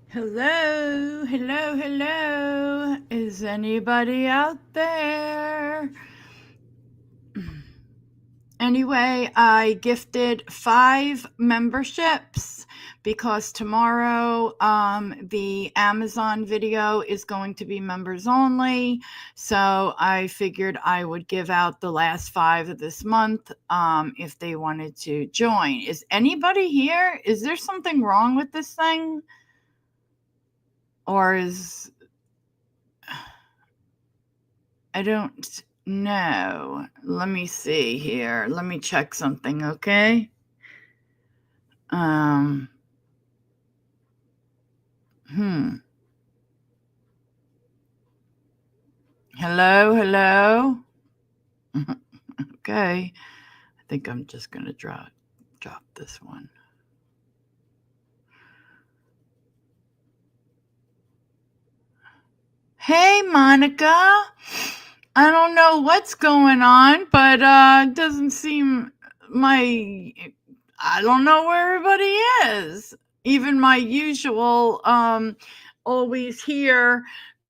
Hello, hello, hello. Is anybody out there? Anyway, I gifted 5 memberships because tomorrow the Amazon video is going to be members only. So I figured I would give out the last 5 of this month if they wanted to join. Is anybody here? Is there something wrong with this thing? Or is... I don't know. Let me see here. Let me check something, okay? Hmm. Hello, hello. Okay. I think I'm just gonna drop this one. Hey, Monica. I don't know what's going on, but it doesn't seem I don't know where everybody is. Even my usual always here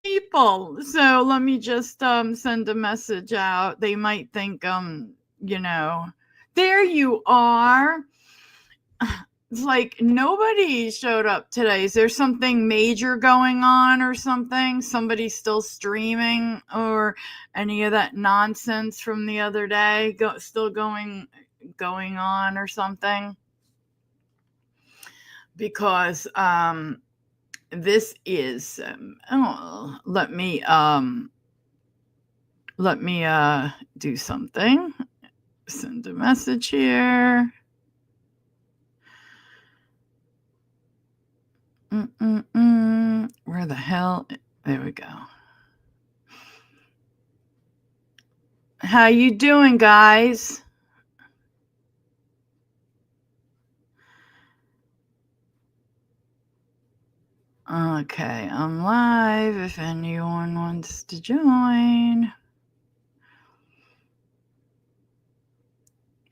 people. So let me just send a message out. They might think there you are. It's like nobody showed up today. Is there something major going on or something? Somebody still streaming or any of that nonsense from the other day still going on or something? Because this is let me do something. Send a message here. Where the hell? There we go. How you doing, guys? Okay, I'm live if anyone wants to join.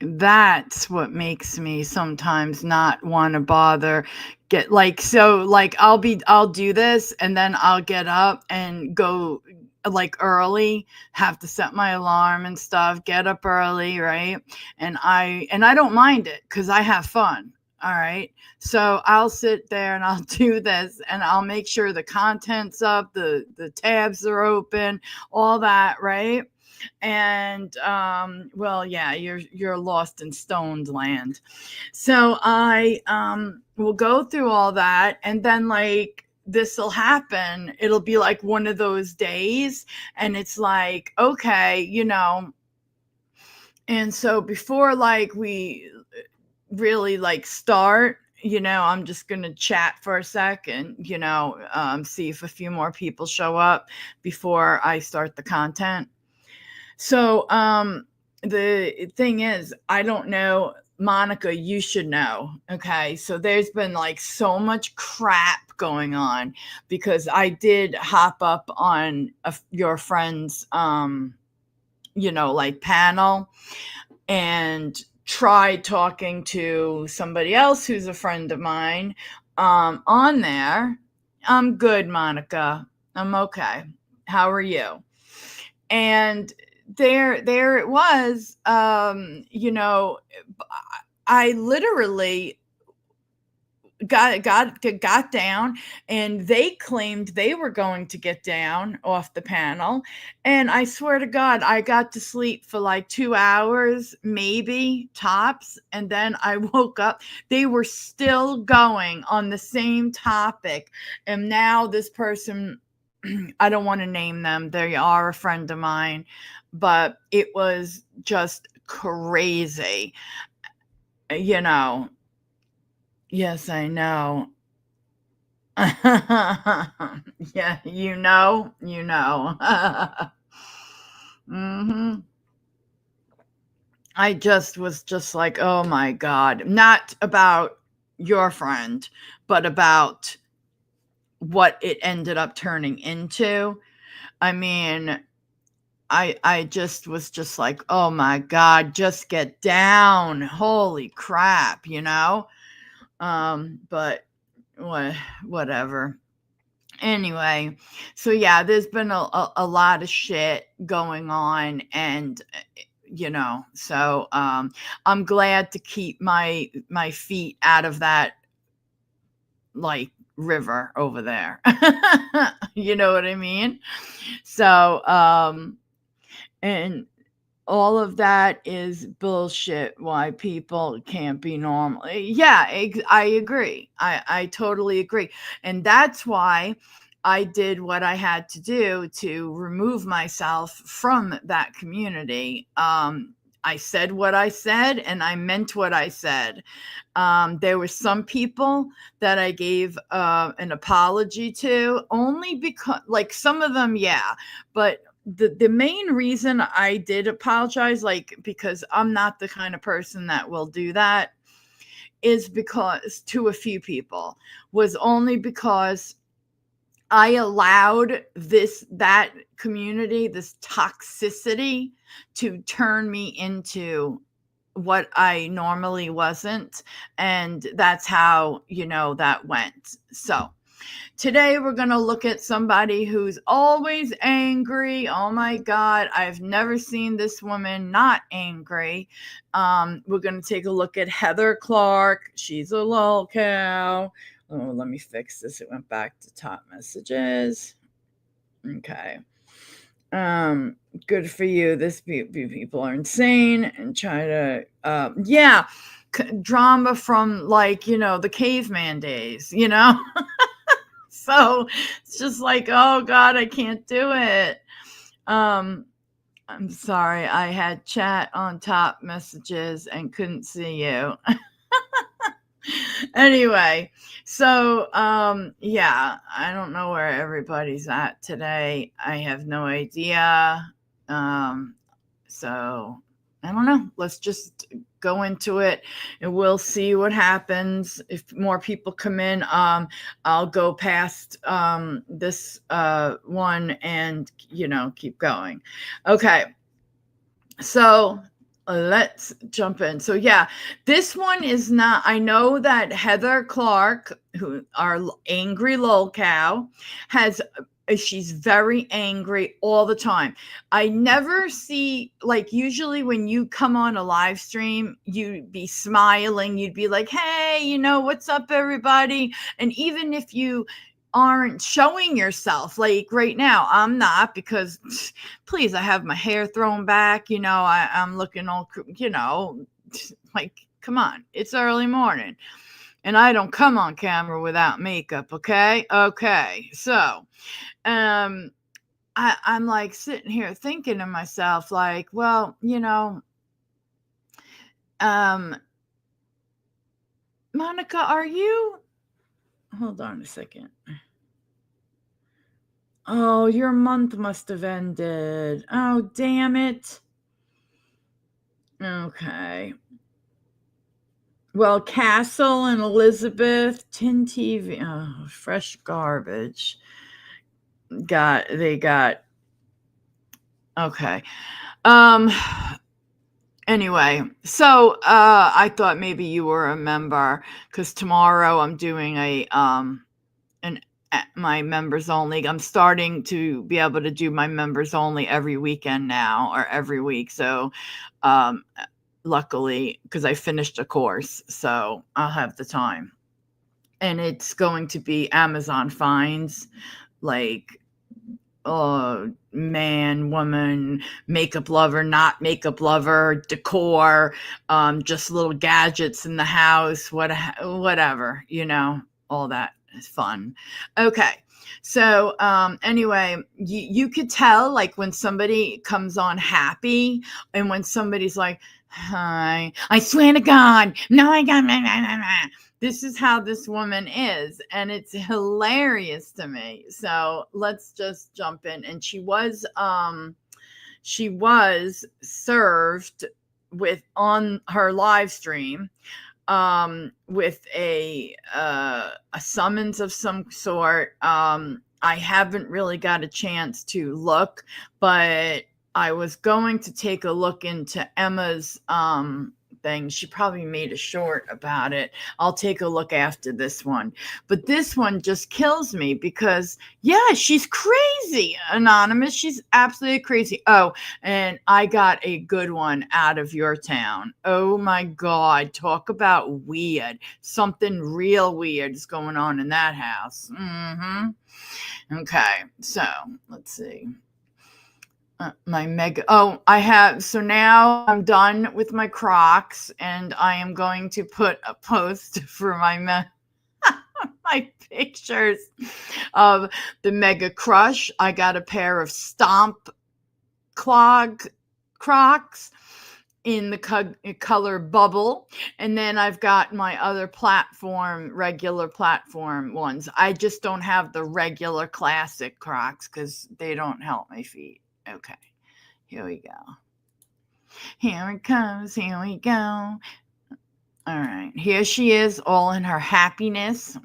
That's what makes me sometimes not want to bother. I'll do this and then I'll get up and go like early, have to set my alarm and stuff, get up early, right? And I don't mind it because I have fun. All right. So I'll sit there and I'll do this and I'll make sure the content's up, the tabs are open, all that, right? And you're lost in stoned land. So I will go through all that, and then like this will happen. It'll be like one of those days, and it's like, okay, and so before like we really like start, I'm just going to chat for a second, see if a few more people show up before I start the content. So the thing is, I don't know Monica, you should know. Okay. So there's been like so much crap going on because I did hop up on your friend's, like panel and tried talking to somebody else who's a friend of mine on there. I'm good, Monica. I'm okay. How are you? And there it was. I literally got down, and they claimed they were going to get down off the panel, and I swear to God, I got to sleep for like 2 hours maybe tops, and then I woke up. They were still going on the same topic, and now this person, I don't want to name them, they are a friend of mine, but it was just crazy, you know. Yes, I know. Yeah, you know. Hmm. I just was just like, oh my God. Not about your friend, but about what it ended up turning into. I mean, I just was just like, oh my God, just get down. Holy crap, you know? But whatever. Anyway, so yeah, there's been a lot of shit going on, and so I'm glad to keep my feet out of that, like, river over there. You know what I mean? So and all of that is bullshit, why people can't be normal. Yeah, I agree. I totally agree. And that's why I did what I had to do to remove myself from that community. I said what I said, and I meant what I said. There were some people that I gave an apology to, only because, like, some of them, yeah, but the main reason I did apologize, like, because I'm not the kind of person that will do that, is because, to a few people, was only because I allowed that community, this toxicity, to turn me into what I normally wasn't. And that's how, that went. So today we're going to look at somebody who's always angry. Oh my God, I've never seen this woman not angry. We're going to take a look at Heather Clark. She's a lol cow. Oh, let me fix this. It went back to top messages. Okay. Good for you. This people are insane and try to, yeah, drama from, like, the caveman days, So it's just like, oh God, I can't do it. I'm sorry, I had chat on top messages and couldn't see you. Anyway, so yeah, I don't know where everybody's at today. I have no idea. So I don't know. Let's just go into it, and we'll see what happens. If more people come in, I'll go past this one and keep going. Okay. So let's jump in. So yeah, this one is not, I know that Heather Clark, who our angry lol cow, she's very angry all the time. I never see, like, usually when you come on a live stream, you'd be smiling, you'd be like, hey, what's up, everybody? And even if you aren't showing yourself, like right now, I'm not, because please, I have my hair thrown back, I'm looking all, like, come on, it's early morning, and I don't come on camera without makeup. Okay. So I'm like sitting here thinking to myself, like, well, um Monica, are you, hold on a second. Oh, your month must have ended. Oh, damn it. Okay. Well, Castle and Elizabeth, Tin TV, oh, fresh garbage. They got okay. Um Anyway, so I thought maybe you were a member because tomorrow I'm doing an my members only. I'm starting to be able to do my members only every weekend now or every week. So um luckily because I finished a course, so I'll have the time. And it's going to be Amazon finds, like man, woman, makeup lover, not makeup lover, decor, just little gadgets in the house, whatever, all that is fun. Okay. So anyway, you could tell like when somebody comes on happy and when somebody's like, hi, I swear to God, no, I got this is how this woman is, and it's hilarious to me. So let's just jump in. And she was served with on her live stream with a summons of some sort. I haven't really got a chance to look, but I was going to take a look into Emma's thing. She probably made a short about it. I'll take a look after this one. But this one just kills me because, yeah, she's crazy, Anonymous. She's absolutely crazy. Oh, and I got a good one out of your town. Oh my God. Talk about weird. Something real weird is going on in that house. Okay. So let's see. So now I'm done with my Crocs and I am going to put a post for my pictures of the Mega Crush. I got a pair of Stomp Clog Crocs in the color bubble, and then I've got my other regular platform ones. I just don't have the regular classic Crocs because they don't help my feet. Okay, here we go. Here it comes. Here we go. All right, here she is, all in her happiness.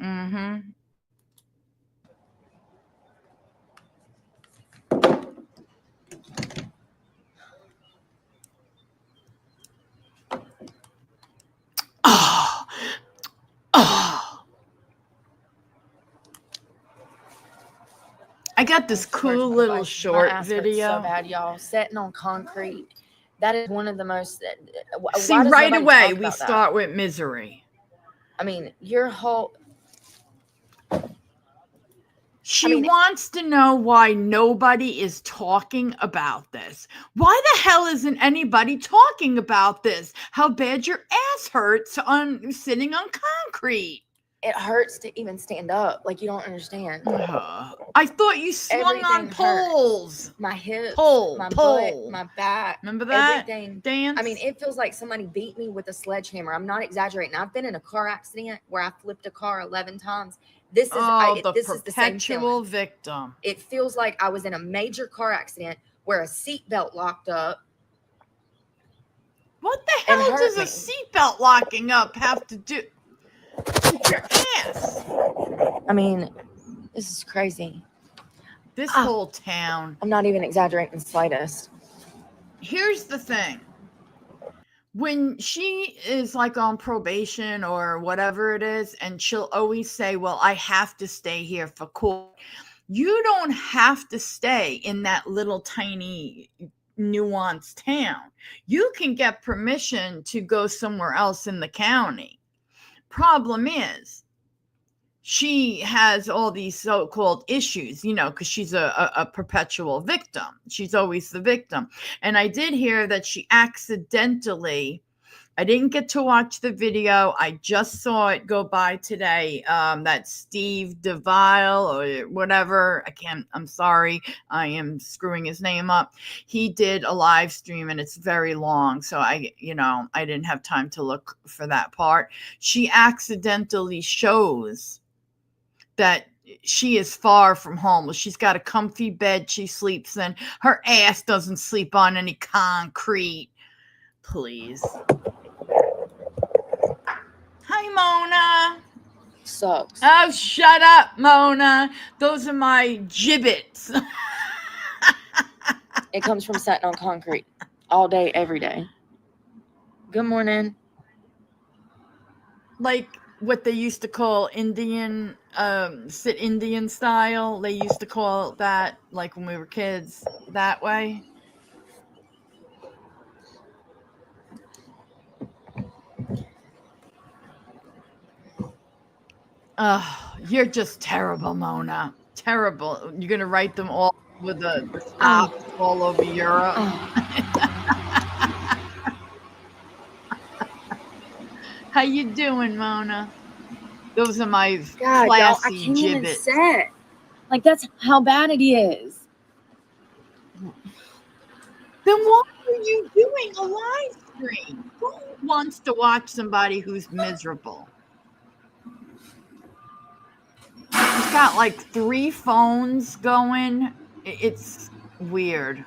Oh. I got this cool little short video. So bad, y'all. Sitting on concrete. That is one of the most. See, right away we start with misery. I mean, your whole. She wants to know why nobody is talking about this. Why the hell isn't anybody talking about this? How bad your ass hurts sitting on concrete. It hurts to even stand up. Like, you don't understand. I thought you swung on poles. Hurts. My hips, my butt, my back. Remember that? Everything. Dance? I mean, it feels like somebody beat me with a sledgehammer. I'm not exaggerating. I've been in a car accident where I flipped a car 11 times. This is the same perpetual victim. It feels like I was in a major car accident where a seatbelt locked up. What the hell does a seatbelt locking up have to do with your ass? I mean, this is crazy. This whole town. I'm not even exaggerating the slightest. Here's the thing. When she is like on probation or whatever it is, and she'll always say, well, I have to stay here for court. You don't have to stay in that little tiny nuanced town. You can get permission to go somewhere else in the county. Problem is, she has all these so-called issues, because she's a perpetual victim. She's always the victim. And I did hear that she accidentally, I didn't get to watch the video. I just saw it go by today. That Steve DeVille or whatever, I'm sorry, I am screwing his name up. He did a live stream and it's very long. So I didn't have time to look for that part. She accidentally shows that she is far from homeless. She's got a comfy bed she sleeps in. Her ass doesn't sleep on any concrete. Please. Hi, Mona. Sucks. Oh, shut up, Mona. Those are my gibbets. It comes from sitting on concrete all day, every day. Good morning. Like what they used to call Indian, sit Indian style. They used to call that, like when we were kids, that way. Oh, you're just terrible, Mona. Terrible. You're gonna write them all with the stops all over Europe. How you doing, Mona? Those are my God, classy y'all, I can't even gibbets. sit. Like, that's how bad it is. Then why are you doing a live stream? Who wants to watch somebody who's miserable? He's got like 3 phones going. It's weird.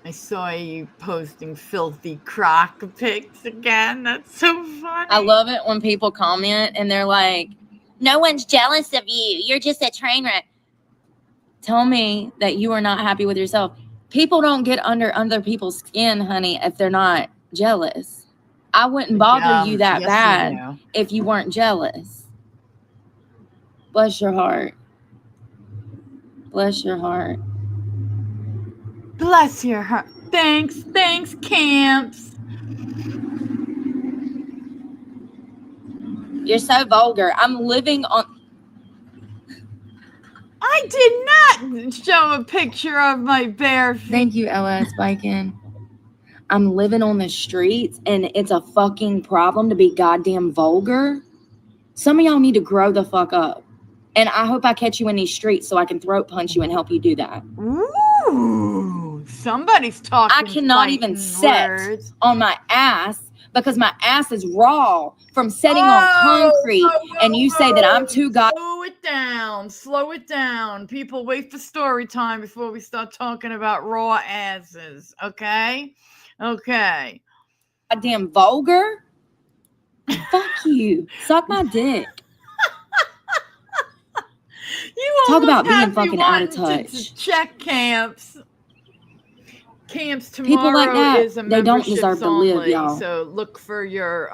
I saw you posting filthy crock pics again. That's so funny. I love it when people comment and they're like, no one's jealous of you. You're just a train wreck. Tell me that you are not happy with yourself. People don't get under other people's skin, honey, if they're not jealous. I wouldn't bother you that bad if you weren't jealous. Bless your heart. Bless your heart. Bless your heart. Thanks, Camps. You're so vulgar. I'm living on... I did not show a picture of my bare feet. Thank you, LS Bikin. I'm living on the streets and it's a fucking problem to be goddamn vulgar. Some of y'all need to grow the fuck up. And I hope I catch you in these streets so I can throat punch you and help you do that. Ooh, somebody's talking. I cannot even sit on my ass because my ass is raw from sitting on concrete. And you say that I'm too Slow it down. People, wait for story time before we start talking about raw asses. Okay? Okay. Goddamn vulgar. Fuck you. Suck my dick. You talk about being fucking out of touch. To check Camps. Camps tomorrow. People like that, is a they don't deserve to live, y'all. So look for your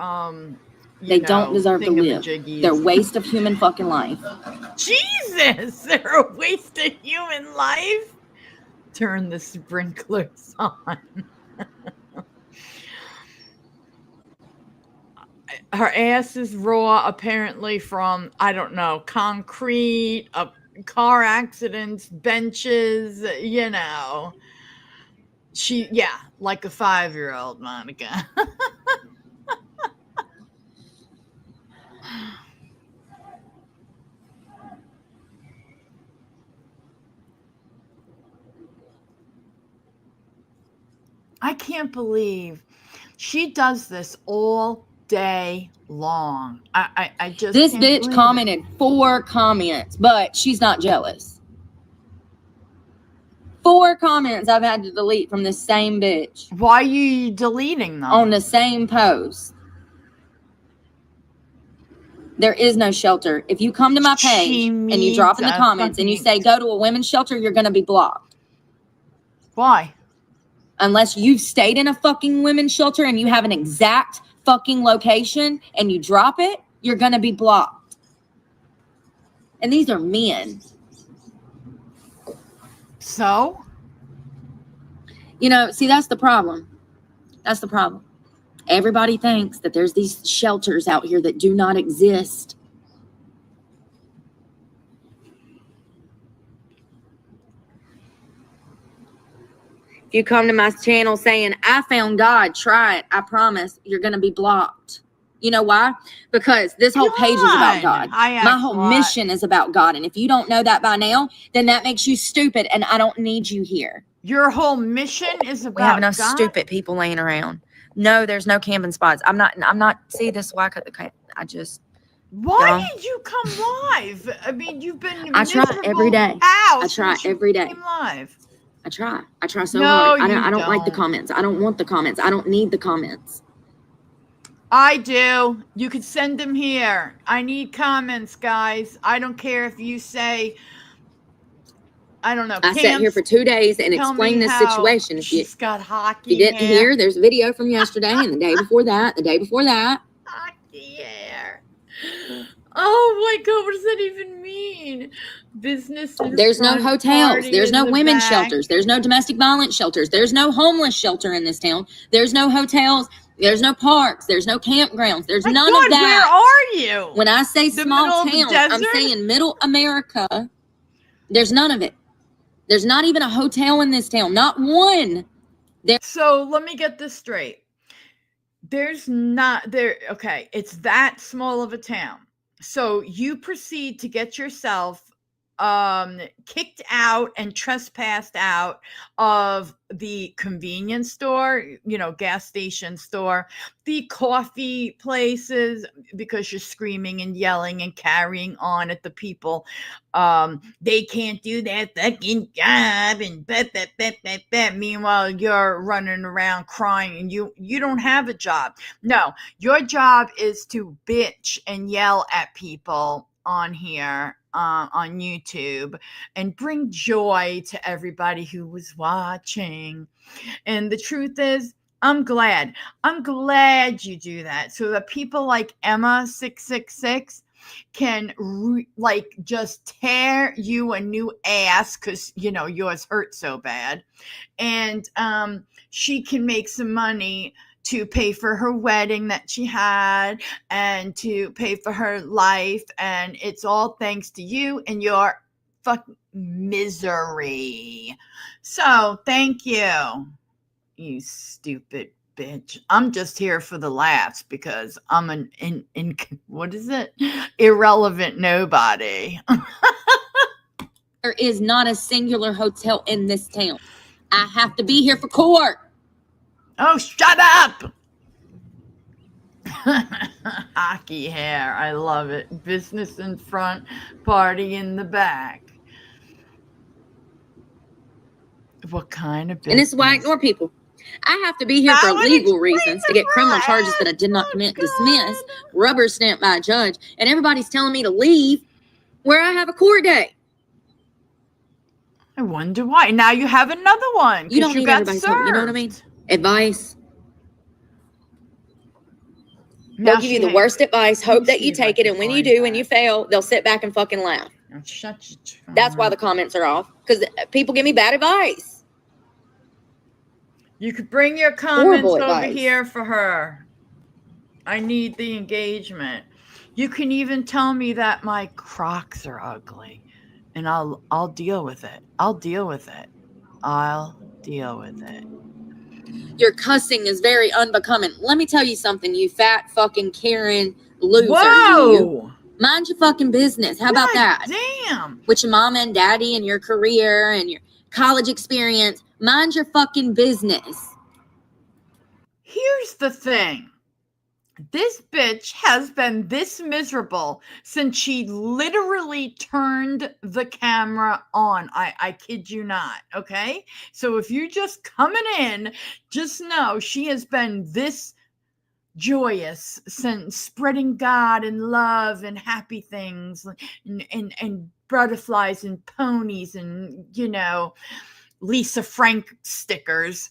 they don't deserve to live. They're a waste of human fucking life. Jesus, they're a waste of human life. Turn the sprinklers on. Her ass is raw, apparently, from, I don't know, concrete, car accidents, benches, you know. Like a 5-year-old, Monica. I can't believe she does this all day long. I just this bitch commented 4 comments, but she's not jealous. 4 comments I've had to delete from the same bitch. Why are you deleting them? On the same post. There is no shelter. If you come to my page and you drop in the comments and you say go to a women's shelter, you're going to be blocked. Why? Unless you've stayed in a fucking women's shelter and you have an exact fucking location and you drop it, you're going to be blocked. And these are men. So? You know, see, that's the problem. That's the problem. Everybody thinks that there's these shelters out here that do not exist. If you come to my channel saying, I found God, try it, I promise you're going to be blocked. You know why? Because this whole page is about God. My whole mission is about God. And if you don't know that by now, then that makes you stupid and I don't need you here. Your whole mission is about God? We have enough stupid people laying around. No, there's no camping spots. I'm not, see, this is why I just. Why did you come live? I mean, you've been I try every day. I try every day. Live. I try so hard. I don't like the comments. I don't want the comments. I don't need the comments. I do. You could send them here. I need comments, guys. I don't care if you say, I don't know, I sat here Pam's, for 2 days and tell me explained this how situation. If you she's got hockey didn't hair. hear, there's a video from yesterday and the day before that, the day before that. Hockey hair. Oh my God, what does that even mean? Business in There's no front, hotels. party There's in no the women's back. shelters. There's no domestic violence shelters. There's no homeless shelter in this town. There's no hotels. There's no parks. There's no campgrounds. There's My none God, of that. where are you? When I say The small middle of the town, I'm desert? saying middle America. There's none of it. There's not even a hotel in this town. Not one. So let me get this straight. There's not there. Okay, it's that small of a town. So you proceed to get yourself kicked out and trespassed out of the convenience store, gas station store, the coffee places, because you're screaming and yelling and carrying on at the people. They can't do that fucking job, and meanwhile you're running around crying, and you don't have a job. No, your job is to bitch and yell at people on here, on YouTube, and bring joy to everybody who was watching. And the truth is, I'm glad you do that, so that people like Emma666 can just tear you a new ass, because yours hurt so bad, and she can make some money to pay for her wedding that she had, and to pay for her life, and it's all thanks to you and your fucking misery. So thank you, you stupid bitch. I'm just here for the laughs, because I'm an what is it? Irrelevant nobody. There is not a singular hotel in this town. I have to be here for court. Oh, shut up! Hockey hair. I love it. Business in front, party in the back. What kind of business? And this is why I ignore people. I have to be here for legal reasons to get criminal charges that I did not commit, dismissed, rubber stamped by a judge, and everybody's telling me to leave where I have a court date. I wonder why. Now you have another one. You don't need got everybody's help. You know what I mean? Advice. Now they'll give you the worst advice, hope that you take it, and when you do and you fail, they'll sit back and fucking laugh. That's why the comments are off, because people give me bad advice. You could bring your comments over here for her. I need the engagement. You can even tell me that my Crocs are ugly, and I'll deal with it. I'll deal with it. Your cussing is very unbecoming. Let me tell you something, you fat fucking Karen loser. Whoa! You. Mind your fucking business. How about that? Damn. With your mama and daddy and your career and your college experience. Mind your fucking business. Here's the thing. This bitch has been this miserable since she literally turned the camera on. I kid you not, okay? So if you're just coming in, just know she has been this joyous since, spreading God and love and happy things, and butterflies and ponies and, Lisa Frank stickers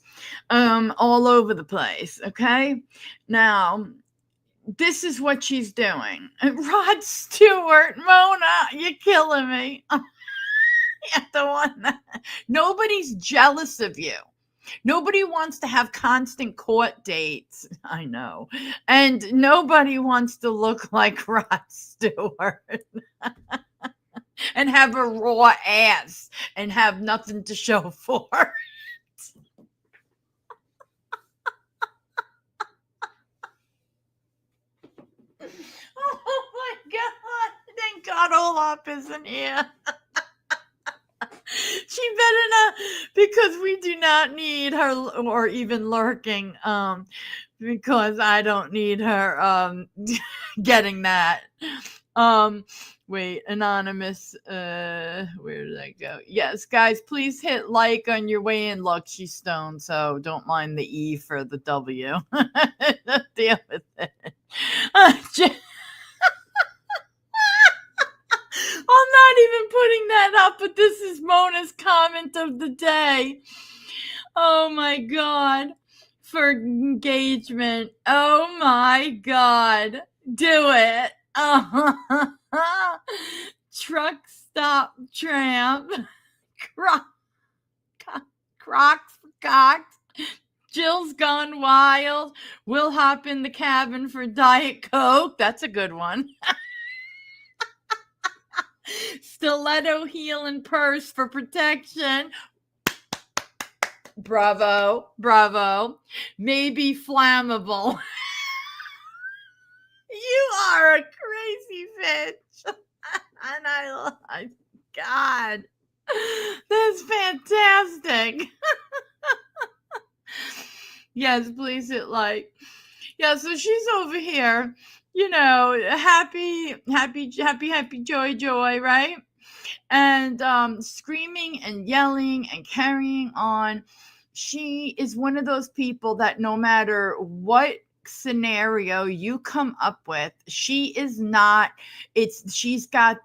all over the place, okay? Now, this is what she's doing. Rod Stewart, Mona, you're killing me. You're the one nobody's jealous of you. Nobody wants to have constant court dates. I know. And nobody wants to look like Rod Stewart and have a raw ass and have nothing to show for it. Oh my God. Thank God Olaf isn't here. She better not, because we do not need her, or even lurking, because I don't need her getting that. Wait, anonymous. Where did I go? Yes, guys, please hit like on your way in. Look, she's stoned, so don't mind the E for the W. Deal with it. I'm not even putting that up, but this is Mona's comment of the day. Oh my God. For engagement. Oh my God. Do it. Truck stop tramp. Crocs for cocks. Jill's gone wild. We'll hop in the cabin for Diet Coke. That's a good one. Stiletto heel and purse for protection. Bravo, bravo. Maybe flammable. You are a crazy bitch. And God, that's fantastic. Yes, please hit like. Yeah, so she's over here, happy, joy, right? And screaming and yelling and carrying on. She is one of those people that no matter what scenario you come up with, she's got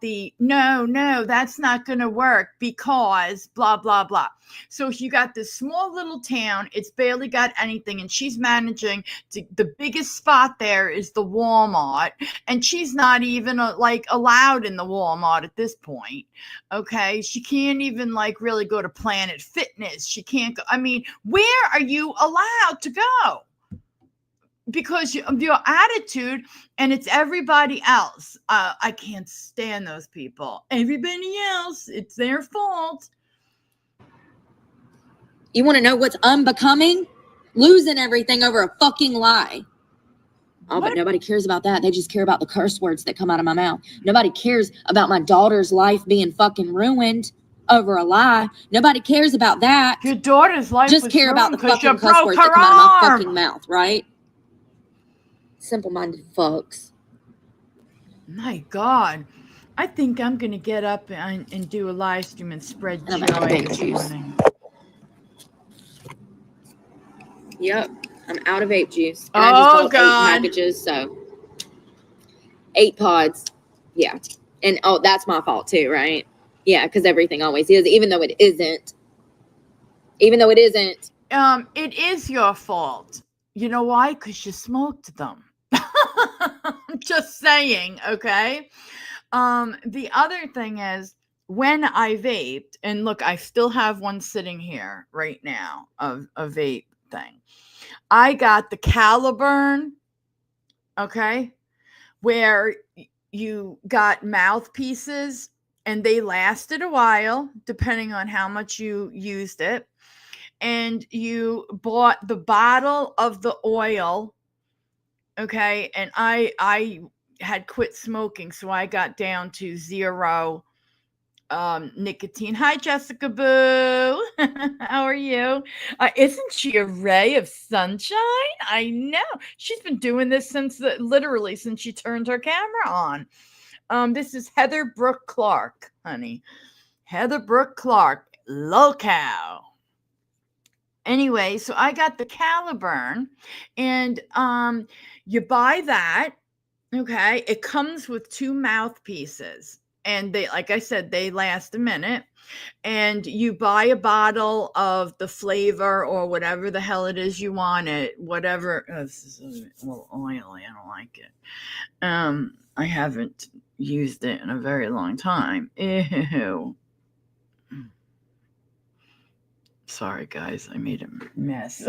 the no, that's not gonna work because blah blah blah. So you got this small little town, it's barely got anything, and she's managing the biggest spot there is the Walmart, and she's not even allowed in the Walmart at this point. Okay, she can't even really go to Planet Fitness. She can't go. I mean, where are you allowed to go? Because of your attitude, and it's everybody else. I can't stand those people. Everybody else, it's their fault. You want to know what's unbecoming? Losing everything over a fucking lie. Oh, but nobody cares about that. They just care about the curse words that come out of my mouth. Nobody cares about my daughter's life being fucking ruined over a lie. Nobody cares about that. Your daughter's life just care about the fucking cuss words that come out of my fucking mouth, right? Simple-minded fucks. My God. I think I'm going to get up and do a live stream and spread joy this morning. Yep. I'm out of vape juice. And I just bought God. 8 packages, so 8 pods. Yeah. And that's my fault too, right? Yeah, because everything always is, even though it isn't. It is your fault. You know why? Because you smoked them. Just saying, okay? The other thing is, when I vaped, and look, I still have one sitting here right now of a vape thing. I got the Caliburn, okay, where you got mouthpieces and they lasted a while, depending on how much you used it. And you bought the bottle of the oil, okay, and I had quit smoking, so I got down to 0 nicotine. Hi, Jessica Boo. How are you? Isn't she a ray of sunshine? I know. She's been doing this literally since she turned her camera on. This is Heather Brooke Clark, honey. Heather Brooke Clark, low-cow. Anyway, so I got the Caliburn, and you buy that, okay? It comes with 2 mouthpieces, and they, like I said, they last a minute. And you buy a bottle of the flavor or whatever the hell it is you want it, whatever. This is a little oily. I don't like it. I haven't used it in a very long time. Ew. Sorry, guys, I made a mess.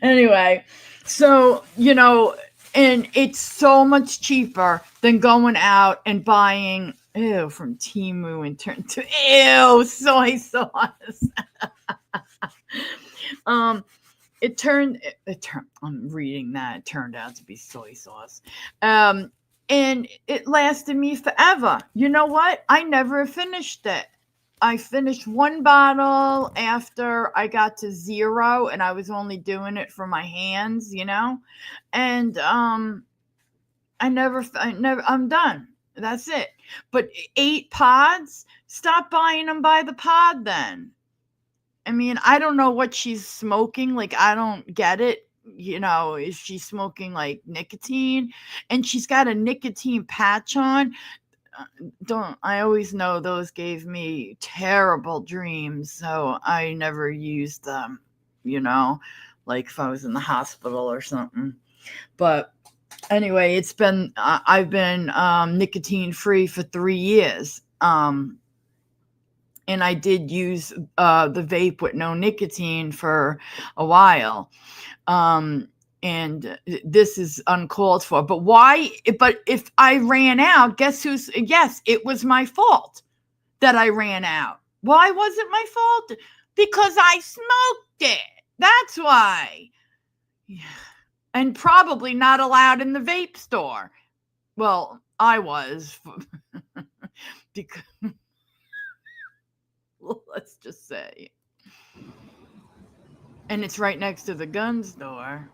Anyway, so, and it's so much cheaper than going out and buying, from Temu and turn to, soy sauce. It turned, I'm reading that, it turned out to be soy sauce. And it lasted me forever. You know what? I never finished it. I finished 1 bottle after I got to 0, and I was only doing it for my hands, and I'm done. That's it. But 8 pods, stop buying them by the pod then. I mean, I don't know what she's smoking. Like, I don't get it. Is she smoking like nicotine? And she's got a nicotine patch on. Don't I always know those gave me terrible dreams, so I never used them, you know, like if I was in the hospital or something. But anyway, I've been nicotine free for 3 years. And I did use the vape with no nicotine for a while. And this is uncalled for. But why? But if I ran out, yes, it was my fault that I ran out. Why was it my fault? Because I smoked it. That's why. Yeah. And probably not allowed in the vape store. Well, I was. Because, let's just say. And it's right next to the gun store.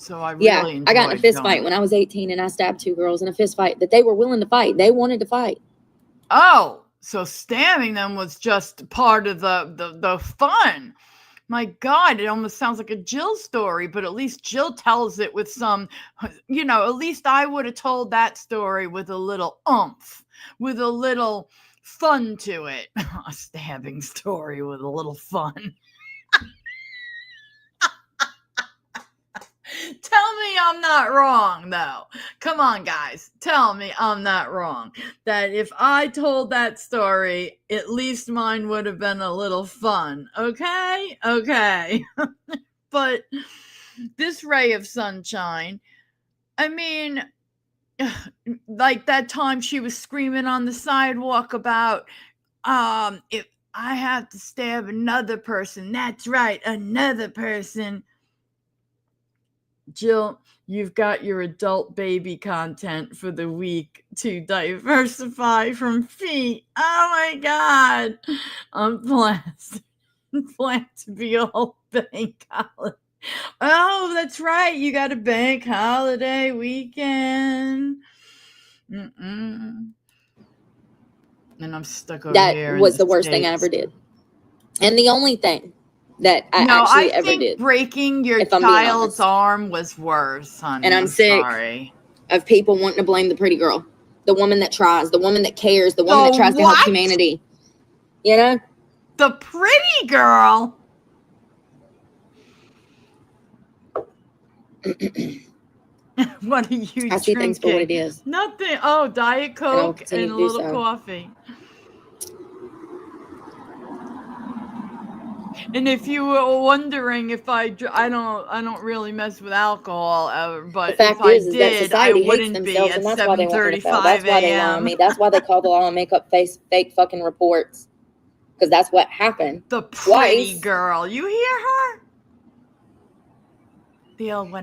So I really enjoyed I got in a fist going. fight when I was 18 and I stabbed 2 girls in a fist fight that they were willing to fight. They wanted to fight. Oh, so stabbing them was just part of the fun. My God, it almost sounds like a Jill story, but at least Jill tells it with some, at least I would have told that story with a little oomph, with a little fun to it. A stabbing story with a little fun. Tell me I'm not wrong, though. Come on, guys. Tell me I'm not wrong. That if I told that story, at least mine would have been a little fun. Okay? Okay. But this ray of sunshine, I mean, like that time she was screaming on the sidewalk about, if I have to stab another person, that's right, another person. Jill, you've got your adult baby content for the week to diversify from feet. Oh my God. I'm blessed. Plan to be a whole bank holiday. Oh, that's right. You got a bank holiday weekend. And I'm stuck over here. That was the worst thing I ever did. And the only thing that I ever did. Breaking your child's arm was worse, honey. And I'm sick of people wanting to blame the pretty girl, the woman that tries, the woman that cares, the woman that tries to help humanity. You know? The pretty girl. What are you drinking? I see things for what it is. Nothing. Oh, Diet Coke and a little coffee. And if you were wondering if I don't really mess with alcohol, but if I did, I wouldn't be at 7:35 a.m. That's why they lie on me. That's why they call the law and make up fake fucking reports. Because that's what happened. The pretty girl. You hear her?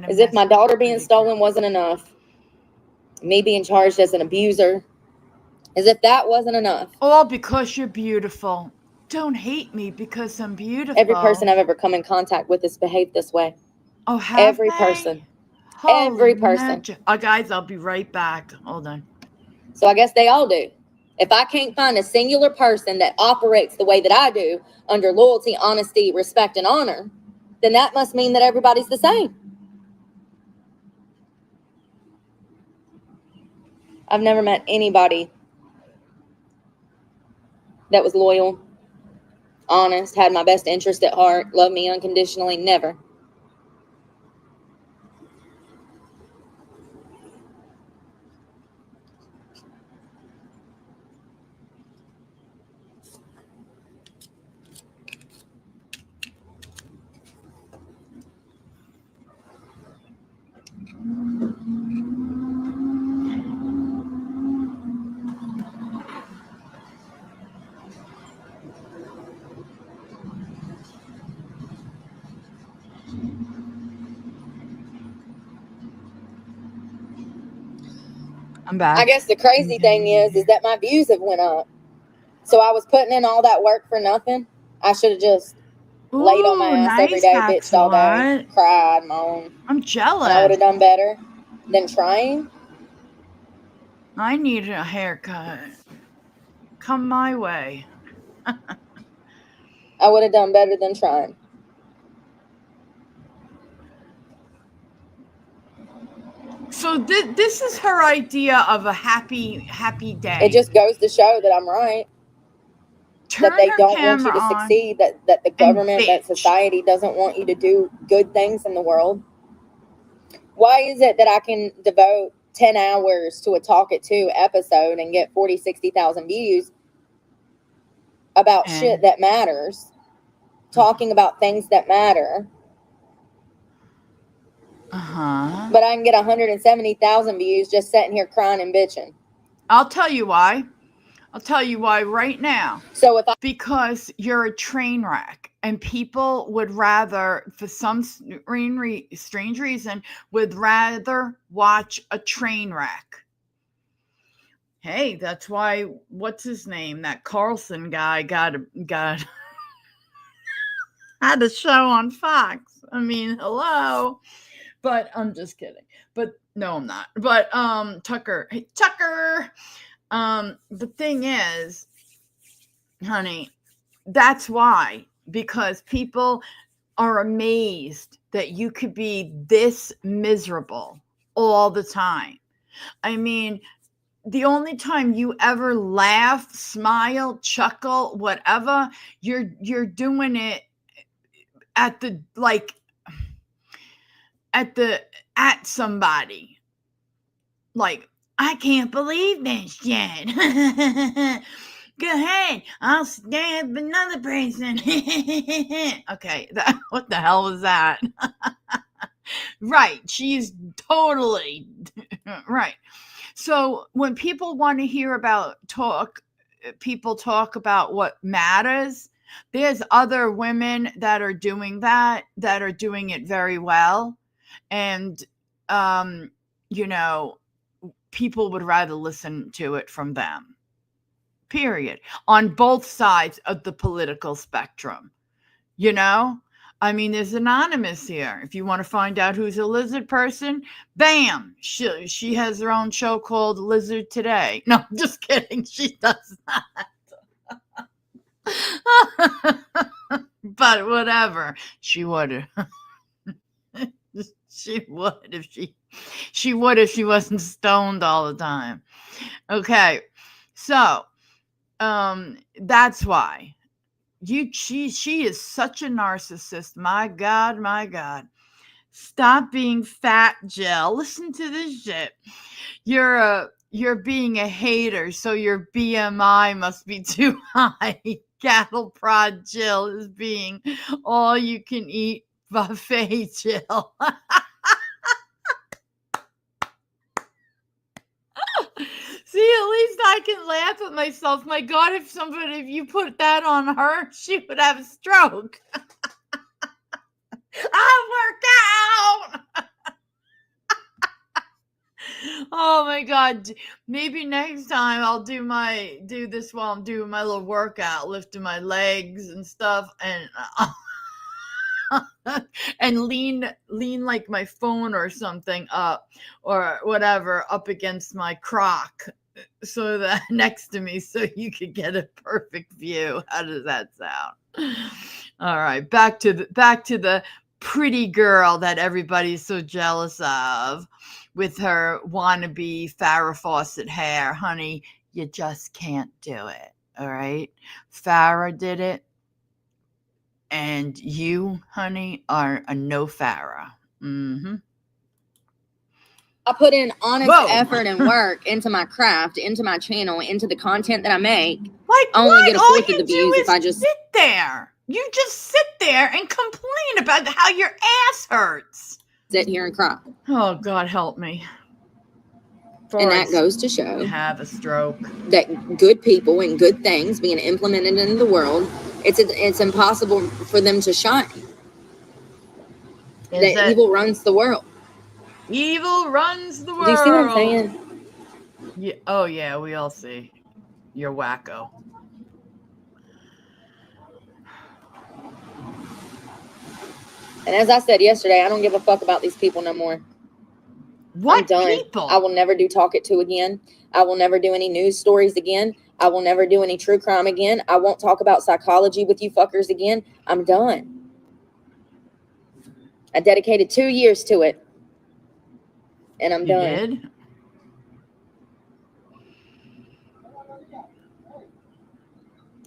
As if my daughter being stolen wasn't enough. Me being charged as an abuser. As if that wasn't enough. All because you're beautiful. Don't hate me because I'm beautiful. Every person I've ever come in contact with has behaved this way. Oh, have every they? person. Holy every person. Guys, I'll be right back. Hold on. So I guess they all do. If I can't find a singular person that operates the way that I do, under loyalty, honesty, respect, and honor, then that must mean that everybody's the same. I've never met anybody that was loyal, honest, had my best interest at heart, loved me unconditionally. Never. I'm back. I guess the crazy thing is that my views have went up. So I was putting in all that work for nothing. I should have just laid on my ass every day, bitched all day, cried, moaned. I'm jealous. And I would have done better than trying. I need a haircut. Come my way. I would have done better than trying. So this is her idea of a happy day. It just goes to show that I'm right. Turn That they her don't want you camera to on succeed, that the and government, that bitch. society doesn't want you to do good things in the world. Why is it that I can devote 10 hours to a Talk It To episode and get 40, 60,000 views about shit that matters, talking about things that matter, but I can get 170,000 views just sitting here crying and bitching? I'll tell you why. I'll tell you why right now. So if I Because you're a train wreck, and people would rather, for some strange reason, would rather watch a train wreck. Hey, that's why, what's his name? That Carlson guy got had a show on Fox. I mean, hello. But I'm just kidding. But no, I'm not. But Tucker. Hey, Tucker. The thing is, honey, that's why, because people are amazed that you could be this miserable all the time. I mean, the only time you ever laugh, smile, chuckle, whatever, you're doing it at the at somebody. Like, I can't believe this shit. Go ahead, I'll stab another person. Okay, what the hell was that? Right, she's totally right. So when people want to hear about people talk about what matters, there's other women that are doing that are doing it very well. And, people would rather listen to it from them, period, on both sides of the political spectrum. I mean, there's Anonymous here. If you want to find out who's a lizard person, bam, she has her own show called Lizard Today. No, I'm just kidding. She does not. But whatever. She would. She would if she wasn't stoned all the time. Okay. So, that's why. She is such a narcissist. My God. Stop being fat, Jill. Listen to this shit. You're being a hater, so your BMI must be too high. Cattle prod Jill is being all you can eat buffet Jill. See, at least I can laugh at myself. My God, if you put that on her, she would have a stroke. I'll work out. Oh my God. Maybe next time I'll do this while I'm doing my little workout, lifting my legs and stuff, and and lean like my phone or something up or whatever up against my crock, so that next to me, so you could get a perfect view. How does that sound? All right, back to the pretty girl that everybody's so jealous of, with her wannabe Farrah Fawcett hair. Honey, you just can't do it. All right, Farrah did it, and you, honey, are a no Farrah. I put in honest effort and work into my craft, into my channel, into the content that I make. Like, I only get a fourth of the views if I just sit there. You just sit there and complain about how your ass hurts. Sit here and cry. Oh, God help me. And that goes to show have a stroke. That good people and good things being implemented into the world, it's impossible for them to shine. That evil runs the world. Evil runs the world. Do you see what I'm saying? Yeah. Oh, yeah, we all see. You're wacko. And as I said yesterday, I don't give a fuck about these people no more. What I'm done. people? I will never do Talk It To again. I will never do any news stories again. I will never do any true crime again. I won't talk about psychology with you fuckers again. I'm done. I dedicated 2 years to it. And I'm done. Did?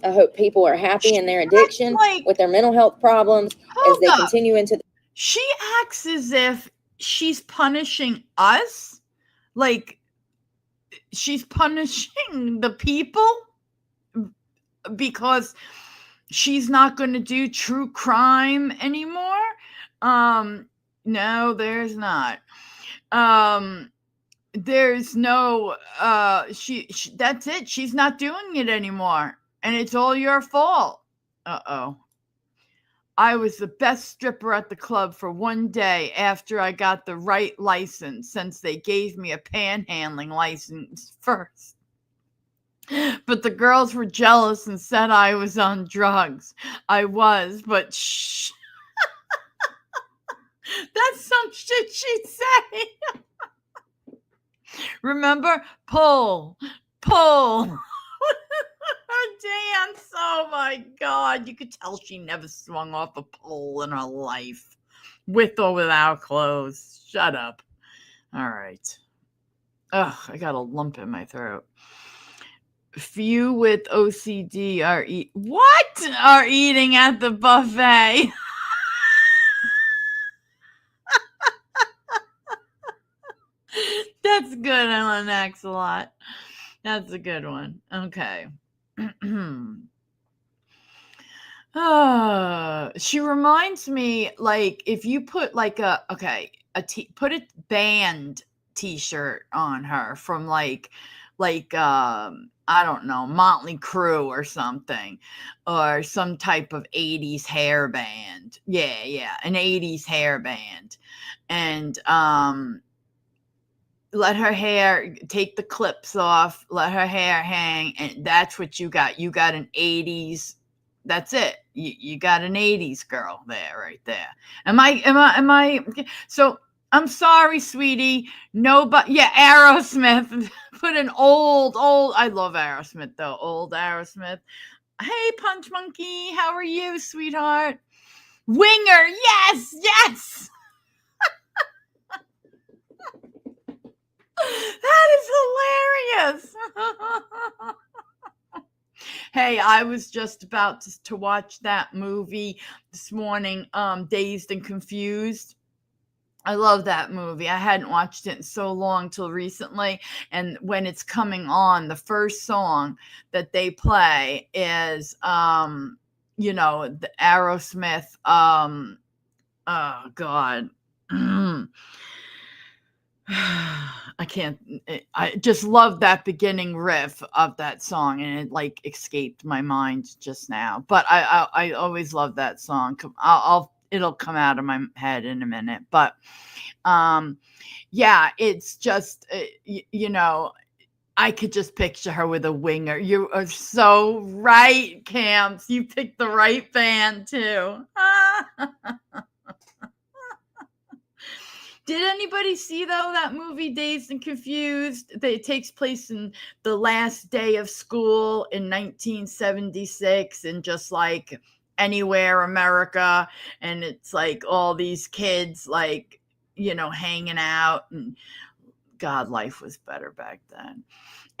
I hope people are happy in their addiction, with their mental health problems, as they continue into. She acts as if she's punishing us. Like, she's punishing the people because she's not going to do true crime anymore. No, there's not. There's no she that's it. She's not doing it anymore, and it's all your fault. I was the best stripper at the club for one day after I got the right license, since they gave me a panhandling license first. But the girls were jealous and said I was on drugs. I was, but shh. That's some shit she'd say. Remember? Pull. Dance. Oh my God. You could tell she never swung off a pole in her life, with or without clothes. Shut up. All right. Ugh, I got a lump in my throat. Few with OCD are eating at the buffet. That's good, Ellen Axelot. That's a good one. Okay. She reminds me, like, if you put like put a band t-shirt on her from like I don't know, Motley Crue or something, or some type of 80s hair band. Yeah, an 80s hair band. And let her hair, take the clips off, let her hair hang, and that's what you got. You got an 80s. That's it. You got an 80s girl there, right there. Am I? So I'm sorry, sweetie. No, but yeah, Aerosmith. Put an old. I love Aerosmith though. Old Aerosmith. Hey, Punch Monkey, how are you, sweetheart? Winger, yes. That is hilarious. Hey, I was just about to watch that movie this morning, Dazed and Confused. I love that movie. I hadn't watched it in so long till recently. And when it's coming on, the first song that they play is, the Aerosmith, oh God. I just love that beginning riff of that song, and it like escaped my mind just now. But I always love that song. It'll come out of my head in a minute. But yeah, it's just I could just picture her with a winger. You are so right, Camps. You picked the right band too. Did anybody see, though, that movie Dazed and Confused? It takes place in the last day of school in 1976, and just like anywhere America, and it's like all these kids like hanging out, and God, life was better back then.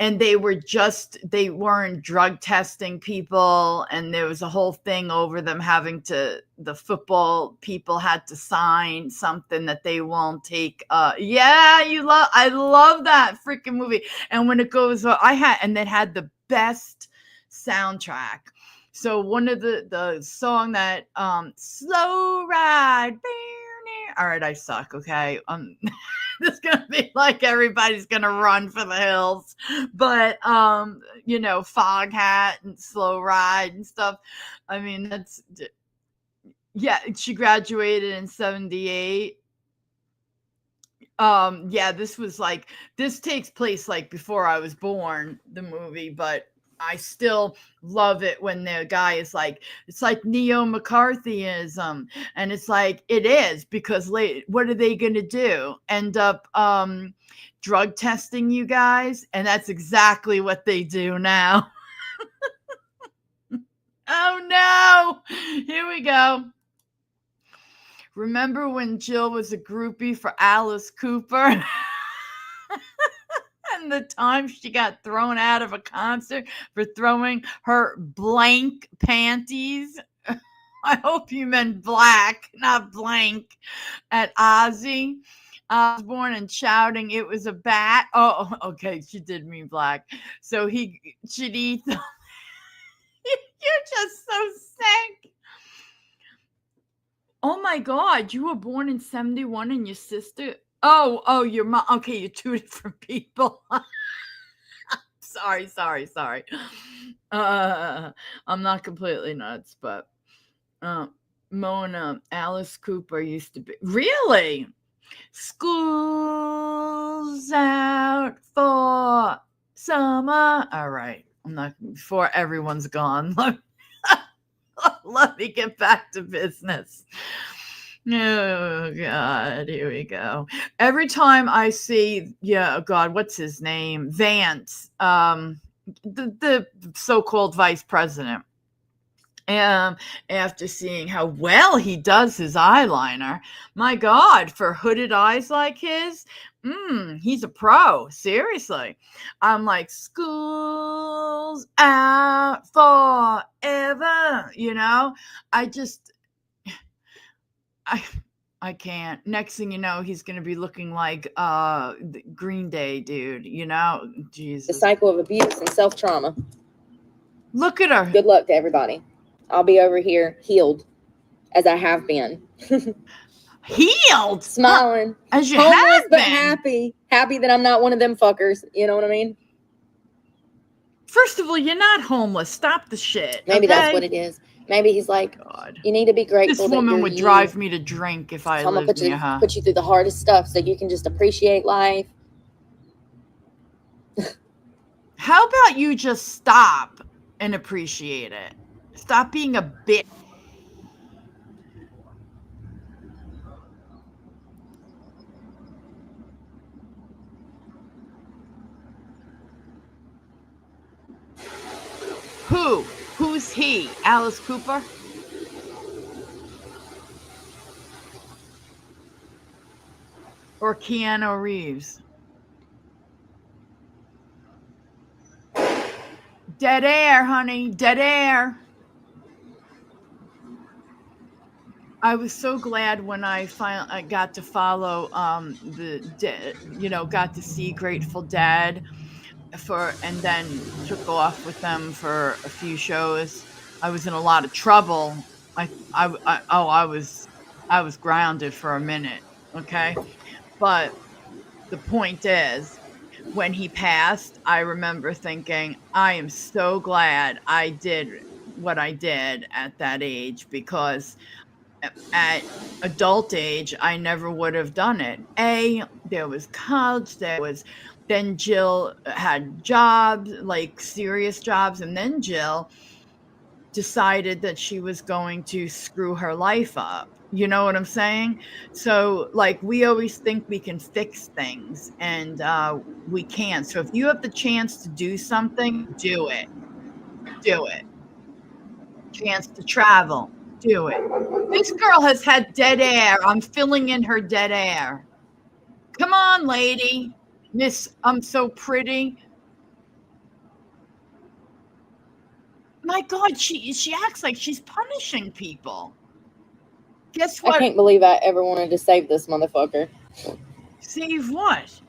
And they weren't drug testing people, and there was a whole thing over them the football people had to sign something that they won't take. I love that freaking movie. And when it goes, and it had the best soundtrack. So one of the song that, Slow Ride. All right, I suck. Okay. It's gonna be like everybody's gonna run for the hills, but Fog Hat and Slow Ride and stuff. I mean, she graduated in 78. This takes place like before I was born, the movie, but I still love it when the guy is like, it's like neo McCarthyism, and it's like it is because what are they going to do? End up drug testing you guys, and that's exactly what they do now. Oh no! Here we go. Remember when Jill was a groupie for Alice Cooper? And the time she got thrown out of a concert for throwing her blank panties. I hope you meant black, not blank, at Ozzy Osbourne and shouting it was a bat. Oh, okay, she did mean black. So he should eat them. You're just so sick. Oh my God, you were born in 71 and your sister. Oh, your mom. Okay, you're two different people. Sorry. I'm not completely nuts, but Mona, Alice Cooper used to be. Really? School's out for summer. All right. I'm not, before everyone's gone. Let me get back to business. Oh God, here we go. Every time I see, God, what's his name? Vance, the so-called vice president. After seeing how well he does his eyeliner, my God, for hooded eyes like his, he's a pro. Seriously. I'm like, school's out forever, I can't. Next thing you know, he's gonna be looking like the Green Day dude, The Jesus. cycle of abuse and self-trauma. Look at her. Good luck to everybody. I'll be over here healed, as I have been. Healed? Smiling. As you homeless, have but been. Happy that I'm not one of them fuckers. You know what I mean? First of all, you're not homeless. Stop the shit. Maybe okay? that's what it is. Maybe he's like, God. You need to be grateful. This that woman you're would you. drive me to drink if I I'm gonna lived near her. put you through the hardest stuff so you can just appreciate life. How about you just stop and appreciate it? Stop being a bitch. Who? Who's he? Alice Cooper? Or Keanu Reeves? Dead air, honey. Dead air. I was so glad when I finally got to follow got to see Grateful Dead and then took off with them for a few shows. I was in a lot of trouble. I was grounded for a minute, okay? But the point is, when he passed, I remember thinking, I am so glad I did what I did at that age, because at adult age, I never would have done it. There was college, then Jill had jobs, like serious jobs, and then Jill decided that she was going to screw her life up. You know what I'm saying? So, like, we always think we can fix things, and we can't. So if you have the chance to do something, do it. Do it. Chance to travel, do it. This girl has had dead air. I'm filling in her dead air. Come on, lady. Miss, I'm so pretty. My God, she acts like she's punishing people. Guess what? I can't believe I ever wanted to save this motherfucker. Save what?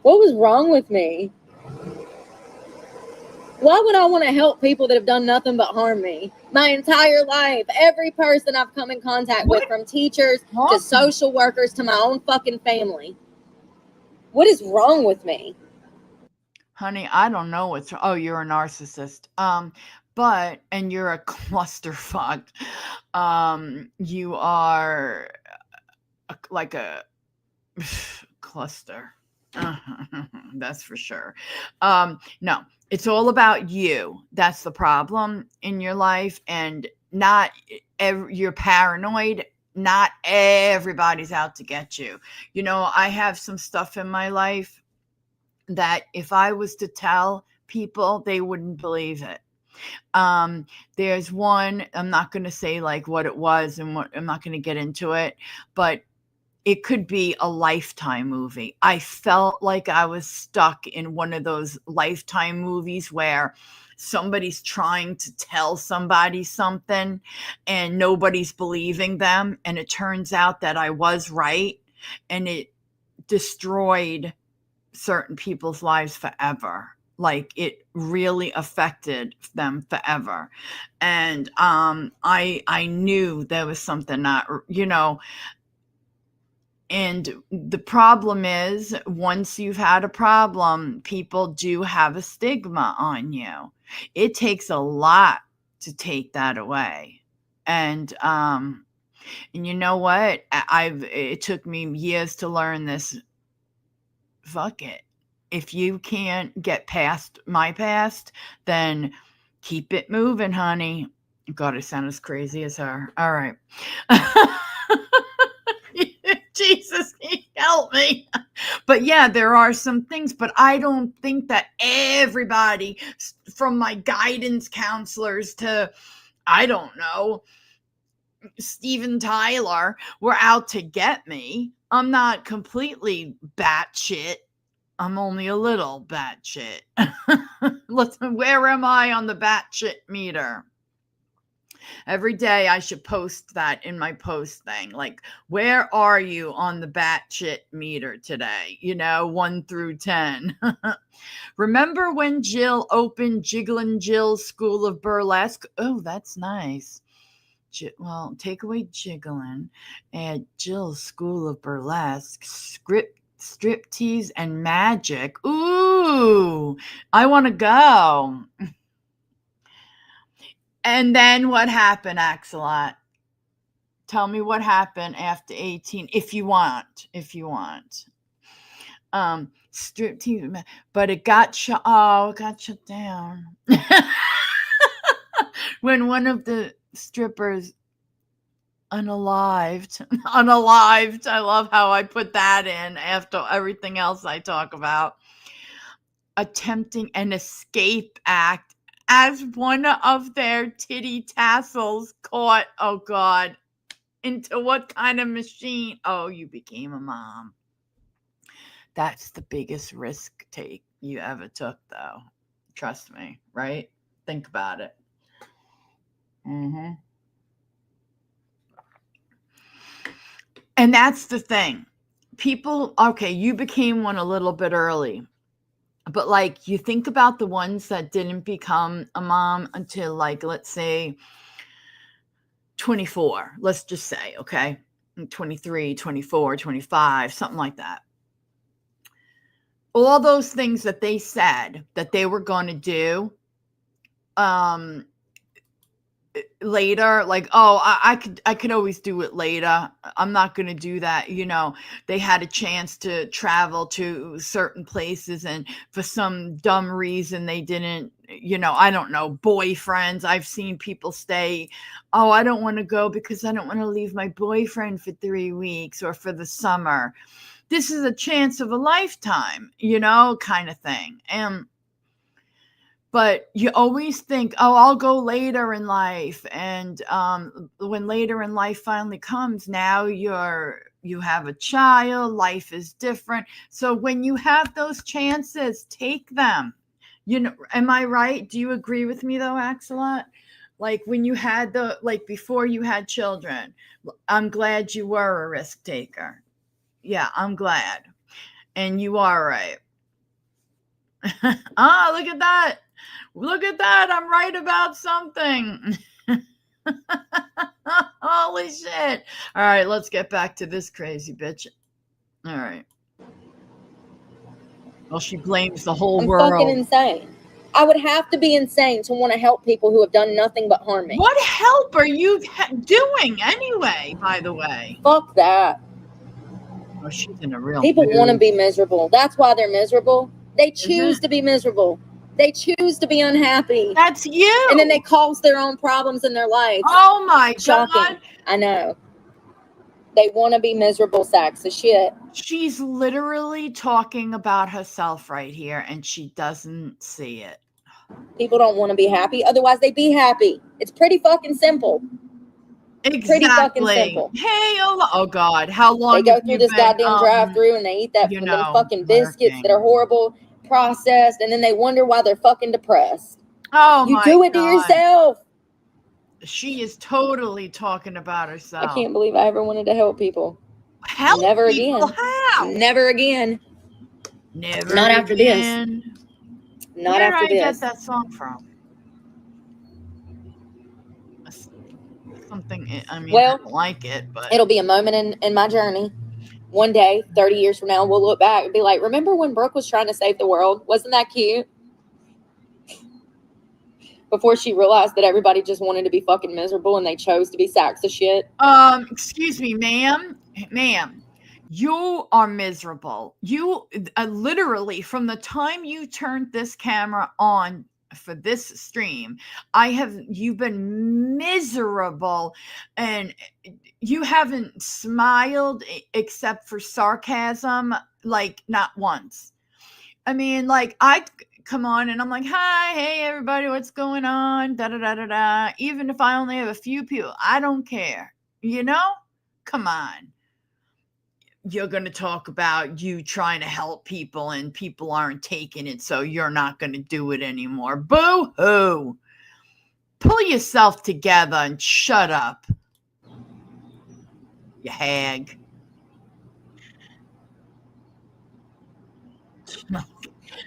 What was wrong with me? Why would I want to help people that have done nothing but harm me? My entire life, every person I've come in contact with, from teachers to social workers to my own fucking family. What is wrong with me? Honey, I don't know what's. Oh, you're a narcissist. And you're a clusterfuck. You are like a cluster. That's for sure. No, it's all about you. That's the problem in your life, and not you're paranoid. Not everybody's out to get you. You know, I have some stuff in my life that if I was to tell people, they wouldn't believe it. There's one, I'm not going to say like what it was and what, I'm not going to get into it, but it could be a Lifetime movie. I felt like I was stuck in one of those Lifetime movies where somebody's trying to tell somebody something and nobody's believing them. And it turns out that I was right, and it destroyed certain people's lives forever. Like, it really affected them forever. And I knew there was something not, and the problem is, once you've had a problem, people do have a stigma on you. It takes a lot to take that away. And you know what? It took me years to learn this. Fuck it. If you can't get past my past, then keep it moving, honey. God, I sound as crazy as her. All right. Jesus, help me. But yeah, there are some things, but I don't think that everybody, from my guidance counselors to, I don't know, Steven Tyler, were out to get me. I'm not completely batshit. I'm only a little batshit. Listen, where am I on the batshit meter? Every day I should post that in my post thing. Like, where are you on the batshit meter today? 1 through 10. Remember when Jill opened Jigglin' Jill's School of Burlesque? Oh, that's nice. Well, take away Jigglin', add Jill's School of Burlesque, striptease and magic. Ooh, I want to go. And then what happened, Axelot? Tell me what happened after 18, if you want. Striptease, but it got shut. Oh, it got shut down. When one of the strippers unalived. I love how I put that in after everything else I talk about. Attempting an escape act as one of their titty tassels caught, oh God, into what kind of machine? Oh, you became a mom. That's the biggest risk take you ever took, though. Trust me, right? Think about it. And that's the thing. People, okay, you became one a little bit early. But like, you think about the ones that didn't become a mom until, like, let's say 24, let's just say, okay, 23, 24, 25, something like that. All those things that they said that they were going to do later, like, oh, I could always do it later. I'm not going to do that. They had a chance to travel to certain places, and for some dumb reason they didn't, I don't know, boyfriends. I've seen people say, oh, I don't want to go because I don't want to leave my boyfriend for 3 weeks or for the summer. This is a chance of a lifetime, kind of thing. But you always think, oh, I'll go later in life. And when later in life finally comes, now you have a child, life is different. So when you have those chances, take them. Am I right? Do you agree with me though, Axelot? Like, when you had before you had children, I'm glad you were a risk taker. Yeah, I'm glad. And you are right. Look at that. I'm right about something. Holy shit. All right, let's get back to this crazy bitch. All right. Well, she blames the whole world. I'm fucking insane. I would have to be insane to want to help people who have done nothing but harm me. What help are you doing anyway, by the way? Fuck that. Oh, she's in a real People want to mood. be miserable. That's why they're miserable. They choose to be miserable. They choose to be unhappy. That's you. And then they cause their own problems in their life. Oh my Shocking. God. I know. They want to be miserable sacks of shit. She's literally talking about herself right here, and she doesn't see it. People don't want to be happy. Otherwise, they'd be happy. It's pretty fucking simple. Exactly. Pretty fucking simple. Hey, oh God, how long They go have through you this been, goddamn drive-through and they eat that them fucking biscuits that are horrible, processed, and then they wonder why they're fucking depressed. Oh You my do it to God. yourself. She is totally talking about herself. I can't believe I ever wanted to help people. Help Never people? again. How? Never again. Never Not after again. this. Not Where after did I this. get that song from? Something, I mean, Well, I don't like it, but it'll be a moment in my journey. One day, 30 years from now, we'll look back and be like, remember when Brooke was trying to save the world? Wasn't that cute? Before she realized that everybody just wanted to be fucking miserable and they chose to be sacks of shit. Excuse me, ma'am, you are miserable. You literally, from the time you turned this camera on for this stream, you've been miserable, and you haven't smiled except for sarcasm, like not once. I mean, like, I come on and I'm like, hi, hey everybody, what's going on? Da da da da da. Even if I only have a few people, I don't care. You know? Come on. You're going to talk about you trying to help people and people aren't taking it, so you're not going to do it anymore. Boo hoo. Pull yourself together and shut up. You hag.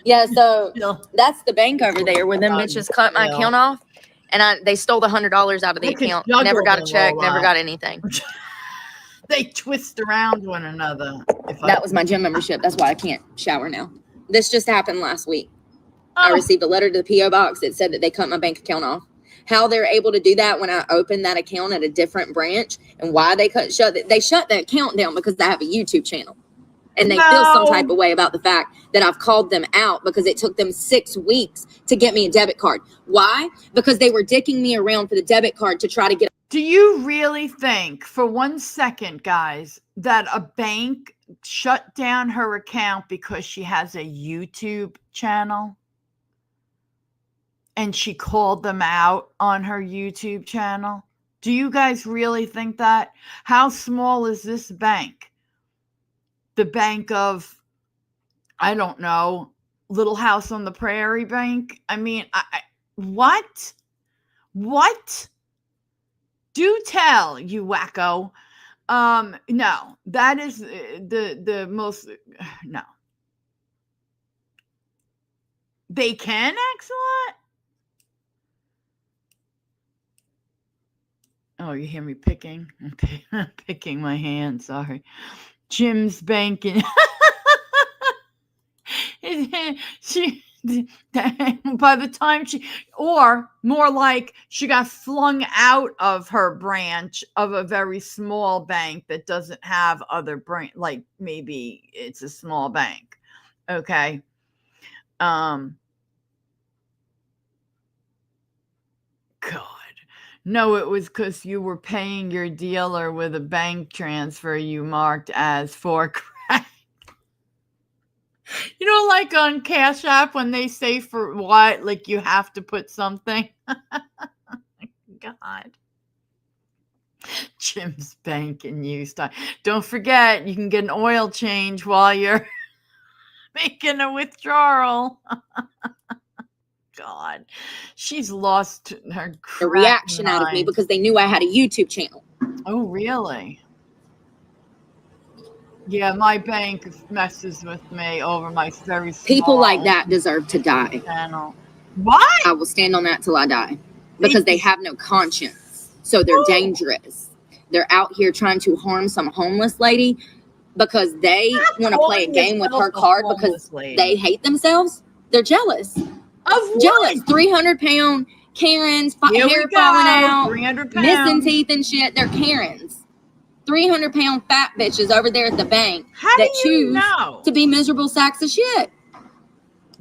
Yeah, so that's the bank over there where them bitches cut my account off, and they stole the $100 out of the account. Never got a check, never got anything. They twist around one another. That was my gym membership. That's why I can't shower now. This just happened last week. I received a letter to the P.O. box that said that they cut my bank account off. How they're able to do that when I opened that account at a different branch, and why they shut the account down because I have a YouTube channel. And they feel some type of way about the fact that I've called them out because it took them 6 weeks to get me a debit card. Why? Because they were dicking me around for the debit card to try to get. Do you really think for 1 second, guys, that a bank shut down her account because she has a YouTube channel? And she called them out on her YouTube channel? Do you guys really think that? How small is this bank? The bank of, I don't know, Little House on the Prairie Bank? I mean, what? What? Do tell, you wacko. No, that is the most, no. They can, Excellent? Oh, you hear me picking? I'm picking my hand, sorry. Jim's banking. By the time or more like she got flung out of her branch of a very small bank that doesn't have other branch, like maybe it's a small bank. Okay. God. No, it was because you were paying your dealer with a bank transfer you marked as for crack. You know, like on Cash.app when they say for what, like you have to put something. God. Jim's bank and used. Don't forget, you can get an oil change while you're making a withdrawal. God, she's lost her reaction out of me because they knew I had a YouTube channel. Oh, really? Yeah, my bank messes with me over my very small people like that deserve to die. Channel. What? I will stand on that till I die because they have no conscience. So they're dangerous. They're out here trying to harm some homeless lady because they want to play a game with her card because they hate themselves. They're jealous. Of jealous. 300-pound Karens, hair falling out, 300 pounds. missing teeth and shit. They're Karens. 300-pound fat bitches over there at the bank How that do you choose know? to be miserable sacks of shit.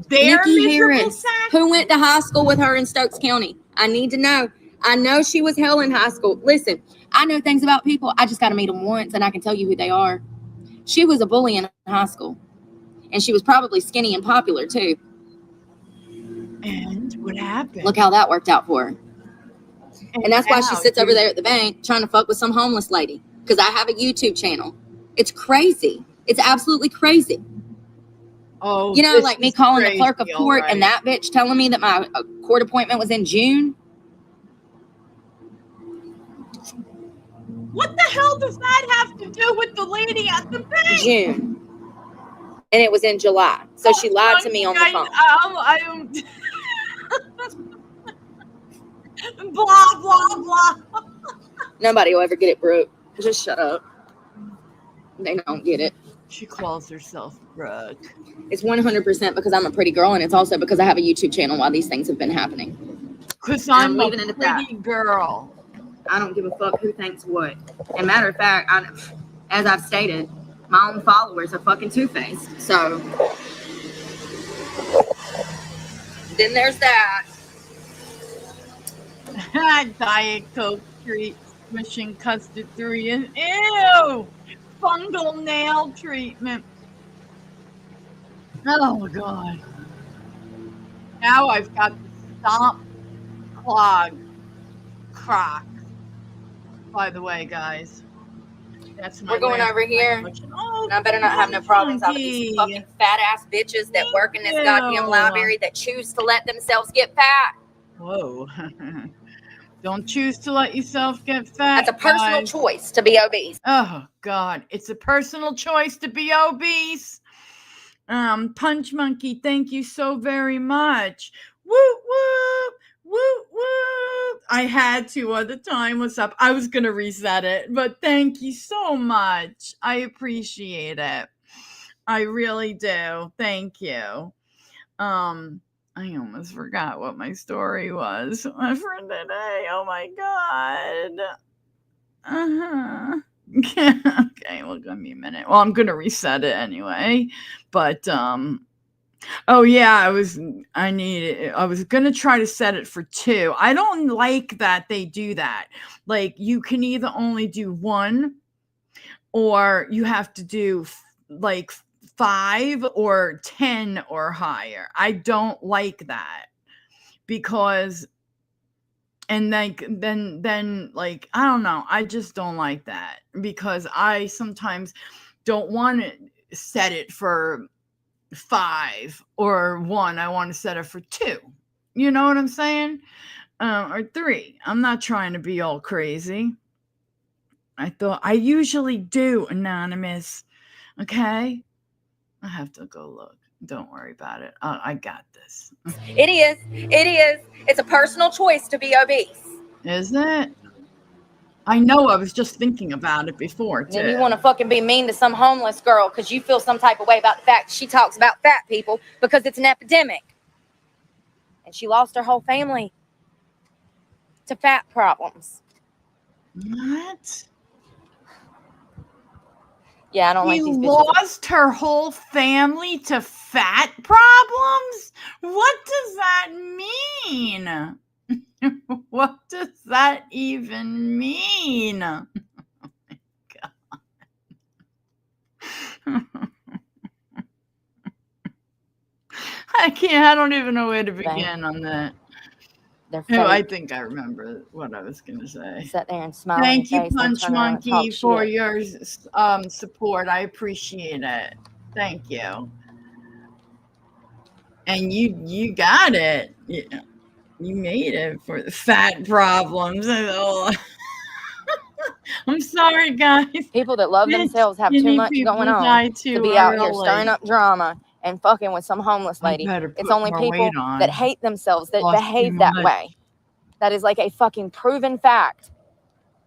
They're Nikki miserable Harris, sacks? who went to high school with her in Stokes County. I need to know. I know she was hell in high school. Listen, I know things about people. I just got to meet them once, and I can tell you who they are. She was a bully in high school, and she was probably skinny and popular, too. And what happened? Look how that worked out for her. And that's why she now, sits over there at the bank trying to fuck with some homeless lady. Because I have a YouTube channel. It's crazy. It's absolutely crazy. Oh, You know, this like me is calling the crazy, clerk of court alright. and that bitch telling me that my court appointment was in June. What the hell does that have to do with the lady at the bank? June. And it was in July. So she lied to me on the phone. Blah, blah, blah. Nobody will ever get it, Brooke. Just shut up. They don't get it. She calls herself Brooke. It's 100% because I'm a pretty girl, and it's also because I have a YouTube channel while these things have been happening. Because I'm a leaving it at that. pretty girl. I don't give a fuck who thinks what. And matter of fact, as I've stated, my own followers are fucking two-faced. So then there's that. Diet Coke treat, squishing custard through you. Ew! Fungal nail treatment. Oh, God. Now I've got the stomp clog croc. By the way, guys. That's my We're going over here. Oh, and I better not have no problems out of these fucking fat ass bitches that work in this goddamn library that choose to let themselves get fat. Whoa. Don't choose to let yourself get fat. That's a personal choice to be obese. Oh, God. It's a personal choice to be obese. Punch Monkey, thank you so very much. Woo, woo, woo, woo. I had to at the time. What's up? I was going to reset it, but thank you so much. I appreciate it. I really do. Thank you. I almost forgot what my story was for today. Oh my God. Okay, well, give me a minute. Well, I'm gonna reset it anyway. But oh yeah, I was gonna try to set it for 2. I don't like that they do that. Like you can either only do 1 or you have to do like 5 or 10 or higher. I don't like that because and like then like I don't know, I just don't like that because I sometimes don't want to set it for 5 or 1. I want to set it for 2. You know what I'm saying? Or 3. I'm not trying to be all crazy. I thought I usually do, Anonymous. Okay? I have to go look. Don't worry about it. I got this. It is. It's a personal choice to be obese. Is it? I know. I was just thinking about it before, too. And you want to fucking be mean to some homeless girl because you feel some type of way about the fact she talks about fat people because it's an epidemic. And she lost her whole family to fat problems. What? Yeah, I don't like She these bitches. lost her whole family to fat problems? What does that mean? What does that even mean? Oh my God. I don't even know where to begin on that. I think I remember what I was going to say. Sit there and smile. Thank you, Punch Monkey, for your support. I appreciate it. Thank you. And you got it. You made it for the fat problems. I'm sorry, guys. People that love themselves have too much going on to be out here stirring up drama and fucking with some homeless lady. It's only people that hate themselves that behave that way. That is like a fucking proven fact.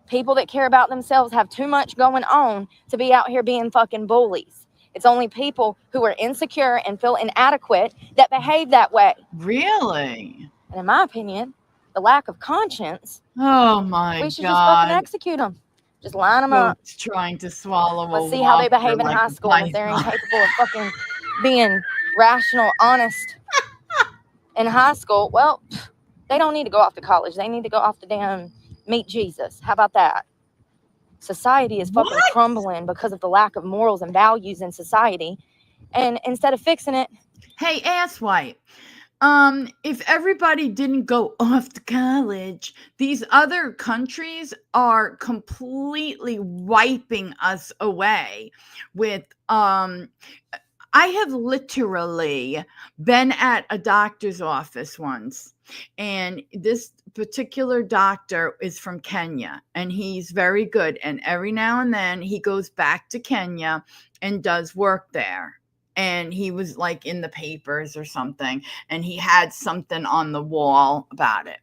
People that care about themselves have too much going on to be out here being fucking bullies. It's only people who are insecure and feel inadequate that behave that way. Really? And in my opinion, the lack of conscience. Oh my God. We should just fucking execute them. Just line them up. Goats trying to swallow a Let's see how they walker behave in like high a school. And if they're python. incapable of fucking being rational, honest in high school, well, they don't need to go off to college. They need to go off to damn meet Jesus. How about that? Society is fucking What? crumbling because of the lack of morals and values in society. And instead of fixing it, Hey, asswipe. If everybody didn't go off to college, these other countries are completely wiping us away with I have literally been at a doctor's office once, and this particular doctor is from Kenya, and he's very good. And every now and then he goes back to Kenya and does work there. And he was like in the papers or something, and he had something on the wall about it.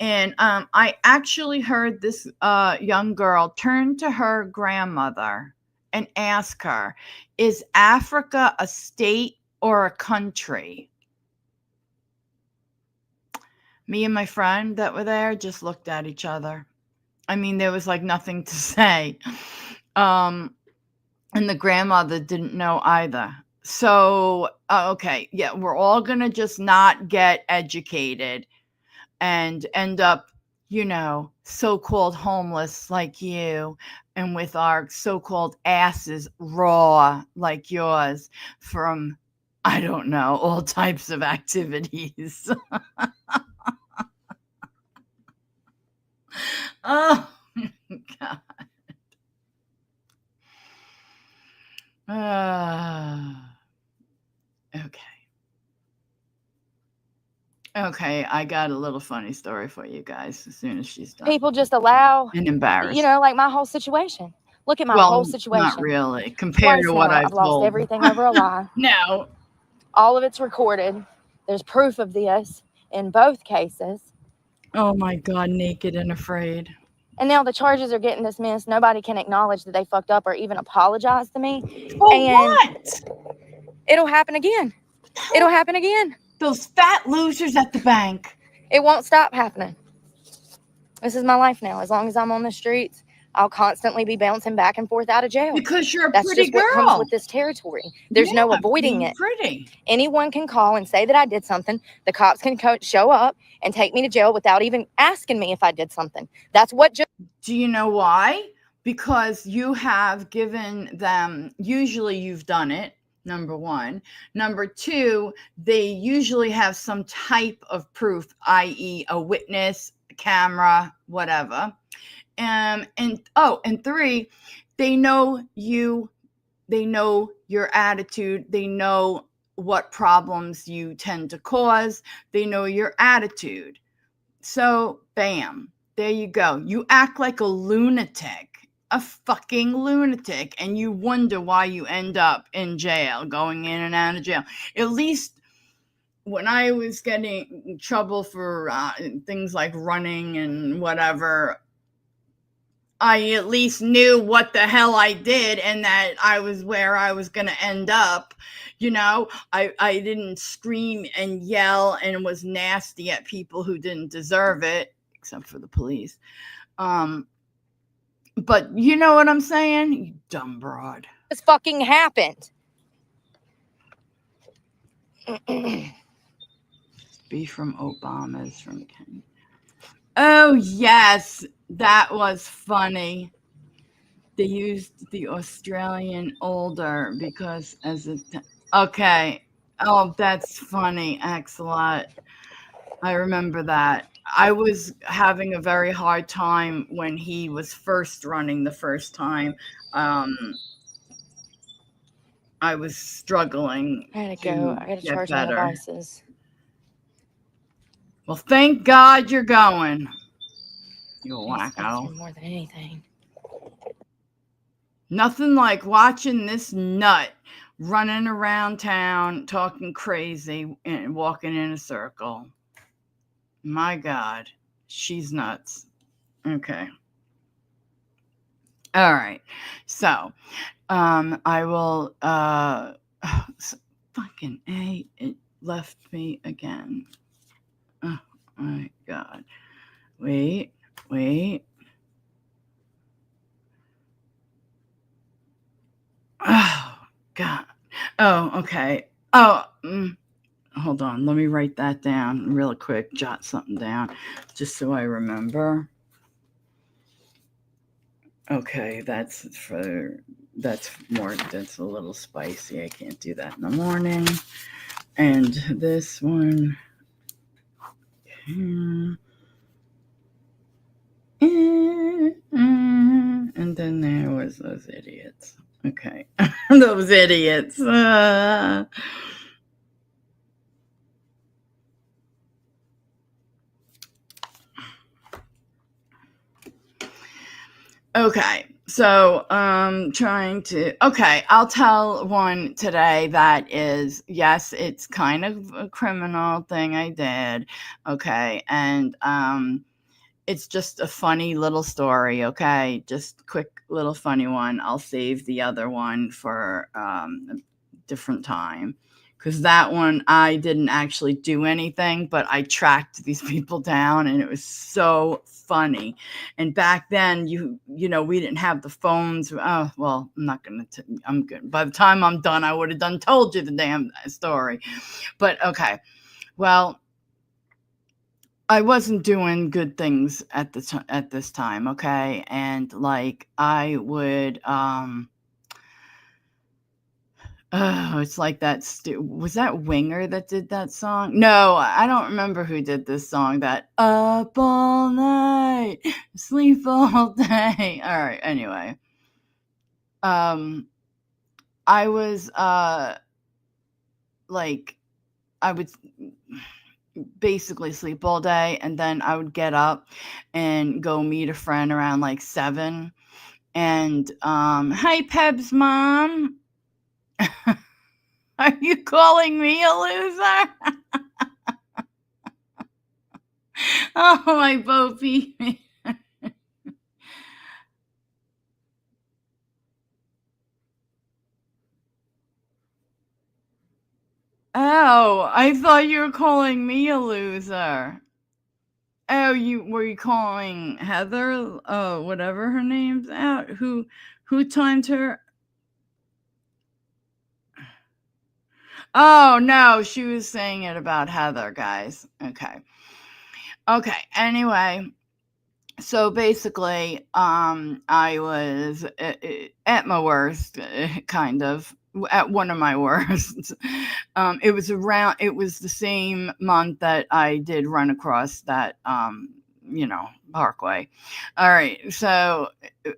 And I actually heard this young girl turn to her grandmother and ask her, is Africa a state or a country? Me and my friend that were there just looked at each other. I mean, there was like nothing to say. And the grandmother didn't know either. So, okay, yeah, we're all going to just not get educated and end up, so-called homeless like you, and with our so-called asses raw like yours from, I don't know, all types of activities. Oh, God. Okay. Okay, I got a little funny story for you guys as soon as she's done. people just allow, And embarrassed. like my whole situation. Look at my whole Well, situation. not really, compared Twice to what now, I've I've lost told. everything over a lie. No. All of it's recorded. There's proof of this in both cases. Oh my God, naked and afraid. And now the charges are getting dismissed. Nobody can acknowledge that they fucked up or even apologize to me. For And what? it'll happen again. It'll happen again. Those fat losers at the bank. It won't stop happening. This is my life now. As long as I'm on the streets, I'll constantly be bouncing back and forth out of jail. Because you're a That's pretty just what comes girl. with this territory. There's no avoiding being it. pretty. Anyone can call and say that I did something. The cops can show up and take me to jail without even asking me if I did something. That's what. Do you know why? Because you have given them, usually you've done it, number one. Number two, they usually have some type of proof, i.e. a witness, a camera, whatever. And three, they know you, they know your attitude, they know what problems you tend to cause, they know your attitude. So, bam, there you go. You act like a lunatic, a fucking lunatic, and you wonder why you end up in jail, going in and out of jail. At least when I was getting in trouble for things like running and whatever, I at least knew what the hell I did and that I was where I was going to end up. I didn't scream and yell and was nasty at people who didn't deserve it, except for the police. But you know what I'm saying? You dumb broad. This fucking happened. Be from Obama's from Kenya. Oh, yes. That was funny. They used the Australian older because okay. Oh, that's funny, Axelot. I remember that. I was having a very hard time when he was first running the first time. I was struggling. I gotta go. I gotta charge my devices. Well, thank God you're going. You wacko. More than anything. Nothing like watching this nut running around town talking crazy and walking in a circle. My God, she's nuts. Okay. All right. So, I will, fucking A, it left me again. Oh my God. Wait. Okay. Oh, hold on. Let me write that down real quick. Jot something down just so I remember. Okay, that's a little spicy. I can't do that in the morning. And this one, and then there was those idiots. Okay, those idiots. Okay, so trying to. Okay, I'll tell one today that is, yes, it's kind of a criminal thing I did. Okay, and it's just a funny little story, okay? Just quick little funny one. I'll save the other one for a different time. Because that one, I didn't actually do anything, but I tracked these people down and it was so funny. And back then, we didn't have the phones. Oh, well, I'm not going to, I'm good. By the time I'm done, I would have done told you the damn story. But okay. Well, I wasn't doing good things at this time, okay? And like I would it's like that was that Winger that did that song? No, I don't remember who did this song, that up all night, sleep all day. All right, anyway. Um I was like I would basically sleep all day, and then I would get up and go meet a friend around like 7. And hi Peb's mom. Are you calling me a loser? Oh, my Bo beat me. Oh, I thought you were calling me a loser. Oh, you calling Heather? Oh, whatever her name's out. Who timed her? Oh no, she was saying it about Heather, guys. Okay. Okay. Anyway, so basically, I was at my worst, kind of at one of my worst. It was the same month that I did run across that, parkway. All right, so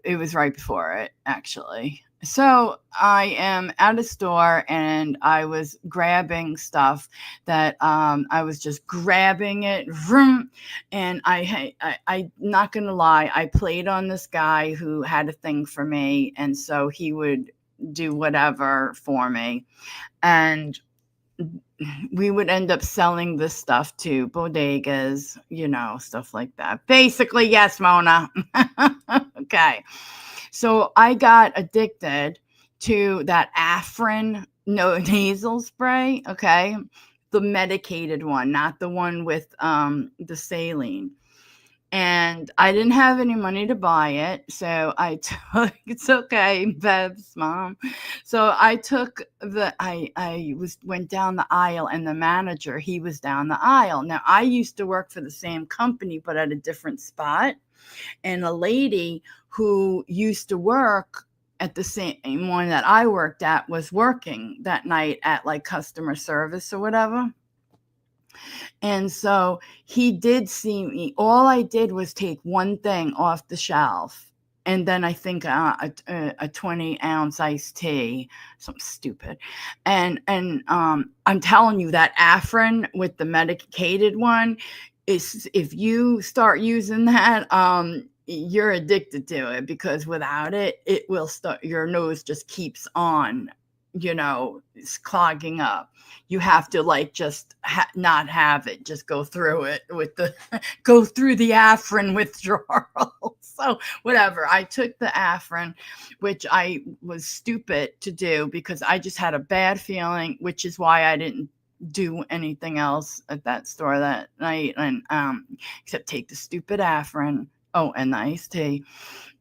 it was right before it, actually. So I am at a store and I was grabbing stuff that I was just grabbing it, vroom, and I'm not gonna lie, I played on this guy who had a thing for me, and so he would do whatever for me, and we would end up selling this stuff to bodegas, stuff like that. Basically, yes, Mona. Okay. So I got addicted to that Afrin nasal spray, okay? The medicated one, not the one with the saline. And I didn't have any money to buy it, so I took it's okay, Bev's mom. So I took went down the aisle, and the manager, he was down the aisle. Now I used to work for the same company but at a different spot, and a lady who used to work at the same one that I worked at was working that night at like customer service or whatever. And so he did see me. All I did was take one thing off the shelf. And then I think a 20-ounce iced tea, something stupid, and I'm telling you that Afrin with the medicated one is, if you start using that, you're addicted to it, because without it, it will start, your nose just keeps on, it's clogging up. You have to like just not have it, just go through it with the go through the Afrin withdrawal. So whatever, I took the Afrin, which I was stupid to do because I just had a bad feeling, which is why I didn't do anything else at that store that night, and except take the stupid Afrin, oh, and the iced tea.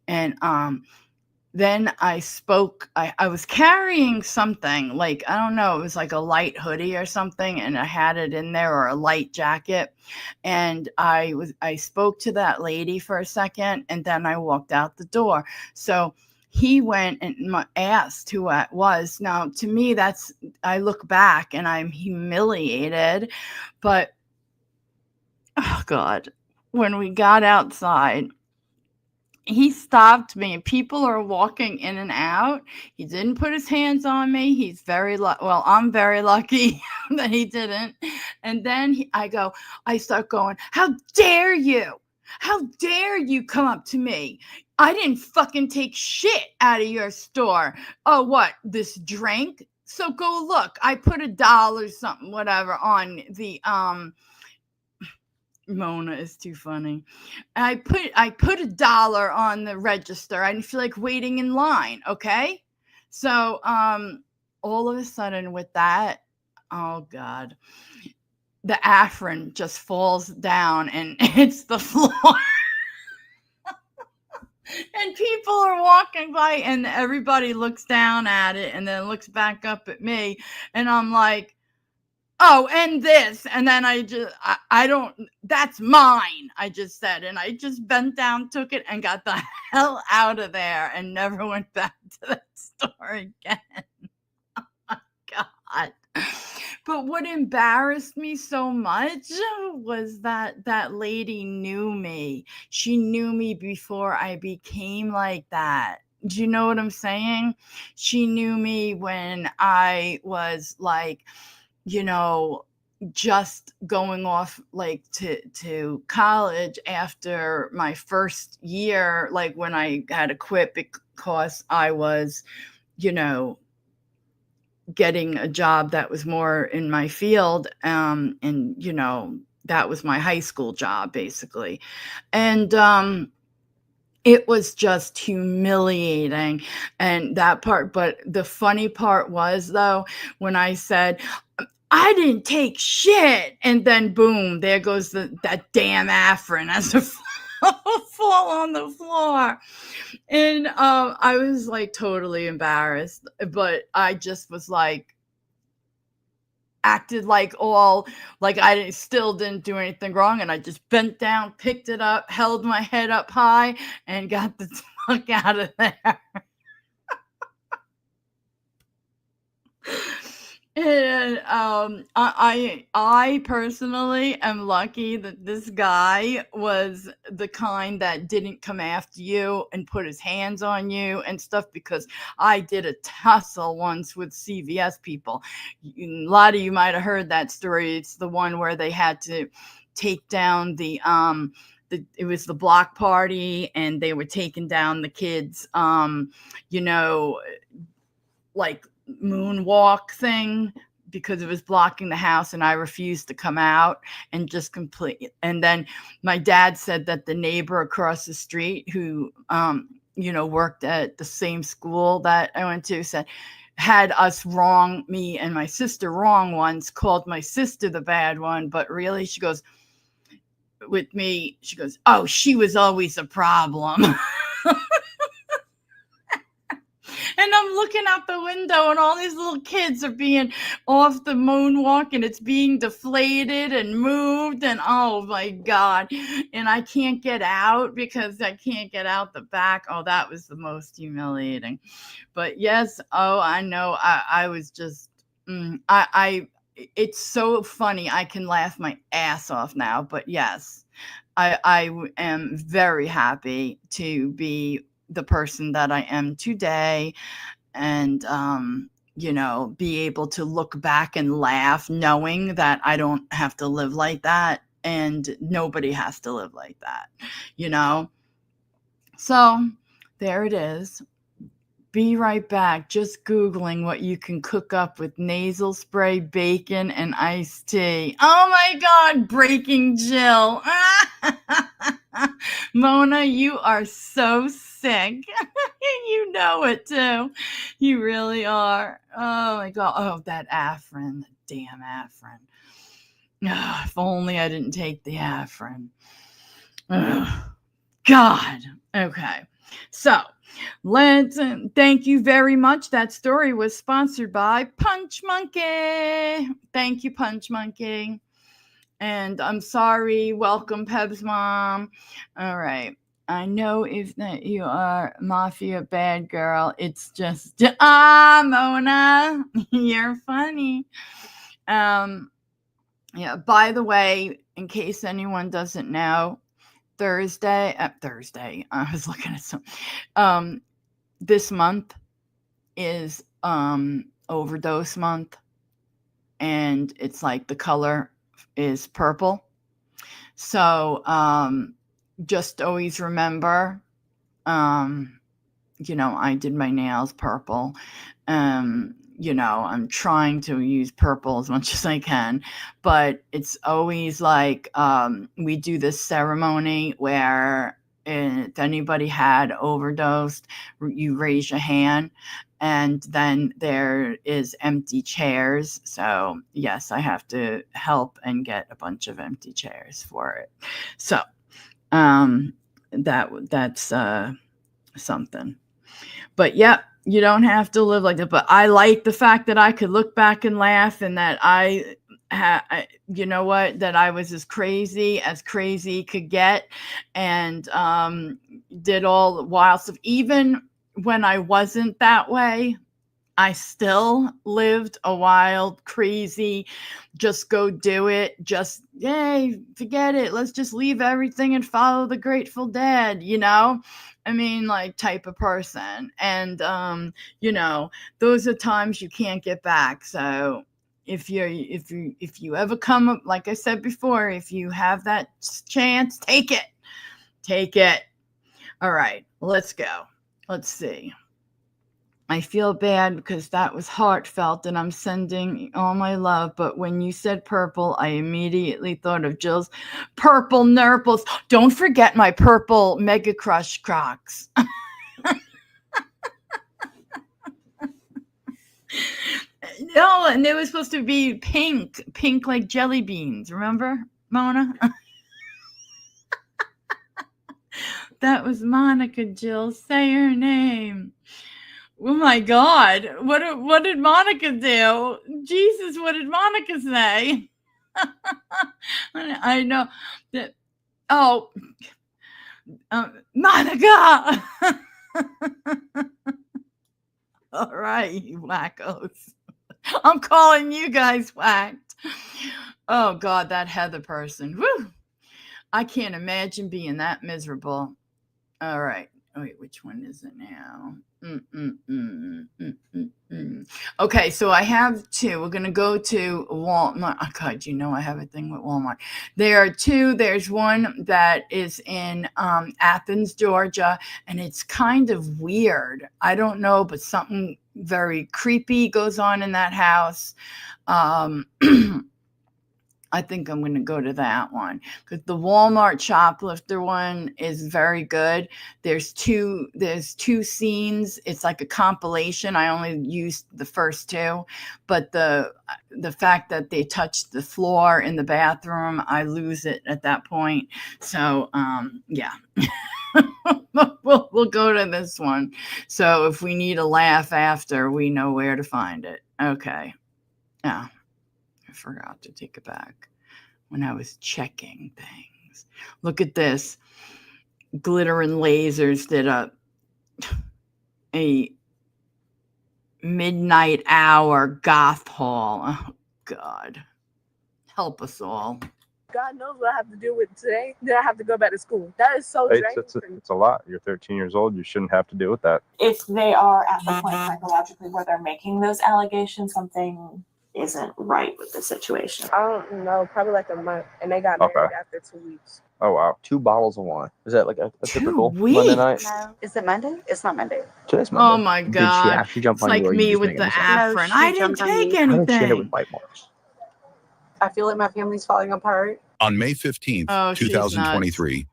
And then I was carrying something, like, I don't know, it was like a light hoodie or something, and I had it in there, or a light jacket. And I spoke to that lady for a second, and then I walked out the door. So he went and asked who it was. Now, to me, I look back and I'm humiliated, but oh God, when we got outside, he stopped me. People are walking in and out. He didn't put his hands on me. He's well, I'm very lucky that he didn't. And then I start going, how dare you? How dare you come up to me? I didn't fucking take shit out of your store. Oh, what? This drink? So go look. I put $1 something, whatever, on the Mona is too funny. I put $1 on the register. I didn't feel like waiting in line. Okay. So all of a sudden with that, oh God, the Afrin just falls down and hits the floor. And people are walking by and everybody looks down at it and then looks back up at me. And I'm like, oh, and this. And then I don't, that's mine, I just said. And I just bent down, took it, and got the hell out of there and never went back to that store again. Oh my God. But what embarrassed me so much was that that lady knew me. She knew me before I became like that. Do you know what I'm saying? She knew me when I was like, just going off like to college after my first year, like when I had to quit because I was, you know, getting a job that was more in my field. And, that was my high school job basically. And, it was just humiliating, and that part. But the funny part was, though, when I said, I didn't take shit, and then boom, there goes that damn Afrin as a fall on the floor. And I was like totally embarrassed, but I just was like, acted like I still didn't do anything wrong, and I just bent down, picked it up, held my head up high, and got the fuck out of there. And I personally am lucky that this guy was the kind that didn't come after you and put his hands on you and stuff, because I did a tussle once with CVS people. A lot of you might have heard that story. It's the one where they had to take down it was the block party, and they were taking down the kids like moonwalk thing, because it was blocking the house, and I refused to come out and just complete. And then my dad said that the neighbor across the street who worked at the same school that I went to had us wrong, me and my sister wrong once, called my sister the bad one, but really, she goes, with me, she goes, oh, she was always a problem. And I'm looking out the window, and all these little kids are being off the moonwalk, and it's being deflated and moved, and oh my God. And I can't get out because I can't get out the back. Oh, that was the most humiliating. But yes, oh, I know. I was just, it's so funny. I can laugh my ass off now. But yes, I am very happy to be the person that I am today, and be able to look back and laugh, knowing that I don't have to live like that, and nobody has to live like that, you know. So there it is. Be right back. Just Googling what you can cook up with nasal spray, bacon, and iced tea. Oh my God, Breaking Jill. Mona, you are so sick. You know it too. You really are. Oh my God. Oh, that Afrin. The damn Afrin. If only I didn't take the Afrin. Ugh. God. Okay. So let's thank you very much. That story was sponsored by Punch Monkey. Thank you, Punch Monkey. And I'm sorry. Welcome, Peb's mom. All right. I know if that you are mafia bad girl, it's just Mona, you're funny. Yeah. By the way, in case anyone doesn't know, Thursday. I was looking at some. This month is overdose month, and it's like the color is purple. So just always remember, I did my nails purple. I'm trying to use purple as much as I can, but it's always like we do this ceremony where if anybody had overdosed, you raise your hand, and then there is empty chairs. So yes, I have to help and get a bunch of empty chairs for it. So that's something. But yeah, you don't have to live like that. But I like the fact that I could look back and laugh, and that that I was as crazy could get, and did all the wild stuff. Even when I wasn't that way, I still lived a wild, crazy, just go do it. Just, yay, forget it. Let's just leave everything and follow the Grateful Dead, I mean, like, type of person. And, those are times you can't get back. So if you ever come up, like I said before, if you have that chance, take it. All right, let's go. Let's see. I feel bad because that was heartfelt, and I'm sending all my love. But when you said purple, I immediately thought of Jill's purple nurples. Don't forget my purple Mega Crush Crocs. No, and they were supposed to be pink like jelly beans. Remember, Mona? That was Monica, Jill. Say her name. Oh my God. What did Monica do? Jesus, what did Monica say? I know that. Oh, Monica. All right, you wackos. I'm calling you guys whacked. Oh God, that Heather person. Woo. I can't imagine being that miserable. All right. Oh, wait, which one is it now? Okay, so I have two. We're going to go to Walmart. Oh, God, I have a thing with Walmart. There are two. There's one that is in Athens, Georgia, and it's kind of weird. I don't know, but something very creepy goes on in that house. I think I'm going to go to that one because the Walmart shoplifter one is very good. There's two scenes. It's like a compilation. I only used the first two, but the fact that they touched the floor in the bathroom, I lose it at that point. So, yeah. We'll go to this one. So if we need a laugh after, we know where to find it. Okay. Yeah. I forgot to take it back when I was checking things. Look at this. Glitter and Lasers did a midnight hour goth haul. Oh, God. Help us all. God knows what I have to do with today. Then I have to go back to school. That is so draining. It's a lot. You're 13 years old. You shouldn't have to deal with that. If they are at the point psychologically where they're making those allegations, something isn't right with the situation. I don't know, probably like a month, and they got married after 2 weeks. Oh wow, 2 bottles of wine. Is that like a typical Monday night? No. Is it Monday? It's not Monday. Today's Monday. Oh my God! Did she actually jump it's on like you? Or me you with the Afrin. No, I didn't take anything. How did she end up with bite marks? I feel like my family's falling apart. On May 15th, 2023,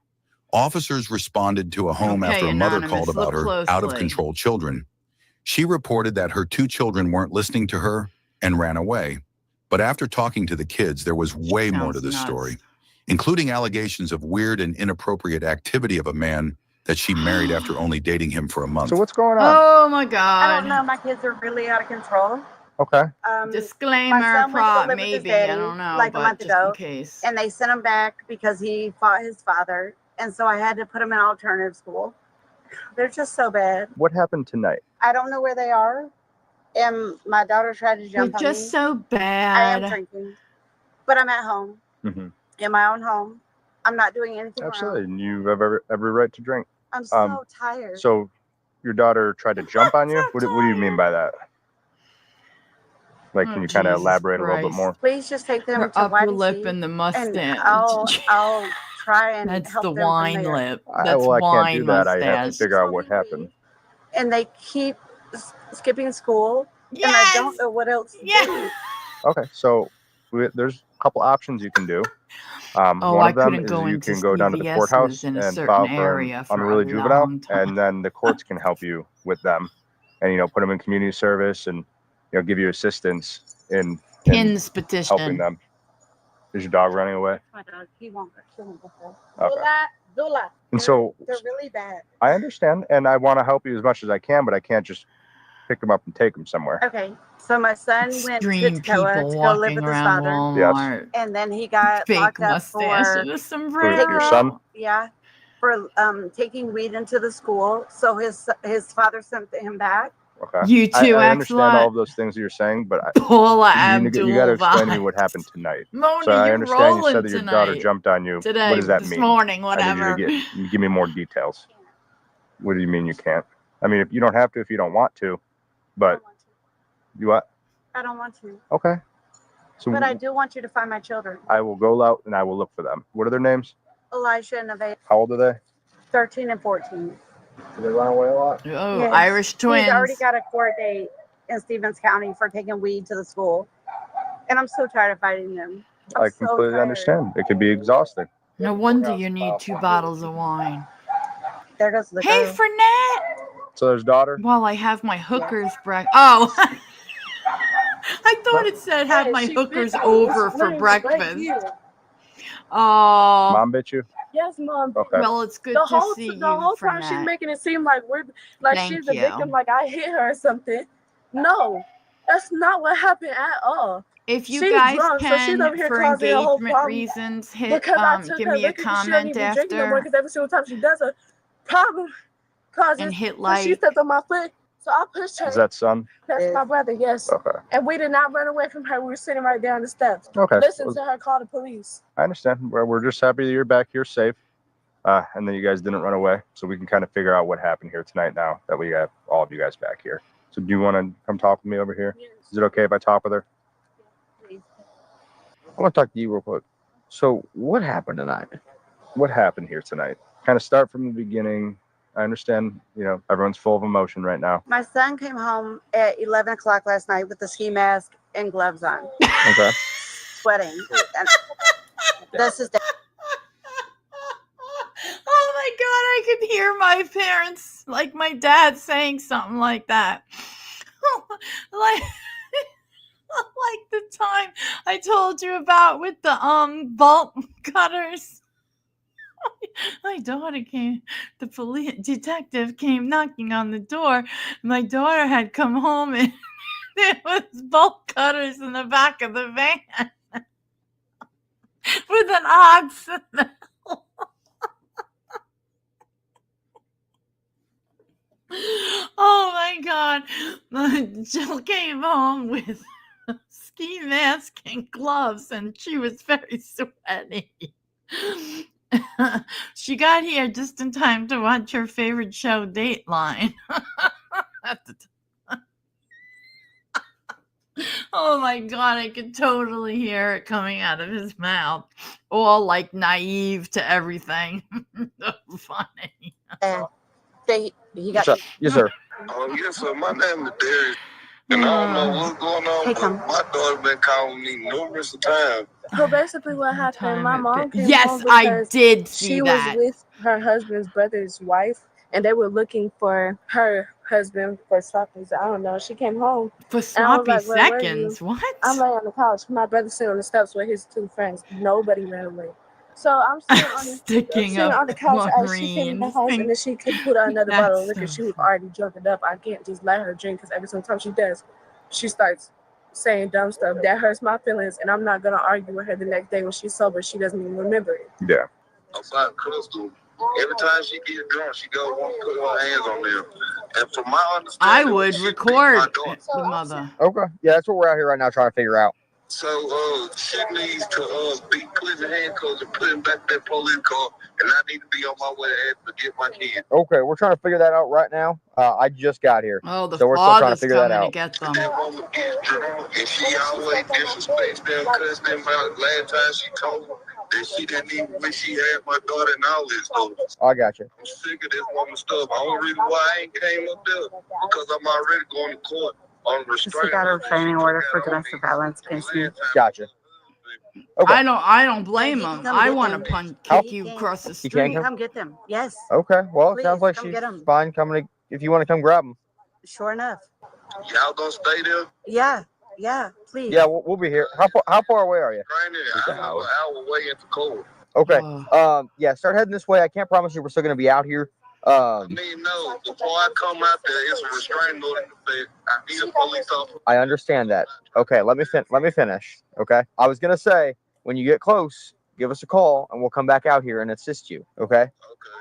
officers responded to a home after a mother called about her out-of-control children. She reported that her 2 children weren't listening to her and ran away. But after talking to the kids, there was way more to the story, including allegations of weird and inappropriate activity of a man that she married after only dating him for a month. So what's going on? Oh my God. I don't know. My kids are really out of control. Okay. Disclaimer, my son went to go live with his maybe, daddy I don't know, like a but month just ago, in case. and they sent him back because he fought his father, and so I had to put him in alternative school. They're just so bad. What happened tonight? I don't know where they are, and my daughter tried to jump on me. They're just so I am bad. drinking, but I'm at home, in my own home. I'm not doing anything Absolutely, wrong. and you have every right to drink. I'm so tired. So, your daughter tried to jump on you? What do you mean by that? Like, can you kind of elaborate a little bit more? Please just take them Her to upper YDC, lip and the and mustache. I'll try and That's help the them from wine there. lip. Well, That's I can't wine do that. I have to mustache. figure out what happened. And they keep skipping school, Yes! and I don't know what else to do. Okay, so there's a couple options you can do. One I of them couldn't is go you into can go down to the CVS's courthouse in a and certain file for an area for a unruly juvenile, long time. and then the courts can help you with them, and put them in community service, and give you assistance in Pins petition. helping them. Is your dog running away? My dog, he won't go. Okay. Dula. And so They're really bad. I understand, and I want to help you as much as I can, but I can't just pick them up and take them somewhere. Okay, so my son went to Extreme Tacoma people to go live walking with his around father, Walmart. and then he got Fake locked up mustache for and a sombrero. For your son? for taking weed into the school. So his father sent him back. Okay. You too, I understand excellent. all of those things that you're saying, but Paula you got to explain to me Abdul what happened tonight. Mona, So I you're understand you said rolling that your daughter tonight. jumped on you. Today, what does that this mean? morning, I whatever. need you to give me more details. What do you mean you can't? I mean, if you don't have to, if you don't want to, but you what? I don't want to. Okay. So, but I do want you to find my children. I will go out and I will look for them. What are their names? Elijah and Nevaeh. How old are they? 13 and 14. Do they run away a lot? Oh, Yes. Irish twins. He's already got a court date in Stevens County for taking weed to the school. And I'm so tired of fighting them. I completely understand. It can be exhausting. No wonder you need 2 bottles of wine. There goes the Hey, girl. Fernette. So there's daughter? While I have my hookers breakfast. Oh. I thought it said have my hookers over for breakfast. Oh. Mom bit you? Yes, Mom. Okay. Well, it's good to see you, The whole time she's Fernette. making it seem like she's the victim, like I hit her or something. No, that's not what happened at all. If you She's guys drunk, so she's can, over here for causing a whole engagement problem. reasons, hit Because I took give her me a liquor, 'cause she don't comment even drink no more. after Because every single time she does a problem causes. and hit So she like. stepped on my foot, so I pushed her. Is that son? That's my brother, yes. Okay. And we did not run away from her. We were sitting right there on the steps. Okay. Listen to her call the police. I understand. We're just happy that you're back here safe. And then you guys didn't run away. So we can kind of figure out what happened here tonight now that we have all of you guys back here. So do you want to come talk with me over here? Yes. Is it okay if I talk with her? Please. I want to talk to you real quick. So what happened tonight? What happened here tonight? Kind of start from the beginning. I understand, everyone's full of emotion right now. My son came home at 11 o'clock last night with a ski mask and gloves on, Okay. sweating. And this is Oh my God, I could hear my parents, like my dad, saying something like that. like the time I told you about with the bolt cutters. My daughter came, the police detective came knocking on the door. My daughter had come home and there was bolt cutters in the back of the van with an odd smell. Oh my God. Jill came home with a ski mask and gloves and she was very sweaty. She got here just in time to watch her favorite show, Dateline. At the time. Oh my God, I could totally hear it coming out of his mouth. All like naive to everything. So funny. he got. Yes, sir. Yes, sir. My name is Darius. And I don't know what's going on, but my daughter been calling me numerous times. So basically what happened, my mom came Yes, home I because did see she that. was with her husband's brother's wife, and they were looking for her husband for sloppy. I don't know. She came home. For sloppy like, "Where were seconds? What? I'm laying on the couch. My brother sitting on the steps with his 2 friends. Nobody ran away. So I'm Sticking sitting on the couch as she came in the Marines. house, and then she could put out another bottle of That's liquor. so She was funny. already drunk enough. I can't just let her drink because every single time she does, she starts saying dumb stuff that hurts my feelings, and I'm not gonna argue with her the next day when she's sober. She doesn't even remember it. Yeah. About Crystal, every time she gets drunk, she go want to put her hands on them. And from my I understanding, would she record beat my daughter. the mother. Okay. Yeah, that's what we're out here right now trying to figure out. So she needs to be put in handcuffs and put him back that police car, and I need to be on my way to get my kids. Okay, we're trying to figure that out right now. I just got here. Oh, the So we're still trying to father's figure that coming to out. get them. That woman gets drunk, and she always disrespects them, cuss them out. Last time she told me that she didn't even wish she had my daughter and all this stuff. I got you. I'm sick of this woman stuff. The only reason why I ain't came up there because I'm already going to court on restraint. She got a restraining order for domestic violence against me. Gotcha. Okay. I don't blame Yeah, him. come I get want them. to kick you across the You can't street. Come get them. Yes. Okay. Well, Please, it sounds like come she's get 'em. fine coming to, if you want to come grab them. Sure enough. Y'all gonna stay there? Yeah. Yeah. Please. Yeah, we'll be here. How far away are you? I'm an hour away into court. Okay. Oh. Yeah, start heading this way. I can't promise you we're still going to be out here. I mean, no, before I come out there, it's a restraining order in effect. I need a police officer. I understand that. Okay, let me finish. Okay. I was going to say, when you get close, give us a call and we'll come back out here and assist you. Okay. Okay.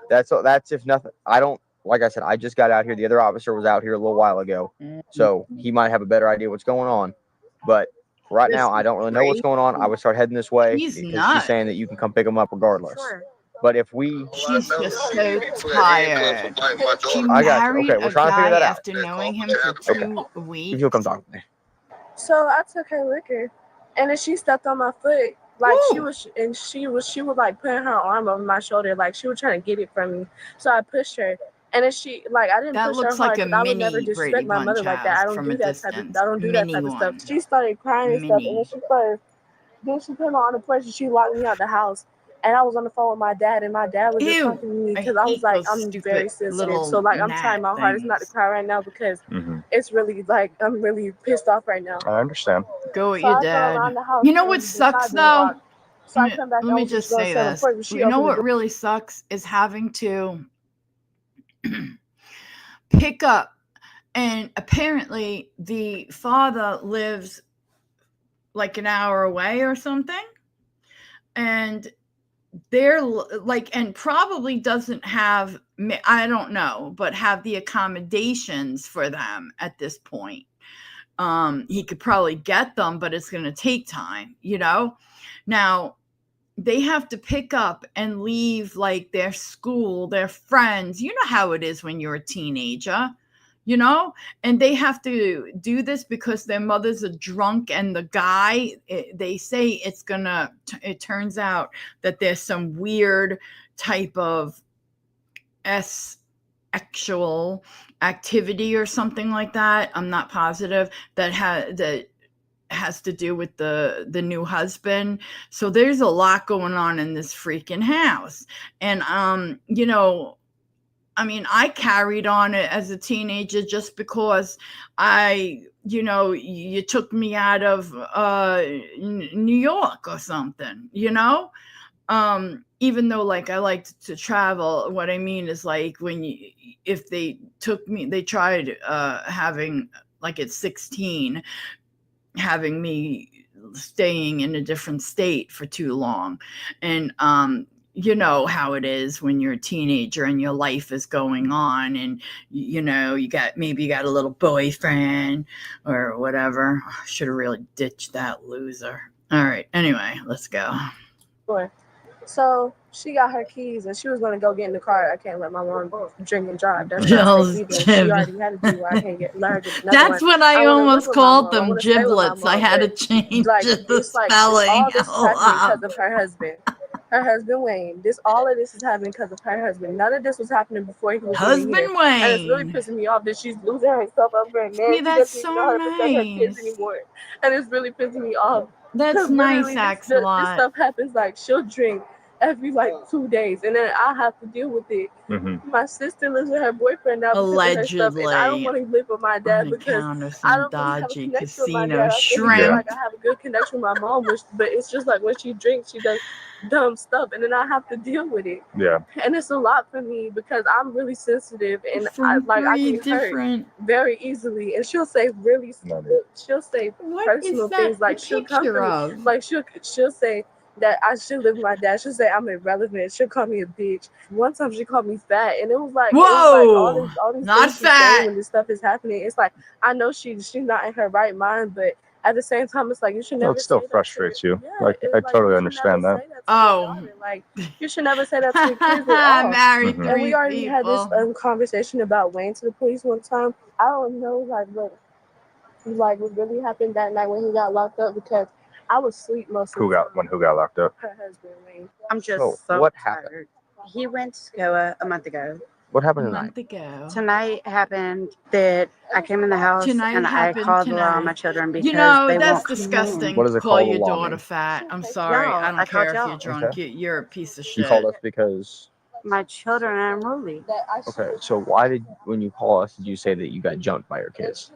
That's if nothing. Like I said, I just got out here. The other officer was out here a little while ago. So he might have a better idea what's going on. But right now, I don't really know what's going on. I would start heading this way He's because nuts. she's saying that you can come pick them up regardless. Sure. But if we, She's just so tired. She I got you. married Okay, we're a trying to figure guy that out. after knowing him for 2 weeks. If you'll come talk to me. So I took her liquor, and then she stepped on my foot. Like Woo! she was like putting her arm over my shoulder, like she was trying to get it from me. So I pushed her, and then she I didn't That push her looks like hard a because I would never mini disrespect Brady my mother Bunch like that. I house don't from do a that type distance. of One. stuff. She started crying and stuff, and then she started. Then she put me on the porch and she locked me out the house. And I was on the phone with my dad, and my dad was just talking to me because I was like, I'm very sensitive. So like I'm trying my hardest not to cry right now because it's really like I'm really pissed off right now. I understand. Go with So your I go dad. around the house You know and what the sucks side door though? locked. So I come back. Let I me was just gonna say sit on the this. porch, but she You know opened the what door. really sucks is having to pick up, and apparently the father lives like an hour away or something, and they're like, and probably doesn't have, I don't know, but have the accommodations for them at this point. He could probably get them, but it's going to take time, Now, they have to pick up and leave like their school, their friends. You know how it is when you're a teenager, and they have to do this because their mother's a drunk, and the guy, they say it turns out that there's some weird type of sexual activity or something like that. I'm not positive that has to do with the new husband. So there's a lot going on in this freaking house. And I carried on it as a teenager just because you took me out of New York or something, even though like I liked to travel. What I mean is like if they tried having, like at 16, having me staying in a different state for too long. And you know how it is when you're a teenager and your life is going on, and you got a little boyfriend or whatever. Should have really ditched that loser. All right, anyway, let's go. So she got her keys and she was gonna go get in the car. I can't let my mom drink and drive. That's not safe either. She already had to do where I can't let her get another That's one. what I almost called them, stay with my giblets. I mom, had to but, change it's the spelling. all this is happening because of her husband. Her husband Wayne. All of this is happening because of her husband. None of this was happening before he was Husband here. Wayne. And it's really pissing me off that she's losing herself over a man. See, She that's doesn't so even know how to protect her kids nice. anymore. And it's really pissing me off. That's nice, This Axelot. stuff happens, like she'll drink every 2 days, and then I have to deal with it. My sister lives with her boyfriend now because of her stuff, and I don't want to live with my dad because I don't really have a connection with my dad. I really feel like I have a good connection with my mom, but it's just like when she drinks, she does. dumb stuff, and then I have to deal with it. Yeah. And it's a lot for me because I'm really sensitive, and I get hurt very easily. And she'll say really stupid. She'll say personal things, like she'll come for me, like she'll say that I should live with my dad. She'll say I'm irrelevant. She'll call me a bitch. One time she called me fat, and it was like, all these not things she's saying when this stuff is happening. It's like, I know she's not in her right mind, but at the same time, it's like you should never. It still frustrates you. Yeah, like I totally understand that. Like you should never say that to your kids at all. Married And we already had this conversation about Wayne to the police one time. I don't know what really happened that night when he got locked up, because I was asleep most of the time. Who got locked up? Her husband, Wayne. I'm just so what tired. happened? He went to SCOA a month ago. What happened a tonight? month ago. Tonight happened that I came in the house and I called a lot of my children because they that's won't disgusting. What does it call call your the law daughter mean? fat. I'm sorry. I don't care if you're drunk. Okay. You're a piece of shit. You called us because my children are unruly. Okay, so when you call us, did you say that you got jumped by your kids?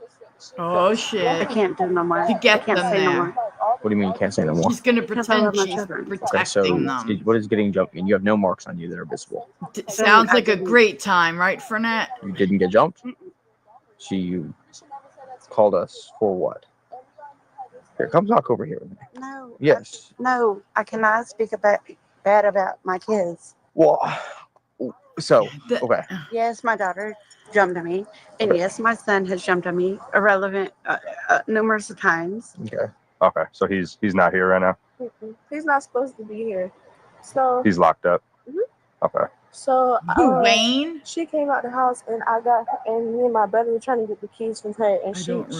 Oh shit! I can't do no more. To get them there. No more. What do you mean you can't say no more? She's gonna pretend she's protecting them. What is getting jumped? And you have no marks on you that are visible. Sounds like a great time, right, Fernette? You didn't get jumped? You called us for what? Here, come talk over here with me. No. Yes. No, I cannot speak bad about my kids. Well, so, okay. Yes, my daughter jumped on me, and yes, my son has jumped on me numerous times. Okay, so he's not here right now. He's not supposed to be here, so he's locked up. Okay. So Wayne, she came out the house, and me and my brother were trying to get the keys from her, and she was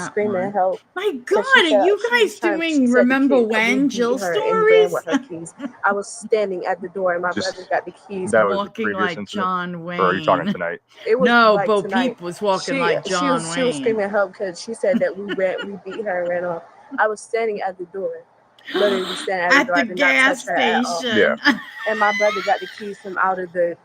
screaming help. My God, are you guys doing remember when Jill stories? With her keys. I was standing at the door, and my brother got the keys. That was walking like John Wayne. Or are you talking tonight? It was Bo Peep was walking like John Wayne. She was screaming help because she said that we beat her and ran off. I was standing at the door. Literally standing at the door. At the gas station. Yeah. And my brother got the keys from out of the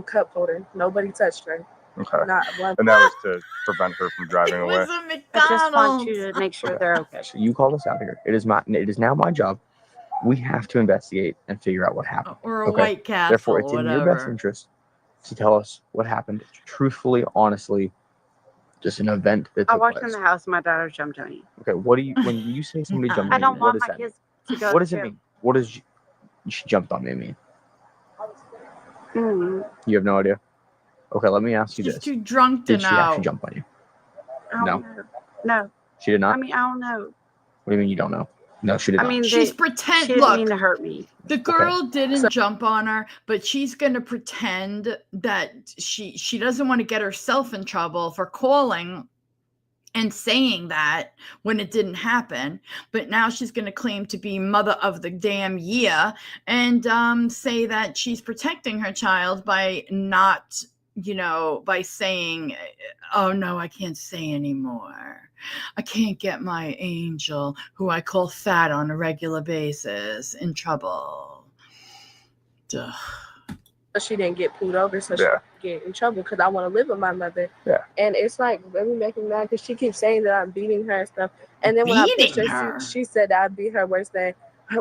cup holder. Nobody touched her. Okay. Not one. And that was to prevent her from driving away. I just want you to make sure they're okay. So you called us out here. It is now my job. We have to investigate and figure out what happened. Or a White Castle. Therefore, it's in your best interest to tell us what happened, truthfully, honestly. Just an event that took I walked place. in the house, my daughter jumped on me. Okay, what do you when you say somebody jumped on I don't you, want my kids to go. What does it mean? What does she jumped on me mean? You have no idea? Okay, let me ask you this. She's too drunk to know. Did she actually jump on you? No. She did not? I mean, I don't know. What do you mean you don't know? No, she did not. She's She didn't mean to hurt me. The girl didn't jump on her, but she's going to pretend that she doesn't want to get herself in trouble for calling and saying that when it didn't happen. But now she's going to claim to be mother of the damn year and say that she's protecting her child by not, by saying, oh, no, I can't say anymore. I can't get my angel, who I call fat on a regular basis, in trouble. Duh. She didn't get pulled over, so she didn't get in trouble because I want to live with my mother. Yeah. And it's like really making me mad because she keeps saying that I'm beating her and stuff. And then when I pushed her, she said that I beat her worse than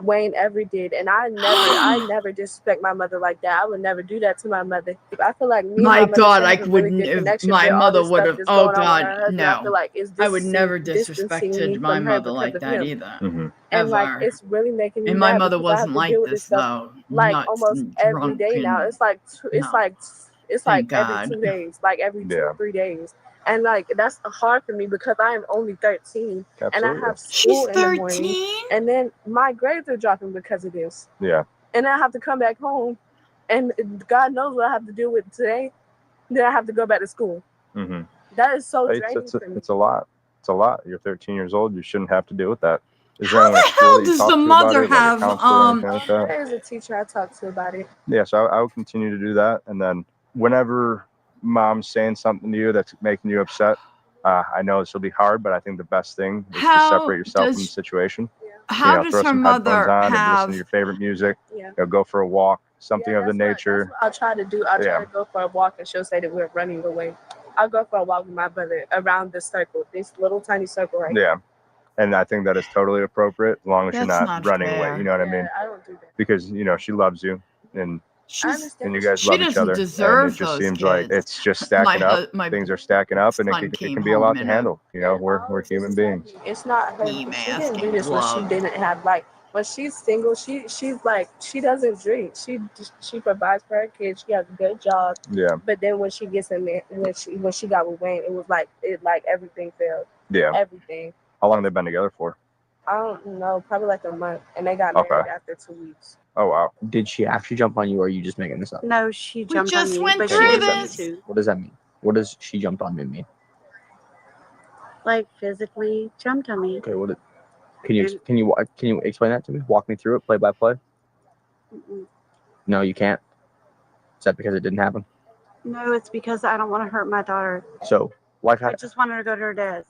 Wayne ever did. And I never disrespect my mother like that. I would never do that to my mother. I feel like my mother would have. Oh God, no. I feel like I would never disrespected my mother like that either. Mm-hmm. And like it's really making me and mad. my mother wasn't like this though. Like almost every day now. It's like every 2 days, like every 2 or 3 days. And like that's hard for me because I am only 13. Absolutely. And I have school She's in the morning, and then my grades are dropping because of this. Yeah. And I have to come back home, and God knows what I have to deal with today. Then I have to go back to school. Mm-hmm. That is so draining for me. It's a lot. It's a lot. You're 13 years old. You shouldn't have to deal with that. How the hell does the mother have There's a teacher I talked to about it. Yeah, so I would continue to do that, and then whenever mom's saying something to you that's making you upset, I know this will be hard, but I think the best thing is to separate yourself from the situation. How does her mother have? And listen to your favorite music. Yeah. Go for a walk, something of the nature. That's what I'll try to do. I'll try to go for a walk, and she'll say that we're running away. I'll go for a walk with my brother around this circle, this little tiny circle right here. And I think that is totally appropriate as long as you're That's not running away. fair. You know what I mean? I don't do that. Because, you know, she loves you and understand you what guys She love each doesn't other. And deserve it just those seems like kids. it's just stacking up. My Things are stacking up and son it came can be a lot home to in handle. You know, we're human beings. It's not her. ski She mask didn't do and this when she gloves. didn't have like. When she's single, she's like she doesn't drink. She provides for her kids. She has a good job. Yeah. But then when she gets in there, when she got with Wayne, it was like everything failed. Yeah. Everything. How long have they been together for? I don't know, probably like a month, and they got married after 2 weeks. Oh wow. Did she actually jump on you, or are you just making this up? No, she jumped just on me, went but through she what didn't mean this. to. What does that mean? What does she jumped on me mean? Like physically jumped on me. Okay, can you explain that to me? Walk me through it, play by play. Mm-mm. No, you can't. Is that because it didn't happen? No, it's because I don't want to hurt my daughter. So, like I just want her to go to her dad's.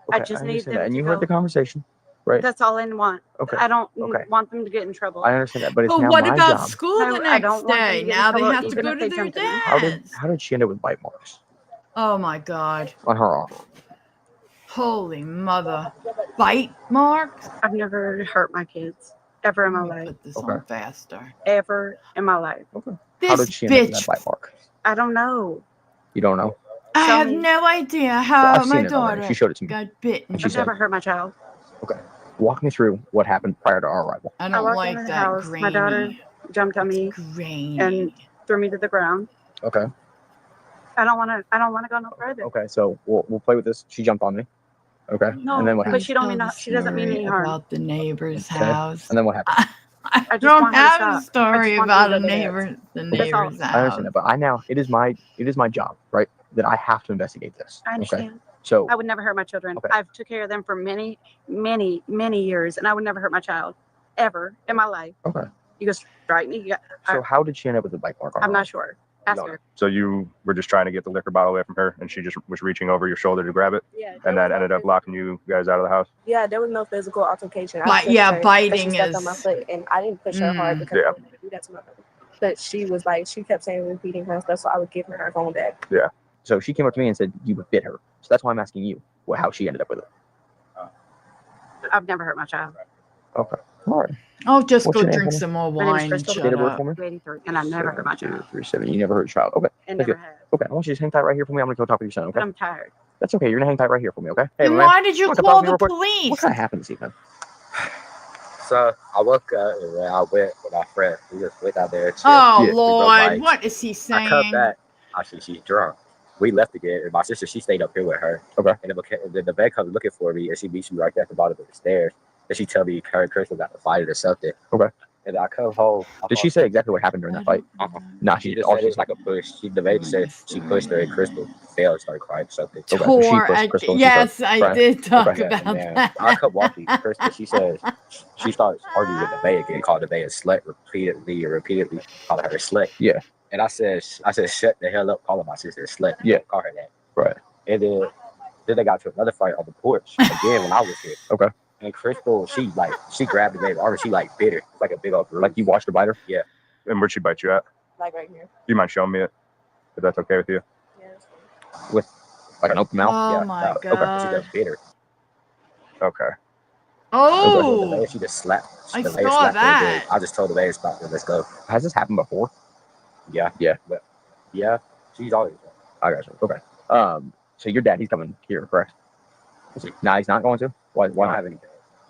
okay, I just need understand them that. And to you go. heard the conversation, right? That's all I want. Okay. I don't Okay. want them to get in trouble. I understand that, but it's But now what my about job. school No, the I next don't want them to day? get in Now they trouble have to even go if to they their jumped on me. dads. How did she end up with bite marks Oh my God. on her arm? Holy mother. Bite marks? I've never hurt my kids ever in my Let me life. put this on faster. Ever in my life. Okay. This How did she end up with bitch. that bite mark? I don't know. You don't know? I Tell have me. no idea Well, how I've my seen it already. daughter She showed it to me. got bitten. And she I've said, never hurt my child. okay, walk me through what happened prior to our arrival. I I don't walked like into the that house. grainy. My daughter jumped on me Grainy. and threw me to the ground. Okay. I don't want to go no further. Okay, so we'll play with this. She jumped on me. Okay. No, and then what but happened? she doesn't mean any harm. About the neighbor's Okay. house. And then what happened? I I just don't want her to have a stop. story I just want about her a to go to neighbor's That's all. house. I understand that, but it is my job, right? That I have to investigate this. I understand. Okay. So I would never hurt my children. Okay. I've took care of them for many, many, many years, and I would never hurt my child ever in my life. okay. You go strike me. So how did she end up with a bite mark on I'm her not arm? sure. Ask No. her. So you were just trying to get the liquor bottle away from her, and she just was reaching over your shoulder to grab it, Yeah. and that ended up locking you guys out of the house. Yeah, there was no physical altercation. But pushed yeah, her, biting she stepped on my is- foot, and I didn't push her hard because I would never do that to my brother. But she was like, she kept saying repeating her stuff, so I would give her her phone back. Yeah. So she came up to me and said you bit her. So that's why I'm asking you how she ended up with it. I've never hurt my child. Okay. All right. Oh, just What's go your name, drink honey? some more My name's wine and Crystal. shut Date of birth up. for me? 83, and I've never hurt my child. 237. You never hurt your child. Okay. And Thank never you. have. Okay. I want you to just hang tight right here for me. I'm gonna go talk with your son. Okay. But I'm tired. That's okay. You're gonna hang tight right here for me. Okay. Hey, Then my man. why did you wanna come call talk to me the real quick? police? What kind of happened this evening? So I woke up and when I went with my friend. We just went out there. Oh, Yeah, we rode Lord. bikes. What is he saying? I come back. Actually, she's drunk. We left again, and my sister, she stayed up here with her. Okay. And the vet comes looking for me, and she meets me right there at the bottom of the stairs. And she tell me her and Chris got to fight or something. Okay. And I come home. Did she say exactly what happened during that fight? Nah, She just said it's like a push. The baby said she pushed her, and Crystal fell and started crying or something. Okay, so she Tore pushed at- Crystal and she yes, started I crying. did talk Okay. about And then that. I come walking. Crystal, she says she starts arguing with the baby again, called the baby a slut repeatedly, calling her a slut. Yeah. And I said, shut the hell up, calling my sister a slut. Yeah. Don't call her that. Right. And then they got to another fight on the porch again when I was here. Okay. And Crystal, she grabbed the baby arm and she bit her. It's like a big old bruise. Like you watched her bite her? Yeah. And where'd she bite you at? Like right here. Do you mind showing me it? If that's okay with you? Yeah. With like an open mouth? Oh, Yeah, my okay. God. She just bit her. Okay. Oh, She just slapped. I the baby saw slapped her that. good. I just told the baby stop. Let's go. Has this happened before? Yeah. Yeah. But yeah, she's always. I got you. Okay. So your dad, he's coming here, correct? Nah, he's not going to? Why I don't not? have any.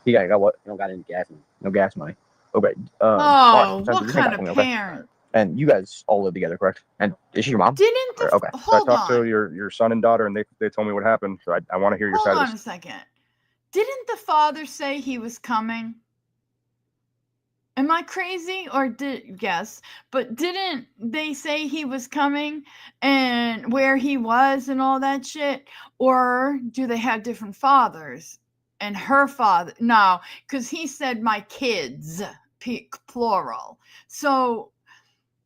He got what? He don't got any gas money. No gas money. Okay. Oh, all right, what just hang kind tight for of me, okay? parent? And you guys all live together, correct? And is she your mom? Didn't the Okay. So I hold talked to on? your son and daughter, and they told me what happened. So I want to hear your Hold side on of a this. second. Didn't the father say he was coming? Am I crazy or yes? But didn't they say he was coming and where he was and all that shit? Or do they have different fathers? And her father? No, because he said my kids, plural. So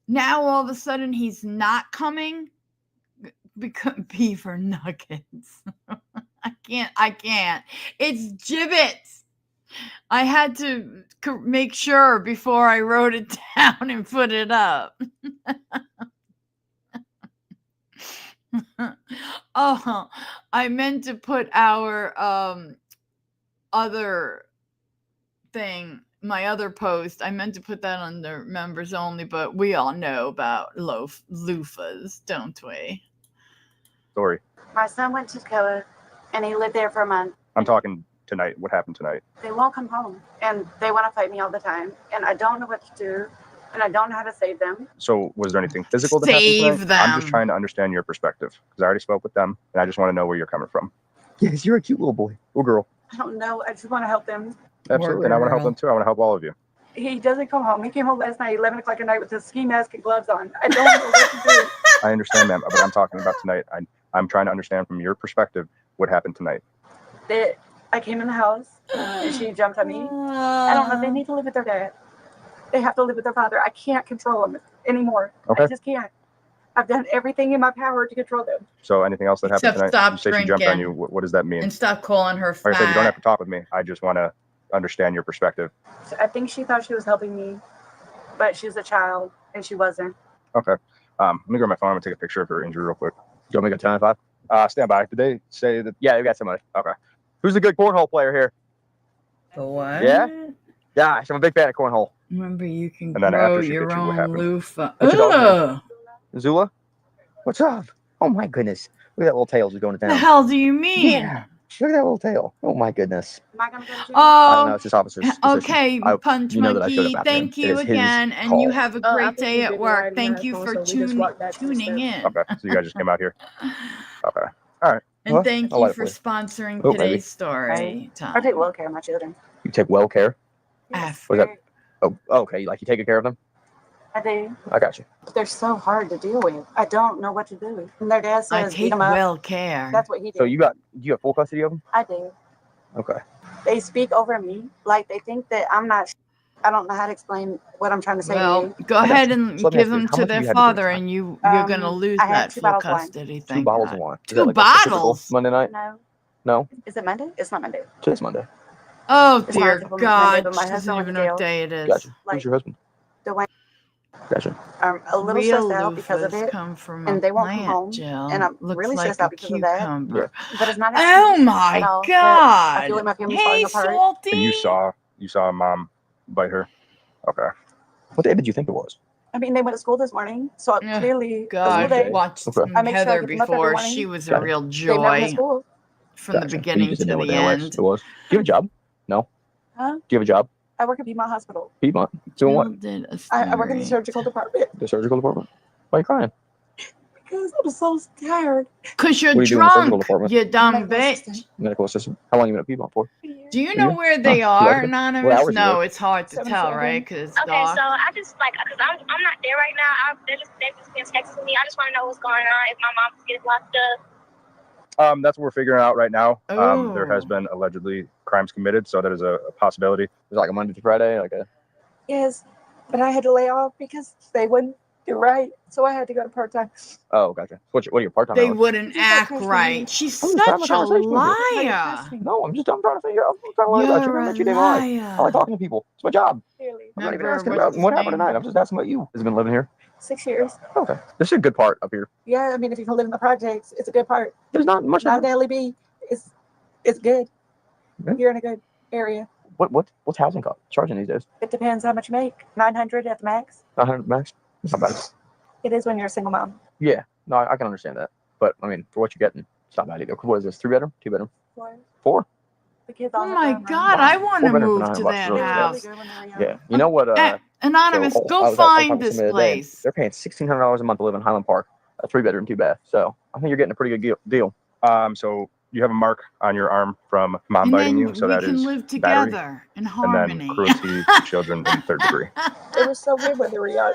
now all of a sudden he's not coming because beaver nuggets. I can't. It's gibbets. I had to make sure before I wrote it down and put it up. Oh, I meant to put our other thing, my other post, I meant to put that under members only, but we all know about loofahs, don't we? Story. My son went to Dakota and he lived there for a month. I'm talking tonight. What happened tonight? They won't come home and they want to fight me all the time. And I don't know what to do. And I don't know how to save them. So was there anything physical that happened tonight? I'm just trying to understand your perspective because I already spoke with them and I just want to know where you're coming from. Yes, you're a cute little boy or girl. I don't know. I just want to help them. Absolutely. And I want to help them too. I want to help all of you. He doesn't come home. He came home last night, 11 o'clock at night with his ski mask and gloves on. I don't know what to do. I understand, ma'am, but I'm talking about tonight. I'm trying to understand from your perspective what happened tonight. I came in the house and she jumped on me. I don't know. They need to live with their dad. They have to live with their father. I can't control them anymore. Okay. I just can't. I've done everything in my power to control them. So anything else that happened Except tonight? stop You say she jumped on you. What does that mean? And stop calling her fat. Like I said, you don't have to talk with me. I just want to understand your perspective. So I think she thought she was helping me, but she's a child and she wasn't. Okay. Let me grab my phone. I'm going to take a picture of her injury real quick. Do you want me to go 10 5? Stand by. Did they say that? Yeah, we got somebody. Okay. Who's the good cornhole player here? The what? Yeah? Gosh, I'm a big fan of cornhole. Remember, you can And then grow after she your hit you, what own happened? loofah. What's your dog's Ugh! Zula? What's up? Oh my goodness. Look at that little tail just going to What town. the hell do you mean? Yeah. Look at that little tail. Oh my goodness. Am I going to go to jail? I don't know. It's just officer's decision. Okay, Punch you know that I showed Monkey, up after him. thank It you is his again, and call. you have a I great think day we at did work. ride in Thank our you phone, for so we just walked back to the tuning steps. in. Okay. So you guys just came out here. Okay. All right. And Well, thank I'll you let it for play. sponsoring Oh, maybe. today's story, Tom. I take well care of my children. You take well care? F. Was that? Oh, okay. You take care of them? I do. I got you. They're so hard to deal with. I don't know what to do. And their dad I says, beat take them up. well care. That's what he did. So you have full custody of them? I do. Okay. They speak over me. Like they think that I'm not. I don't know how to explain what I'm trying to say to Well, you. go ahead and So let me give ask you them this. How to much have their you had to drink father, tonight? and you're gonna lose I had that 2 full bottles of wine. custody. 2 Thank bottles God. of wine. Is 2 that like a typical bottles. Monday night? No. No? Is it Monday? It's not Monday. Today's Monday. Oh It's dear not typical Monday, God, but my she doesn't husband went even to know jail. what day it is. Gotcha. Like- Who's your husband? Dwayne. Gotcha. I'm a little Real stressed out because of loofahs it. come from And a they won't come plant, home. Jill. And I'm Looks really like stressed a out because of that. cucumber. But it's not Oh excuse my at all, but I feel God! like my family's Hey, falling apart. Salty. And you saw mom bite her. Okay. What day did you think it was? I mean, they went to school this morning, so Ugh, clearly the God, school day. watched Okay. some I make sure I Heather get them up every before. morning. She was a Got it. real They've never missed joy school. from the Gotcha. beginning You just to didn't know what the day end. it was. Do you have a job? No. Huh? Do you have a job? I work at Piedmont Hospital. Piedmont. Doing what? Jill did a I work in the story. surgical department The surgical department. Why are you crying? because I'm so tired. Cause you're What do you do in the surgical drunk, department? you dumb Medical bitch. assistant. Medical assistant. How long you been at Piedmont for? Do you A know year? where they Huh, you are, like it? Anonymous? What hours you No, work? it's hard to 7 to tell, 7. right? Because it's Okay, dark. so I just like, cause I'm not there right now. They've just been texting me. I just want to know what's going on. If my mom's getting locked up. That's what we're figuring out right now. There has Oh. been allegedly crimes committed, so that is a possibility. Is it like a Monday to Friday? Like a Yes, but I had to lay off because they wouldn't do right, so I had to go to part time. oh, gotcha. What are your part time They hours? wouldn't Just like act Christian right. League. She's I'm just having a such a conversation with you. liar. No, I'm trying to figure out. I'm trying to learn about you. You're I a met you day life. I like liar. talking to people. It's my job. Clearly, I'm not even Remember, asking what's about his what happened name? tonight. I'm just asking about you. Has it been living here? 6 years. Okay. This is a good part up here. Yeah, I mean, if you can live in the projects, it's a good part. There's not much. Not Daily B. It's good. Okay. You're in a good area. What's housing cost charging these days? It depends how much you make. 900 at the max. 900 max. It's not bad. It is when you're a single mom. Yeah. No, I can understand that. But I mean, for what you're getting, it's not bad either. What is this? 3 bedroom? 2 bedroom? 4. 4? The kids all Oh have my their own room. God, Wow. I want 4 to bedroom for move to 900 bucks that is really They were house. really good when they were young. Yeah. You know what? Anonymous, so go I was find talking to this somebody the other day, place. They're paying $1,600 a month to live in Highland Park, a 3 bedroom, 2 bath. So I think you're getting a pretty good deal. So you have a mark on your arm from mom And biting then you, so we that can is live battery, together in and harmony. then cruelty to children in 3rd degree. They were so good when they were young.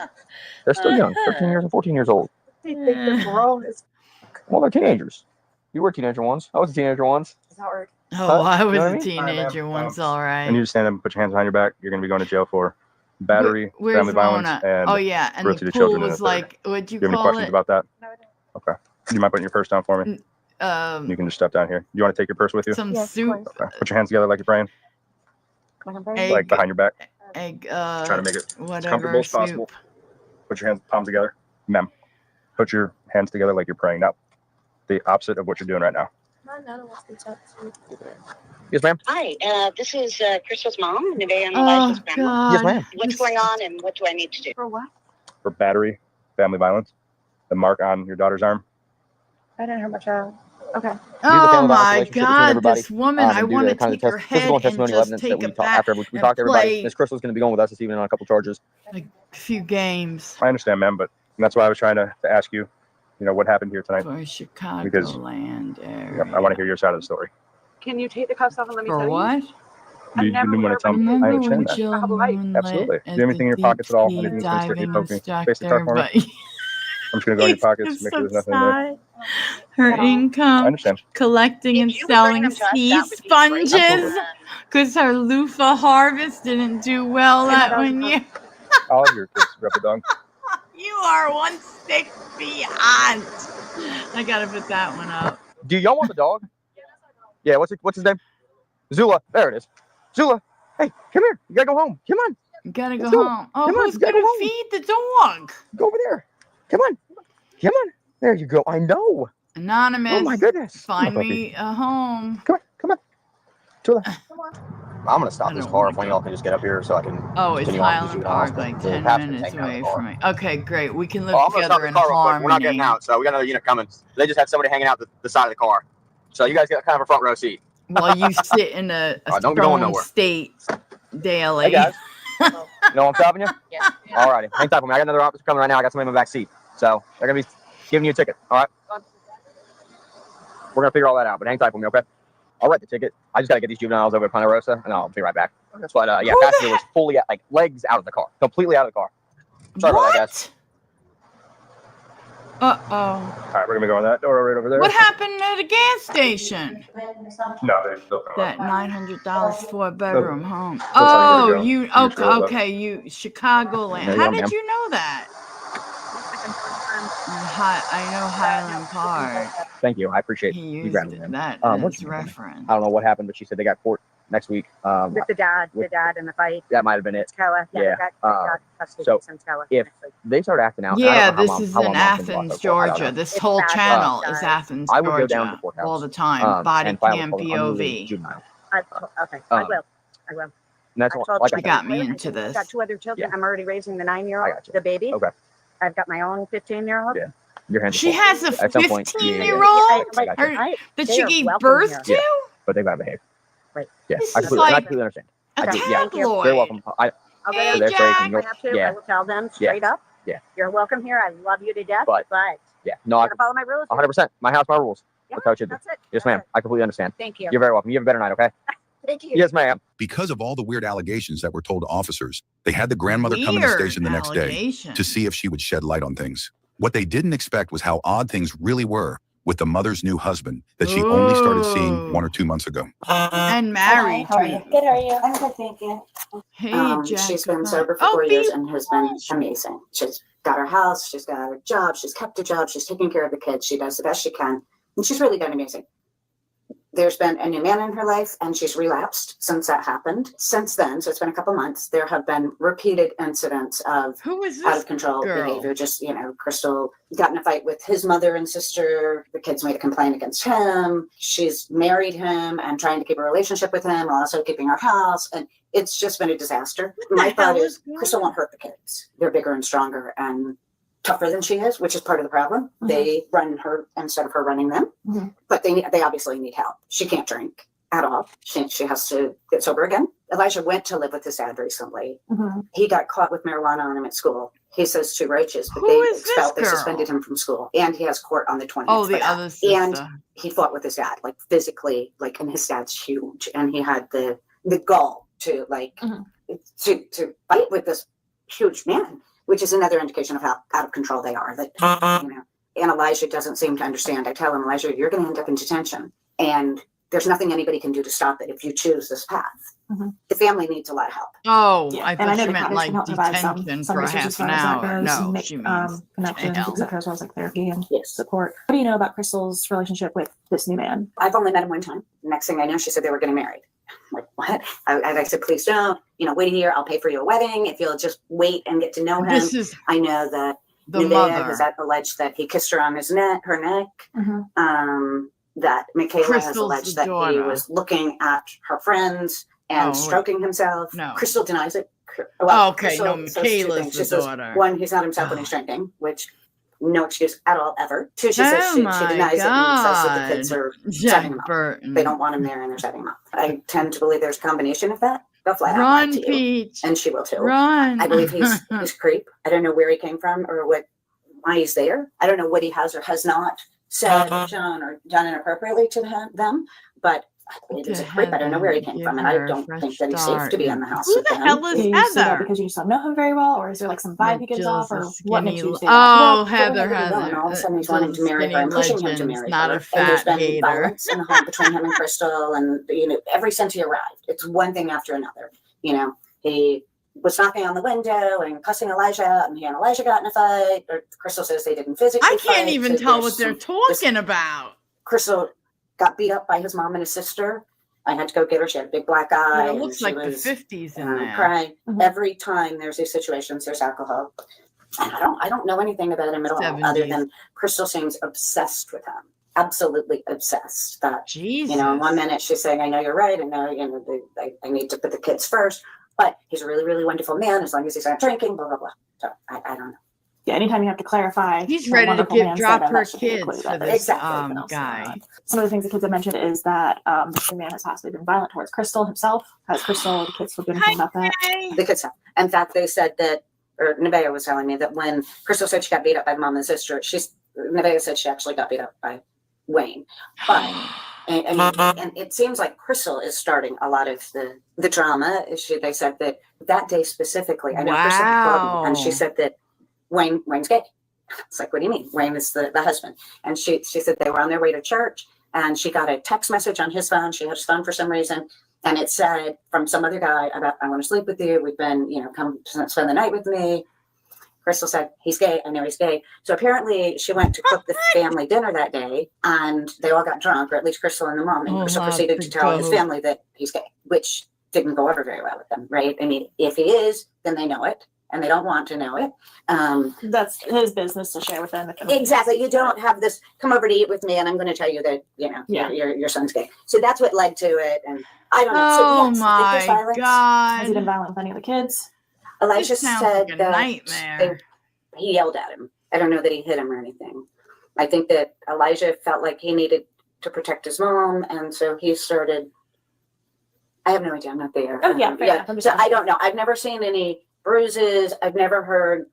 They're still young, 13 years and 14 years old. They think they're grown as Well, they're teenagers. You were a teenager once. I was a teenager once. hard. Oh, Huh? I You was know what I a mean? teenager once, all right. And you just stand up and put your hands behind your back. You're going to be going to jail for battery, Where's family violence, Mona? and Oh yeah, and cruelty the to pool children in was 1/3. like, what'd you Do you have any call questions it? about that? No, I don't. Okay. Do you mind putting your purse down for me? You can just step down here. You want to take your purse with you? Some Yes, of soup, course. Okay. Put your hands together like you're praying, Like I'm very egg, like behind your back. egg, Try to make it as whatever, comfortable as possible. soup. Put your hands, palms together. Put your hands together like you're praying. Now, the opposite of what you're doing right now. My Nana wants to talk to you. Yes, ma'am. Hi, this is Crystal's mom, Nevaeh and Elijah's grandma. God. Yes, ma'am. What's going on and what do I need to do? For what? For battery, family violence, the mark on your daughter's arm. I didn't hurt my child. Okay. Oh my God, this woman! I want to take her head and just take a bat after we and talked to everybody. play Miss Crystal's going to be going with us this evening on a couple charges. a few games I understand, ma'am, but that's why I was trying to ask you, what happened here tonight. for Chicagoland Because area. I want to hear your side of the story. Can you take the cuffs off and let me For tell what? I You never didn't want to tell me. I Remember when understand that. Jill My whole life. Moonlit Absolutely. Do as you have anything in your the pockets at all? deep Anything sea that's going to stick diving you, poke me? Face the instructor, car for me? but I'm just going to go in your pockets, he's make so sure there's nothing in there. sad. Her I income, understand. collecting and If you would bring selling them to us, sea that would be great. sponges, because her loofah harvest didn't do well that one year. All of your kids rub the dog. You are one stick beyond. I gotta put that one up. Do y'all want the dog? Yeah, what's his name? Zula. There it is. Zula. Hey, come here. You gotta go home. Come on. You gotta go Let's go. home. Oh, Come on, who's you gotta gonna go home. feed the dog? Go over there. Come on. Come on. There you go. I know. Anonymous. Oh my goodness. Find me a home. Come on. Come on. Zula. I'm gonna stop I this don't car wanna if one of go. y'all can just get up here so I can Oh, it's continue on with Highland you Park, like 10 minutes away from me. Okay, great. We can live I'm gonna stop together the in car real quick. We're not getting harmony. out, so we got another unit coming. They just had somebody hanging out the side of the car, so you guys got kind of a front row seat. While you sit in a Don't be going stone nowhere. state daily. Hey guys, you know I'm stopping you? Yeah. All righty, hang tight for me. I got another officer coming right now. I got somebody in my back seat, so they're gonna be giving you a ticket. All right. We're gonna figure all that out, but hang tight for me, okay? I'll write the ticket. I just gotta get these juveniles over at Ponte Rosa, and I'll be right back. But yeah, passenger was fully legs out of the car, completely out of the car. Sorry about that, guys. Uh-oh. All right, we're going to go on that door right over there. What happened at a gas station? No, they still come That $900 4-bedroom home. how Oh, you're gonna go. you You just rolled up. okay? You Chicagoland. There you How go, did ma'am. you know that? I know Highland Park. Thank you. I appreciate He you used grabbing them. that What's as your name? reference. I don't know what happened, but she said they got court next week. With the dad in the fight. That might have been it. Koa. Yeah. Got custody So since Koa. if they start acting out, Yeah, I don't know this how is long in mom's been Athens, locked up for. I don't Georgia. know. This It's whole bad, channel guys. is Athens, I would go down to Georgia, the courthouse all the time. Body and file cam a unruly POV. juvenile. Okay, I will. And that's I all, told like you I She said, got me I into said, this. I've got 2 other children. Yeah. I'm already raising the I 9-year-old, got you. the baby. Okay. I've got my own 15-year-old. Yeah. Your hands are She full. has a At some point, 15-year-old I got you. that They she are gave welcome birth here. to? Yeah. But they gotta behave. Right. Yeah. This I is completely like understand. a I do. Yeah. tabloid. Very welcome. I'll go Hey, down they're safe Jack. and if I have to. yeah. I will tell them straight up. Yeah. You're welcome here. I love you to death. But yeah. No, I gotta follow my rules. 100%. My house, my rules. Yeah, That's how it should be. that's it. Yes, That's ma'am. it. I completely understand. Thank you. You're very welcome. You have a better night, okay? Thank you. Yes, ma'am. Because of all the weird allegations that were told to officers, they had the grandmother come to the station the next day to see if she would shed light on things. What they didn't expect was how odd things really were with the mother's new husband that she only started seeing 1 or 2 months ago. And married. How are you? Good, how are you? I'm good, thank you. Hey, Jack. She's been sober for 4 years and has been amazing. She's got her house, she's got her job, she's kept her job, she's taking care of the kids, she does the best she can, and she's really done amazing. There's been a new man in her life, and she's relapsed since that happened. Since then, so it's been a couple months, there have been repeated incidents of out of control behavior. Just, Crystal got in a fight with his mother and sister. The kids made a complaint against him. She's married him and trying to keep a relationship with him, also keeping her house. And it's just been a disaster. My thought is Crystal won't hurt the kids. They're bigger and stronger and tougher than she is, which is part of the problem. Mm-hmm. They run her instead of her running them. Mm-hmm. But they obviously need help. She can't drink at all. She has to get sober again. Elijah went to live with his dad recently. Mm-hmm. He got caught with marijuana on him at school. He says 2 roaches, but they suspended him from school. And he has court on the 20th. Oh, the other sister. And he fought with his dad, physically, and his dad's huge. And he had the gall to to fight with this huge man, which is another indication of how out of control they are. And Elijah doesn't seem to understand. I tell him, Elijah, you're going to end up in detention, and there's nothing anybody can do to stop it if you choose this path. Mm-hmm. The family needs a lot of help. Oh, yeah. I thought you meant detention for half an hour. No, she means connections, etc., as well as therapy and support. What do you know about Crystal's relationship with this new man? I've only met him one time. Next thing I know, she said they were getting married. I'm like, what? I said, please don't. Wait a year. I'll pay for your wedding if you'll just wait and get to know him. I know that the mother has alleged that he kissed her on her neck. Mm-hmm. that Michaela has Crystal's alleged that he daughter. was looking at her friends and stroking himself. No. Crystal denies it. Okay, Crystal no, says two Michaela's things. She the says, daughter. one, he's not himself when he's drinking, which no excuse at all, ever. Two, she says Oh she my denies it and says that the kids God. are Jack setting him up. Burton. They don't want him there and they're setting him up. I tend to believe there's a combination of that. They'll flat out lie Run, to you, Peach. and she will too. Run. I believe he's a creep. I don't know where he came from or why he's there. I don't know what he has or has not said, shown, or done inappropriately to them, but I believe he's a creep. I don't know where he came from, and I don't think that he's safe to be in the house Who with the them. hell is Do you say that Heather? because you just don't know him very well, or is there like some vibe he gives off, or what makes you say that? Oh, Well, Heather, and all of a sudden he's wanting to marry her and pushing him to marry not her. a And there's fat been hater. violence in the home between him and Crystal, and ever since he arrived, it's one thing after another. He was knocking on the window and cussing Elijah out, and he and Elijah got in a fight. Or Crystal says they didn't physically I can't fight, even so tell there's what they're some- talking about. Crystal got beat up by his mom and his sister. I had to go get her. She had a big black eye. It and looks she like the was, 50s in there. crying. Every time there's these situations, there's alcohol. And I don't know anything about him at all, other 70s. than Crystal seems obsessed with him. Absolutely obsessed. That Jesus. in 1 minute she's saying, "I know you're right. I know I need to put the kids first, but he's a really, really wonderful man as long as he's not drinking." Blah blah blah. So I don't know. Yeah, anytime you have to clarify, He's what a ready to wonderful man drop said, her that should be a kids clue for that this there's Exactly. something else going guy. on. Some of the things the kids have mentioned is that this man has possibly been violent towards Crystal himself. Has Crystal, the kids, spoken anything about that? The kids have. In fact, they said that, or Nevaeh was telling me that when Crystal said she got beat up by mom and sister, Nevaeh said she actually got beat up by Wayne. But and it seems like Crystal is starting a lot of the drama. They said that day specifically, I know Crystal called me, and she said that Wayne's gay. It's like, what do you mean? Wayne is the husband. And she said they were on their way to church, and she got a text message on his phone. She had his phone for some reason, and it said from some other guy about, "I want to sleep with you. We've been, come spend the night with me." Crystal said, "He's gay. I know he's gay." So apparently she went to cook the family dinner that day, and they all got drunk, or at least Crystal and the mom. And Crystal proceeded to tell his family that he's gay, which didn't go over very well with them, right? I mean, if he is, then they know it, and they don't want to know it. That's his business to share with them. Exactly. You don't have this, "Come over to eat with me, and I'm going to tell you that, your son's gay." So that's what led to it. And I don't know. Oh so, yes, my God. Has he been violent with any of the kids? Elijah This sounds said like a that nightmare. he yelled at him. I don't know that he hit him or anything. I think that Elijah felt like he needed to protect his mom, and so he started. I have no idea. I'm not there. Oh yeah, fair enough. So I don't know. I've never seen any bruises. I've never heard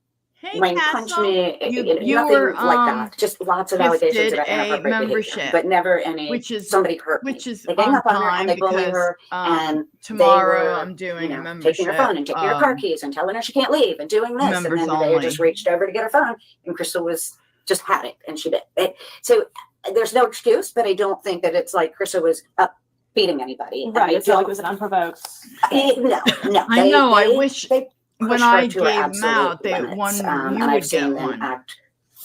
Wayne punch me. You Nothing were, like that. Just lots of allegations gifted about a inappropriate behavior, membership, but never any. which is somebody hurt me. which is They gang on up on her time and they bully because her, and tomorrow they were, I'm doing a membership. taking her phone and taking her car keys and telling her she can't leave and doing this. Members And then only. they just reached over to get her phone, and Crystal was just had it, and she bit it. So there's no excuse, but I don't think that it's like Crystal was up beating anybody. Right. It's not like it was an unprovoked. No. I know. I wish they when push I her to her gave them absolute out, they limits. one And you I've would seen get them one. act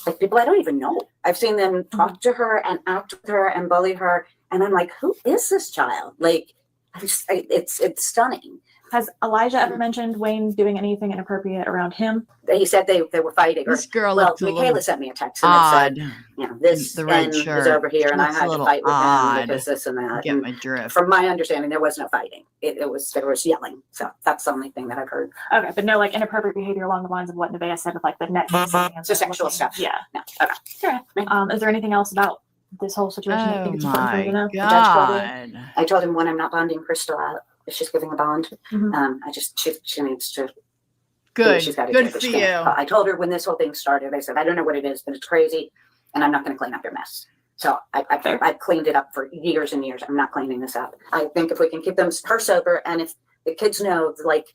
like people I don't even know. I've seen them talk to her and act with her and bully her, and I'm like, who is this child? Like, it's stunning. Has Elijah ever mentioned Wayne doing anything inappropriate around him? He said they were fighting. This girl well, looked a Michaela little sent me a text and odd. it said, this The red end is shirt. over here, and I Looks a had to little fight with odd. him because this and that. Get And my drift. from my understanding, there was no fighting. There was yelling. So that's the only thing that I've heard. Okay, but no like inappropriate behavior along the lines of what Nevaeh said with like the neck. So sexual stuff. Yeah. No. Okay. Sure. Is there anything else about this whole situation that you think it's important for you to know? God. I told him when I'm not bonding Crystal out, if she's giving a bond, Mhm. she needs to. Good. She's got to Good take for her you. stand. I told her when this whole thing started, I said, I don't know what it is, but it's crazy, and I'm not going to clean up your mess. So I've cleaned it up for years and years. I'm not cleaning this up. I think if we can keep her sober, and if the kids know, like,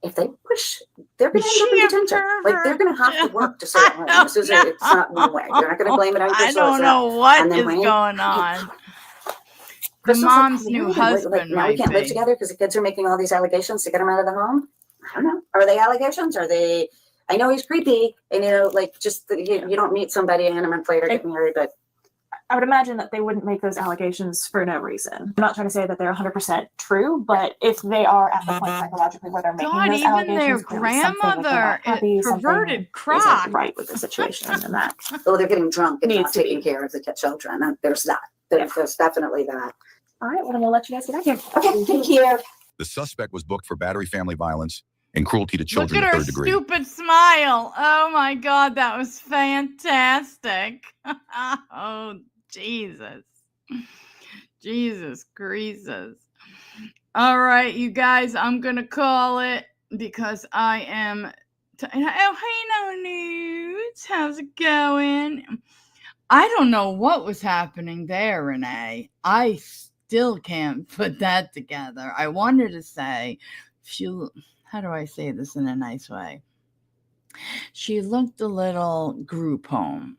if they push, they're going to end up in detention. Like, they're going to have to work to stay at home. It's not one way. You're not going to blame it on I Crystal. don't It's know not. what And then is Wayne- going on. The Crystal's like, mom's "Are new you really- husband now we might can't live be. together because the kids are making all these allegations to get him out of the home." I don't know. Are they allegations? Are they? I know he's creepy, and like just you don't meet somebody and a month later get married, but I would imagine that they wouldn't make those allegations for no reason. I'm not trying to say that they're 100% true, but if they are at the point psychologically where they're making God, those even allegations, their clearly something that they're grandmother, not happy, something perverted crock. isn't right with the situation, and that they're getting drunk and Needs not to taking be. care of the children. And there's that. There's definitely that. All right, well, I'm going to let you guys get back here. Okay, thank you. The suspect was booked for battery, family violence, and cruelty to children Look at to her third degree. stupid smile. Oh my God, that was fantastic. Oh, Jesus. Jesus Creases. All right, you guys, I'm going to call it because I am... oh, hey, no news. How's it going? I don't know what was happening there, Renee. I still can't put that together. I wanted to say, how do I say this in a nice way? She looked a little group home,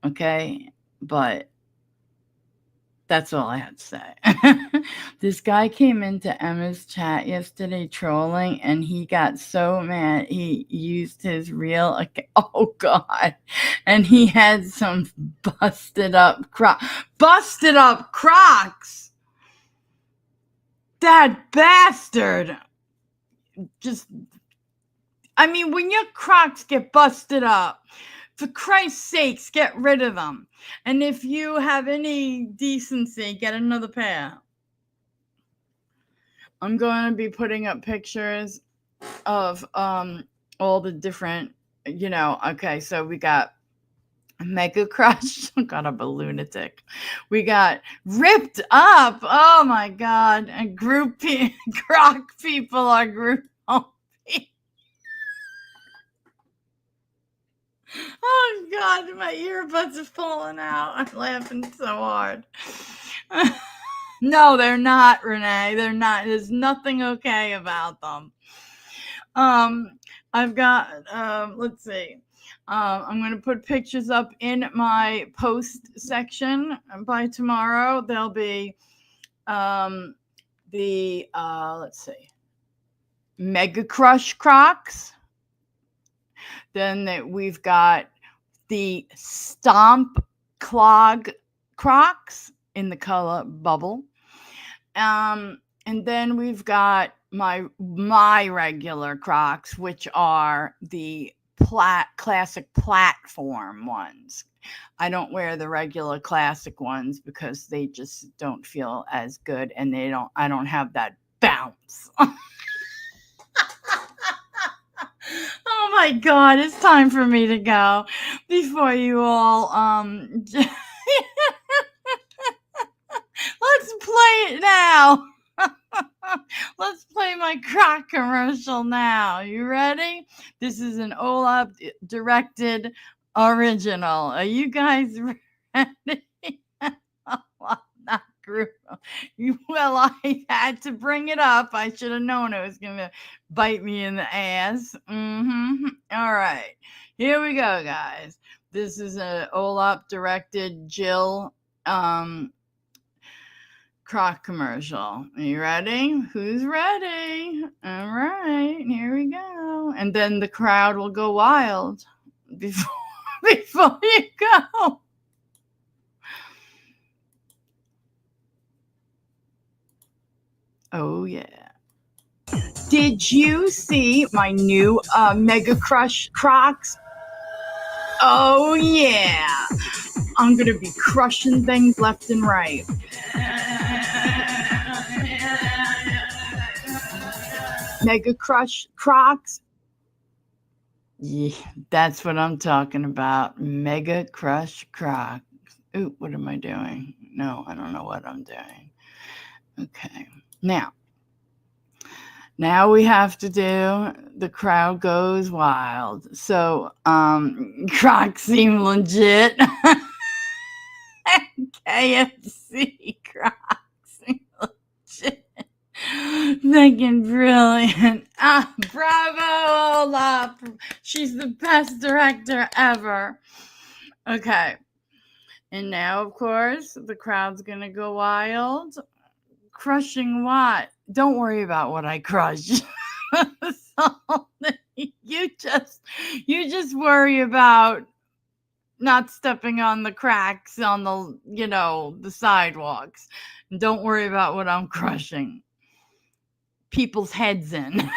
okay? But that's all I had to say. This guy came into Emma's chat yesterday trolling, and he got so mad. He used his real account. Oh, God. And he had some busted up Crocs. That bastard. When your Crocs get busted up, for Christ's sakes, get rid of them. And if you have any decency, get another pair. I'm going to be putting up pictures of all the different, okay, so we got Mega Crush. God, I'm a lunatic. We got Ripped Up. Oh, my God. And Croc people are group. Oh, God, my earbuds are falling out. I'm laughing so hard. No, they're not, Renee. They're not. There's nothing okay about them. I've got, let's see. I'm going to put pictures up in my post section by tomorrow. There'll be let's see, Mega Crush Crocs. Then we've got the Stomp Clog Crocs in the color Bubble. And then we've got my regular Crocs, which are the classic platform ones. I don't wear the regular classic ones because they just don't feel as good, and I don't have that bounce. Oh my God, it's time for me to go before you all let's play it now. Let's play my Croc commercial now. You ready? This is an Olaf directed original. Are you guys ready? Not group. Well, I had to bring it up. I should have known it was going to bite me in the ass. All right. Here we go, guys. This is an Olaf directed Jill Croc commercial. Are you ready? Who's ready? All right, here we go. And then the crowd will go wild before you go. Oh, yeah. Did you see my new Mega Crush Crocs? Oh, yeah. I'm going to be crushing things left and right. Mega Crush Crocs. Yeah, that's what I'm talking about. Mega Crush Crocs. Ooh, what am I doing? No, I don't know what I'm doing. Okay. Now we have to do the crowd goes wild. So, Crocs seem legit. KFC Crocs seem legit. Fucking brilliant. Bravo, Olaf. She's the best director ever. Okay. And now, of course, the crowd's going to go wild. Crushing what? Don't worry about what I crush. So, you just worry about not stepping on the cracks on the sidewalks. And don't worry about what I'm crushing people's heads in.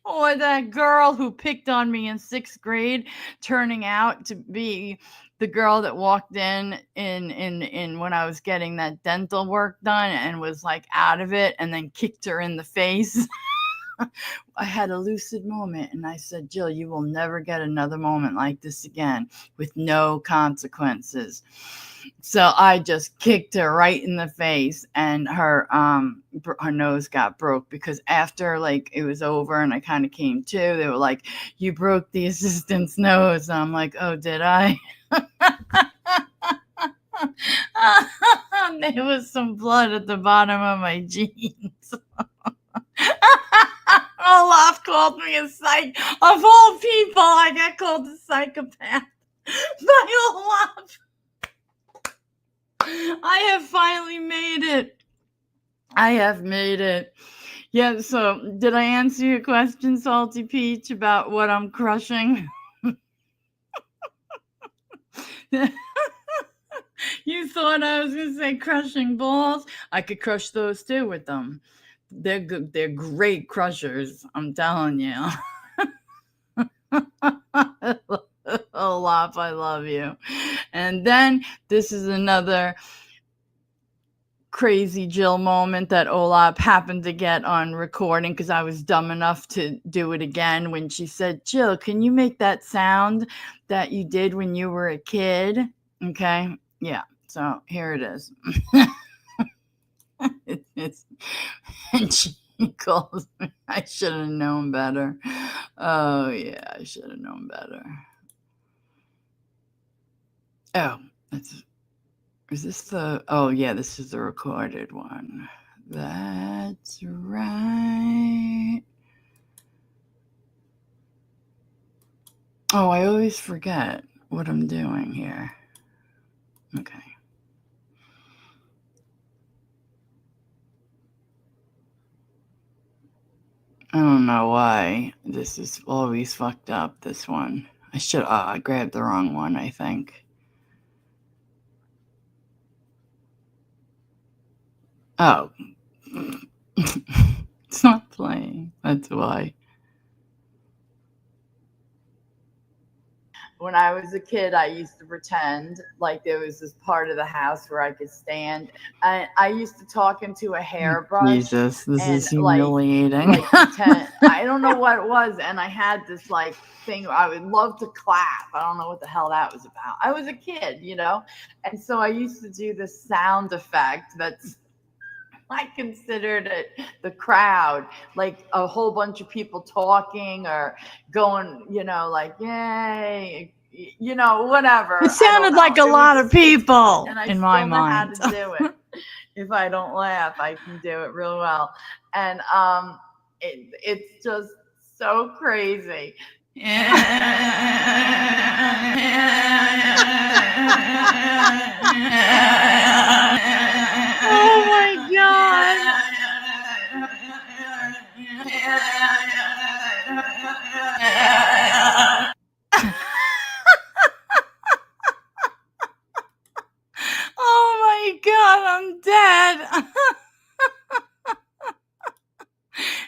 Or that girl who picked on me in 6th grade turning out to be the girl that walked in when I was getting that dental work done and was like out of it and then kicked her in the face. I had a lucid moment and I said, Jill, you will never get another moment like this again with no consequences. So I just kicked her right in the face and her nose got broke because after like it was over and I kind of came to, they were like, you broke the assistant's nose. And I'm like, oh, did I? There was some blood at the bottom of my jeans. Olaf called me a psych. Of all people, I got called a psychopath by Olaf. I have finally made it. I have made it. Yeah, so did I answer your question, Salty Peach, about what I'm crushing? You thought I was going to say crushing balls? I could crush those too with them. They're good. They're great crushers. I'm telling you. Olaf, I love you. And then this is another crazy Jill moment that Olaf happened to get on recording because I was dumb enough to do it again when she said, Jill, can you make that sound that you did when you were a kid? Okay. Yeah. So here it is. And she calls me. I should have known better. Oh, yeah, I should have known better. Oh, is this the... Oh, yeah, this is the recorded one. That's right. Oh, I always forget what I'm doing here. Okay. I don't know why this is always fucked up, this one. I grabbed the wrong one, I think. Oh. It's not playing. That's why. When I was a kid, I used to pretend like there was this part of the house where I could stand. And I used to talk into a hairbrush. Jesus, this is humiliating. Like pretend, I don't know what it was. And I had this like thing. I would love to clap. I don't know what the hell that was about. I was a kid, you know? And so I used to do this sound effect that's... I considered it the crowd, like a whole bunch of people talking or going, you know, like, yay, you know, whatever. It sounded like a lot of people in my mind. And I still know how to do it. If I don't laugh, I can do it real well. And it's just so crazy. Oh my God. Oh my God, I'm dead.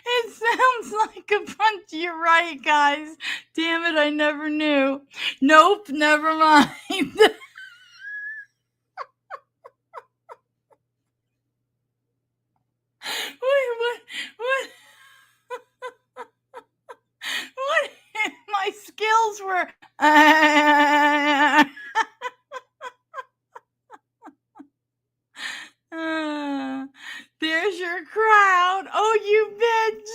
It sounds like a bunch. You're right, guys. Damn it, I never knew. Nope, never mind. What? What? My skills were... There's your crowd. Oh, you bitch.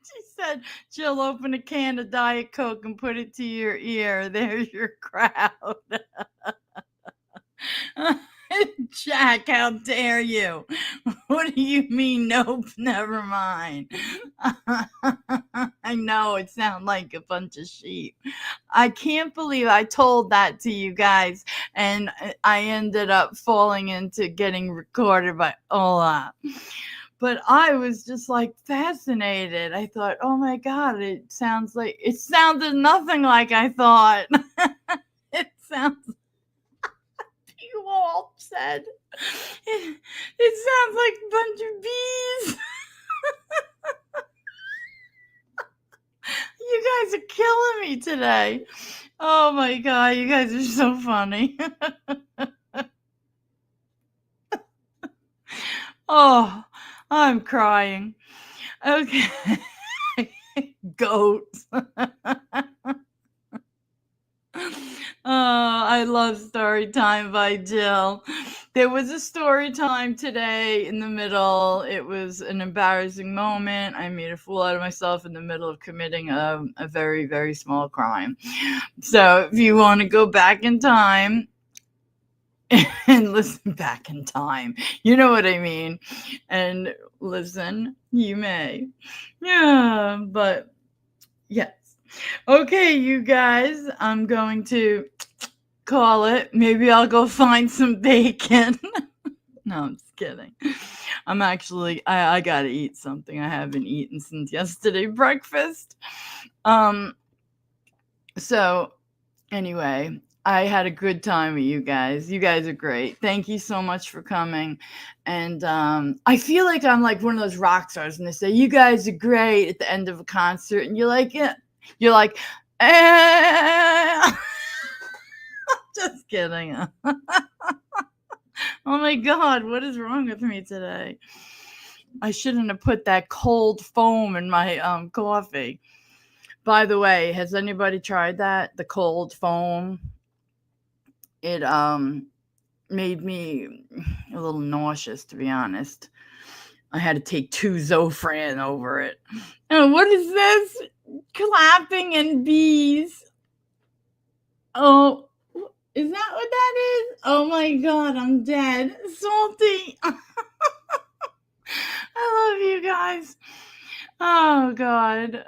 She said, Jill, open a can of Diet Coke and put it to your ear. There's your crowd. Jack, how dare you? What do you mean? Nope, never mind. I know it sounds like a bunch of sheep. I can't believe I told that to you guys, and I ended up falling into getting recorded by Ola. But I was just like fascinated. I thought, oh my God, it sounded nothing like I thought. It sounds... Walt said, it sounds like a bunch of bees. You guys are killing me today. Oh my God, you guys are so funny. Oh, I'm crying. Okay. Goats. Oh, I love story time by Jill. There was a story time today in the middle. It was an embarrassing moment. I made a fool out of myself in the middle of committing a very, very small crime. So if you want to go back in time and listen back in time, you know what I mean, and listen, you may. Yeah, but yes. Okay, you guys, I'm going to call it. Maybe I'll go find some bacon. No, I'm just kidding. I'm actually, I gotta eat something. I haven't eaten since yesterday breakfast. So anyway, I had a good time with you guys. You guys are great. Thank you so much for coming. And I feel like I'm like one of those rock stars, and they say, you guys are great at the end of a concert. And you're like, yeah. You're like, eh. Just kidding. Oh my God, what is wrong with me today? I shouldn't have put that cold foam in my coffee. By the way, has anybody tried that? The cold foam? It made me a little nauseous, to be honest. I had to take 2 Zofran over it. Oh, what is this? Clapping and bees. Oh, is that what that is? Oh my God, I'm dead. Salty. I love you guys. Oh God.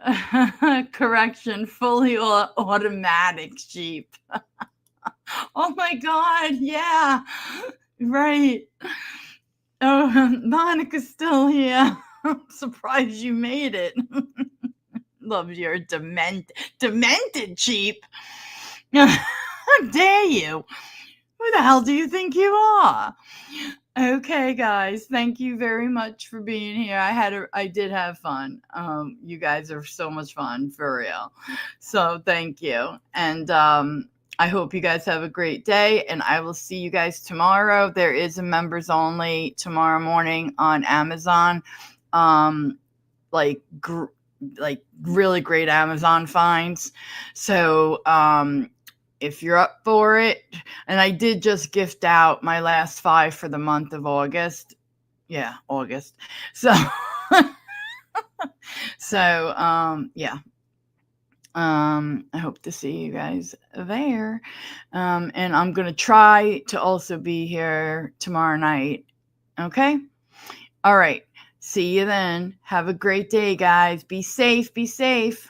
Correction, fully automatic sheep. Oh my God, yeah. Right. Oh, Monica's still here. I'm surprised you made it. Love your demented sheep. How dare you? Who the hell do you think you are? Okay, guys, thank you very much for being here. I did have fun. You guys are so much fun, for real. So thank you. And I hope you guys have a great day, and I will see you guys tomorrow. There is a members only tomorrow morning on Amazon. Like really great Amazon finds. So if you're up for it, and I did just gift out my last 5 for the month of August. Yeah, August. So yeah. I hope to see you guys there. And I'm going to try to also be here tomorrow night. Okay? All right. See you then. Have a great day, guys. Be safe. Be safe.